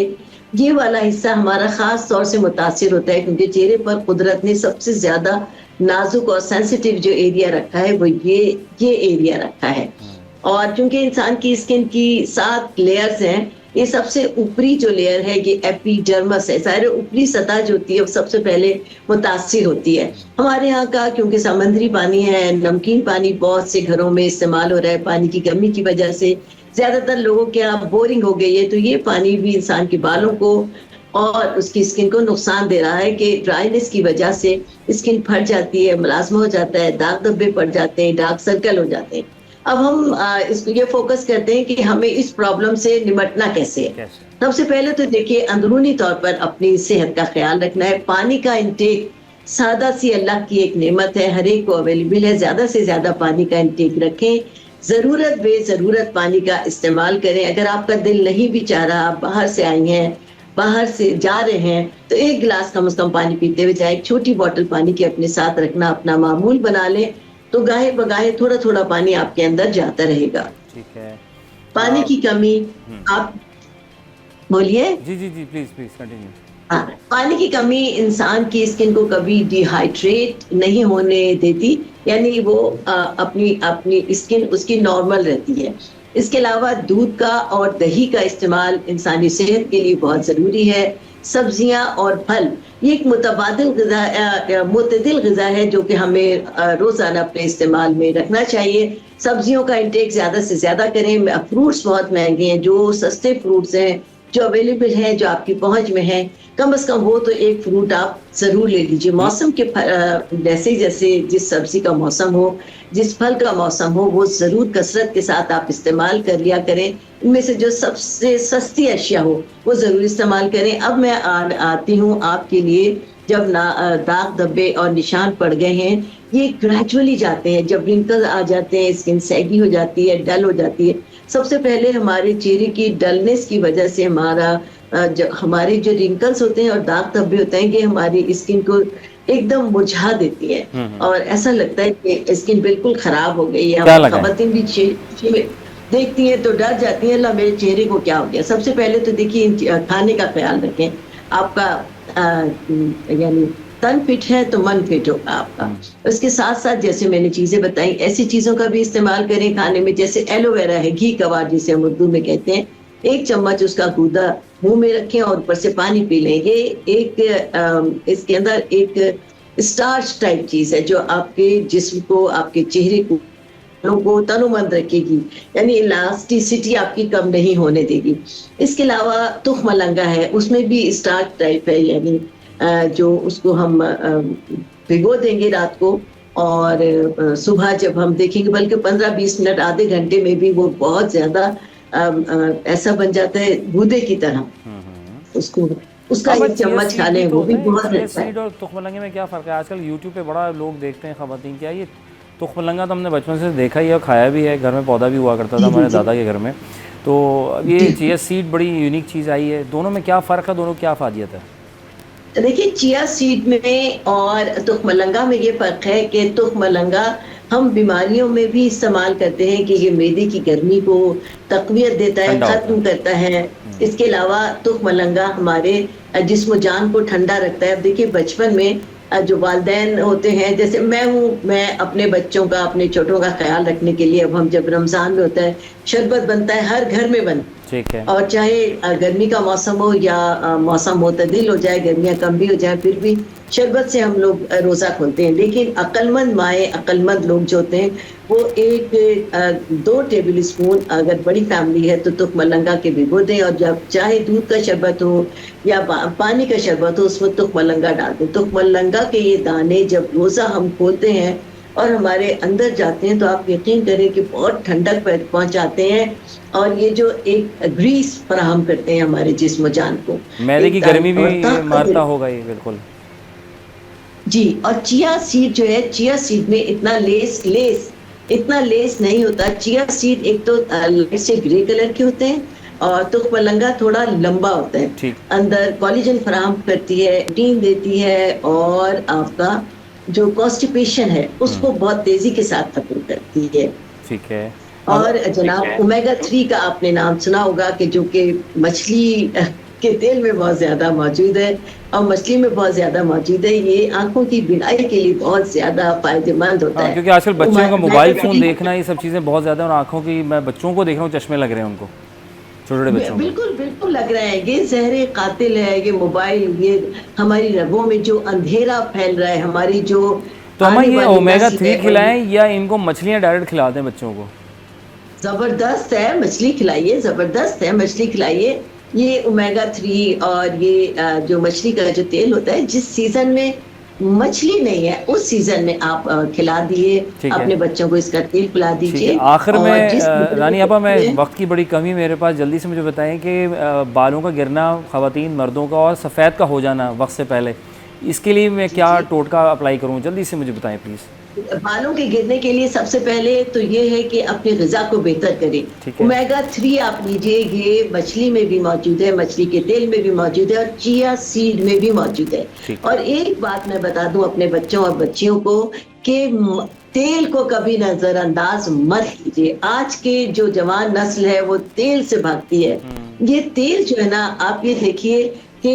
ये वाला हिस्सा हमारा खास तौर से मुतासिर होता है, क्योंकि चेहरे पर कुदरत ने सबसे ज्यादा नाजुक और सेंसिटिव जो एरिया रखा है वो ये एरिया रखा है। और क्योंकि इंसान की स्किन की 7 लेयर्स हैं, ये सबसे ऊपरी जो लेयर है ये एपिडर्मस है। सारे ऊपरी सतह जो होती है वो सबसे पहले मुतासिर होती है। हमारे यहाँ का क्योंकि समुद्री पानी है, नमकीन पानी बहुत से घरों में इस्तेमाल हो रहा है, पानी की कमी की वजह से ज्यादातर लोगों के यहाँ बोरिंग हो गई है, तो ये पानी भी इंसान के बालों को और उसकी स्किन को नुकसान दे रहा है कि ड्राइनेस की वजह से स्किन फट जाती है, मलाजमा हो जाता है, दाग धब्बे पड़ जाते हैं, डार्क सर्कल हो जाते हैं। अब हम इसको ये फोकस करते हैं कि हमें इस प्रॉब्लम से निपटना कैसे है। सबसे पहले तो देखिए, अंदरूनी तौर पर अपनी सेहत का ख्याल रखना है। पानी का इंटेक सादा सी अल्लाह की एक नेमत है, हर एक को अवेलेबल है। ज्यादा से ज्यादा पानी का इंटेक रखें, जरूरत बेजरूरत पानी का इस्तेमाल करें। अगर आपका दिल नहीं भी चाह रहा, आप बाहर से आई हैं, बाहर से जा रहे हैं, तो 1 गिलास कम से कम पानी पीते हुए जाए। एक छोटी बोतल पानी की अपने साथ रखना अपना मामूल बना लें, तो गाहे बगाहे थोड़ा थोड़ा पानी आपके अंदर जाता रहेगा। ठीक है। पानी की कमी, आप बोलिए। जी जी जी, प्लीज प्लीज कंटिन्यू। हाँ, पानी की कमी इंसान की स्किन को कभी डिहाइड्रेट नहीं होने देती, यानी वो अपनी स्किन उसकी नॉर्मल रहती है। इसके अलावा दूध का और दही का इस्तेमाल इंसानी सेहत के लिए बहुत ज़रूरी है। सब्जियां और फल ये एक मुतबादिल ग़िज़ा है जो कि हमें रोज़ाना अपने इस्तेमाल में रखना चाहिए। सब्जियों का इंटेक ज़्यादा से ज़्यादा करें। फ्रूट्स बहुत महंगे हैं, जो सस्ते फ्रूट्स हैं, जो अवेलेबल है, जो आपकी पहुंच में है, कम से कम वो तो एक फ्रूट आप जरूर ले लीजिए। मौसम के जैसे जैसे जिस सब्जी का मौसम हो, जिस फल का मौसम हो, वो जरूर कसरत के साथ आप इस्तेमाल कर लिया करें। इनमें से जो सबसे सस्ती अशिया हो वो जरूर इस्तेमाल करें। अब मैं आती हूँ आपके लिए, जब दाग धब्बे और निशान पड़ गए हैं, ये ग्रेजुअली जाते हैं। जब रिंकल आ जाते हैं, स्किन सैगी हो जाती है, डल हो जाती है। सबसे पहले हमारे चेहरे की डलनेस की वजह से हमारे जो रिंकल्स होते हैं और दाग धब्बे होते हैं, ये हमारी स्किन को एकदम मुरझा देती है और ऐसा लगता है कि स्किन बिल्कुल खराब हो गई है। खवातीन भी चेहरे देखती हैं तो डर जाती हैं, अल्लाह मेरे चेहरे को क्या हो गया। सबसे पहले तो देखिए खाने का ख्याल रखें। आपका यानी तन फिट है तो मन फिट होगा आपका। उसके साथ साथ जैसे मैंने चीजें बताई, ऐसी चीजों का भी इस्तेमाल करें खाने में, जैसे एलोवेरा है, घी कवार जिसे हम उर्दू में कहते हैं। 1 चम्मच उसका गूदा मुंह में रखें और ऊपर से पानी पी लें। ये इसके अंदर एक स्टार्च टाइप चीज है जो आपके जिस्म को, आपके चेहरे को तनुमंद रखेगी, यानी इलास्टिसिटी आपकी कम नहीं होने देगी। इसके अलावा तुखमलंगा है, उसमें भी स्टार्च टाइप है, यानी जो उसको हम भिगो देंगे रात को और सुबह जब हम देखेंगे, बल्कि 15-20 मिनट, आधे घंटे में भी वो बहुत ज्यादा ऐसा बन जाता है गूदे की तरह। उसका 1 चम्मच खा लें, वो भी बहुत अच्छा है। और तुखमलंगे में क्या फ़र्क है? आजकल यूट्यूब पे बड़ा लोग देखते हैं ख़वातीन, क्या ये तुखमलंगा तो हमने बचपन से देखा ही है और खाया भी है, घर में पौधा भी हुआ करता था हमारे दादा के घर में। तो ये चिया सीड बड़ी यूनिक चीज़ आई है, दोनों में क्या फ़र्क है, दोनों क्या फ़ायदियत है? देखिए, चिया सीड में और तुखमलंगा में ये फर्क है कि तुखमलंगा हम बीमारियों में भी इस्तेमाल करते हैं कि ये मैदे की गर्मी को तक़वियत देता है, खत्म करता है। इसके अलावा तुखमलंगा हमारे जिस्म जान को ठंडा रखता है। अब देखिए, बचपन में जो वालिदैन होते हैं, जैसे मैं अपने बच्चों का, अपने छोटों का ख्याल रखने के लिए, अब हम जब रमजान में होता है, शरबत बनता है, हर घर में बनता है, ठीक है। और चाहे गर्मी का मौसम हो या मौसम मुतदिल हो जाए, गर्मियाँ कम भी हो जाए, फिर भी शरबत से हम लोग रोज़ा खोलते हैं। लेकिन अक्लमंद माएँ, अक्लमंद लोग जो होते हैं, वो 2 टेबल स्पून, अगर बड़ी फैमिली है तो तुखमलंगा के भिगो दें, और जब चाहे दूध का शरबत हो या पानी का शरबत हो, उसमें तुखमलंगा डाल दें। तुखमलंगा के ये दाने जब रोज़ा हम खोलते हैं और हमारे अंदर जाते हैं, तो आप यकीन करें कि बहुत ठंडक पहुंचाते हैं और ये जो एक ग्रीस फराहम करते हैं हमारे जिस्म जान को। मैदे की गर्मी भी मारता होगा ये, बिल्कुल जी। और चिया सीड जो है, चिया सीड में इतना लेस नहीं होता। चिया सीड एक तो लाइट से ग्रे कलर के होते हैं और तुखमलंगा थोड़ा लंबा होता है, अंदर कोलेजन फराहम करती है, प्रोटीन देती है और आपका जो कॉन्स्टिपेशन है उसको बहुत तेजी के साथ खत्म करती है। ठीक है। और जनाब ओमेगा 3 का आपने नाम सुना होगा कि जो कि मछली के तेल में बहुत ज्यादा मौजूद है और मछली में बहुत ज्यादा मौजूद है। ये आंखों की बीनाई के लिए बहुत ज्यादा फायदेमंद होता है, क्योंकि आजकल बच्चों का मोबाइल फोन देखना, ये सब चीजें बहुत ज्यादा, और आंखों की, मैं बच्चों को देख रहा हूँ चश्मे लग रहे हैं उनको, छोटे बच्चों। बिल्कुल लग रहा है। ये जहरे कातिल है, ये मोबाइल, ये हमारी रगों में जो अंधेरा फैल रहा है, हमारी जो, तो हम ये ओमेगा 3 खिलाएं या इनको मछलियां डायरेक्ट खिलाते हैं बच्चों को? जबरदस्त है, मछली खिलाइए, जबरदस्त है, मछली खिलाइए। ये ओमेगा 3 और ये जो मछली का जो तेल होता है, जिस सीजन में मछली नहीं है उस सीजन में आप खिला दिए अपने बच्चों को, इसका तेल पिला दीजिए। आखिर में रानी आपा, मैं वक्त की बड़ी कमी मेरे पास, जल्दी से मुझे बताएं कि बालों का गिरना ख़वातीन मर्दों का और सफ़ेद का हो जाना वक्त से पहले, इसके लिए मैं क्या टोटका अप्लाई करूं, जल्दी से मुझे बताएं प्लीज़। बालों के गिरने के लिए सबसे पहले तो ये है कि अपनी ग़िज़ा को बेहतर करें। ओमेगा 3 आप लीजिए, ये मछली में भी मौजूद है, मछली के तेल में भी मौजूद है और चिया सीड में भी मौजूद है। और एक बात मैं बता दूं अपने बच्चों और बच्चियों को कि तेल को कभी नजरअंदाज मत कीजिए। आज के जो जवान नस्ल है वो तेल से भागती है। ये तेल जो है ना, आप ये देखिए कि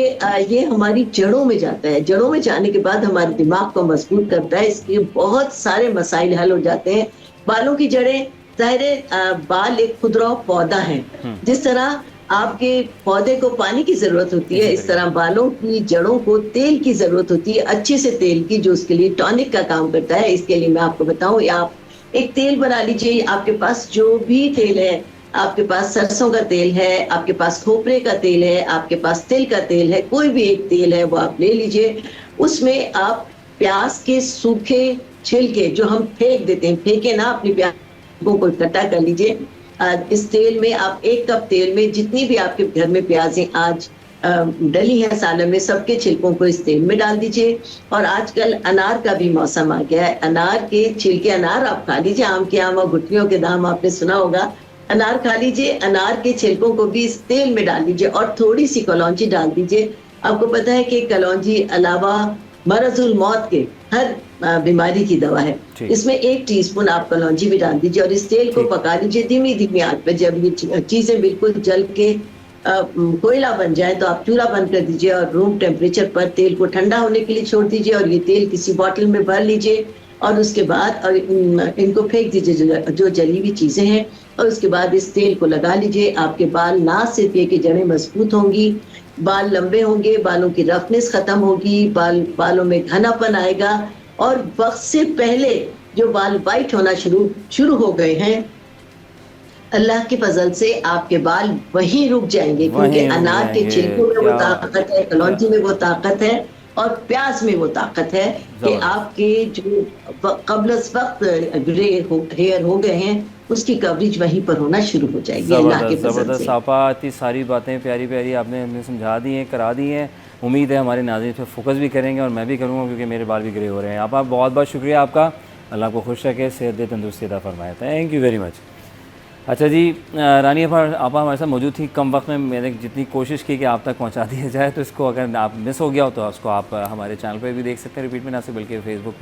ये हमारी जड़ों में जाता है, जड़ों में जाने के बाद हमारे दिमाग को मजबूत करता है, इसके बहुत सारे मसाइल हल हो जाते हैं। बालों की जड़ें, ज़ाहिर बाल एक खुदरा पौधा है, जिस तरह आपके पौधे को पानी की जरूरत होती है, इस तरह बालों की जड़ों को तेल की जरूरत होती है, अच्छे से तेल की, जो उसके लिए टॉनिक का काम करता है। इसके लिए मैं आपको बताऊं, आप एक तेल बना लीजिए, आपके पास जो भी तेल है आपके पास सरसों का तेल है, आपके पास खोपरे का तेल है, आपके पास तिल का तेल है, कोई भी एक तेल है वो आप ले लीजिए। उसमें आप प्याज के सूखे छिलके जो हम फेंक देते हैं, फेंके ना, अपनी प्याज को इकट्ठा कर लीजिए। इस तेल में आप 1 कप तेल में जितनी भी आपके घर में प्याजें आज डली है सालन में, सबके छिलकों को इस तेल में डाल दीजिए। और आजकल अनार का भी मौसम आ गया है, अनार के छिलके अनार आप खा लीजिए, आम के आम और गुठलियों के दाम आपने सुना होगा, अनार खा लीजिए, अनार के छिलकों को भी इस तेल में डाल दीजिए और थोड़ी सी कलौंजी डाल दीजिए। आपको पता है कि कलौंजी अलावा मरजुल मौत के हर बीमारी की दवा है। इसमें 1 टीस्पून आप कलौंजी भी डाल दीजिए और इस तेल को पका लीजिए धीमी धीमी आंच पे। जब ये चीजें बिल्कुल जल के कोयला बन जाए तो आप चूल्हा बंद कर दीजिए और रूम टेम्परेचर पर तेल को ठंडा होने के लिए छोड़ दीजिए और ये तेल किसी बॉटल में भर लीजिए और उसके बाद और इनको फेंक दीजिए जो जली हुई चीजें हैं। और उसके बाद इस तेल को लगा लीजिए। आपके बाल ना सिर्फ ये कि जड़ें मजबूत होंगी, बाल लंबे होंगे, बालों की रफनेस खत्म होगी, बालों में घनापन आएगा और वक्त से पहले जो बाल वाइट होना शुरू हो गए हैं, अल्लाह के फजल से आपके बाल वहीं रुक जाएंगे, क्योंकि अनार के छिलकों में वो ताकत है, कलौंजी में वो ताकत है और प्याज में वो ताकत है कि आपके जो कब्ल वक्त ग्रे हेयर हो गए हैं उसकी कवरेज वहीं पर होना शुरू हो जाएगी अल्लाह के फजल से। आपा इतनी सारी बातें प्यारी प्यारी आपने हमें समझा दी हैं, करा दी हैं। उम्मीद है हमारे नाज़रीन पे फोकस भी करेंगे और मैं भी करूँगा क्योंकि मेरे बाल भी ग्रे हो रहे हैं। आपा बहुत बहुत शुक्रिया आपका, अल्लाह को खुश रखे, सेहत दे, तंदुरुस्ती अता फरमाए। Thank you very much. अच्छा जी, रानी आपा हमारे साथ मौजूद थी। कम वक्त में मैंने जितनी कोशिश की कि आप तक पहुंचा दिया जाए, तो इसको अगर आप मिस हो गया हो तो उसको आप हमारे चैनल पे भी देख सकते हैं रिपीट में, ना सिर्फ बल्कि फेसबुक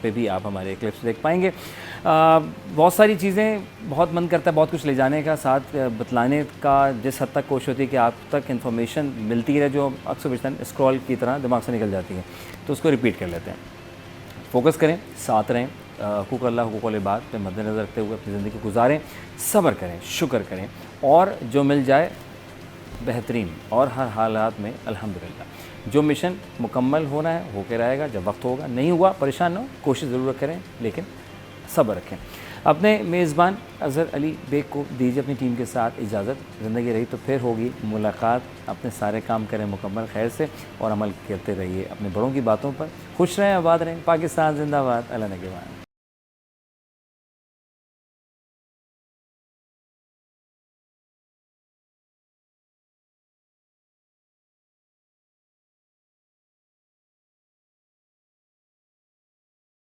पे भी आप हमारे क्लिप्स देख पाएंगे। बहुत सारी चीज़ें, बहुत मन करता है बहुत कुछ ले जाने का, साथ बतलाने का जिस हद तक कोशिश होती है कि आप तक इन्फॉर्मेशन मिलती है जो अक्सर बेशतर स्क्रॉल की तरह दिमाग से निकल जाती है, तो उसको रिपीट कर लेते हैं। फोकस करें, साथ रहें, हुकूक अल्लाह हुकूक इबाद पे मद्देनज़र रखते हुए अपनी ज़िंदगी गुजारें, सब्र करें, शुक्र करें और जो मिल जाए बेहतरीन और हर हालात में अल्हम्दुलिल्लाह। जो मिशन मुकम्मल होना है होकर रहेगा, जब वक्त होगा। नहीं हुआ परेशान न हो, कोशिश ज़रूर करें लेकिन सब्र रखें। अपने मेज़बान अज़हर अली बेग को दीजिए अपनी टीम के साथ इजाज़त। ज़िंदगी रही तो फिर होगी मुलाकात। अपने सारे काम करें मुकम्मल खैर से और अमल करते रहिए अपने बड़ों की बातों पर। खुश रहें, आबाद रहें। पाकिस्तान जिंदाबाद। अल्लाह ने के बाद।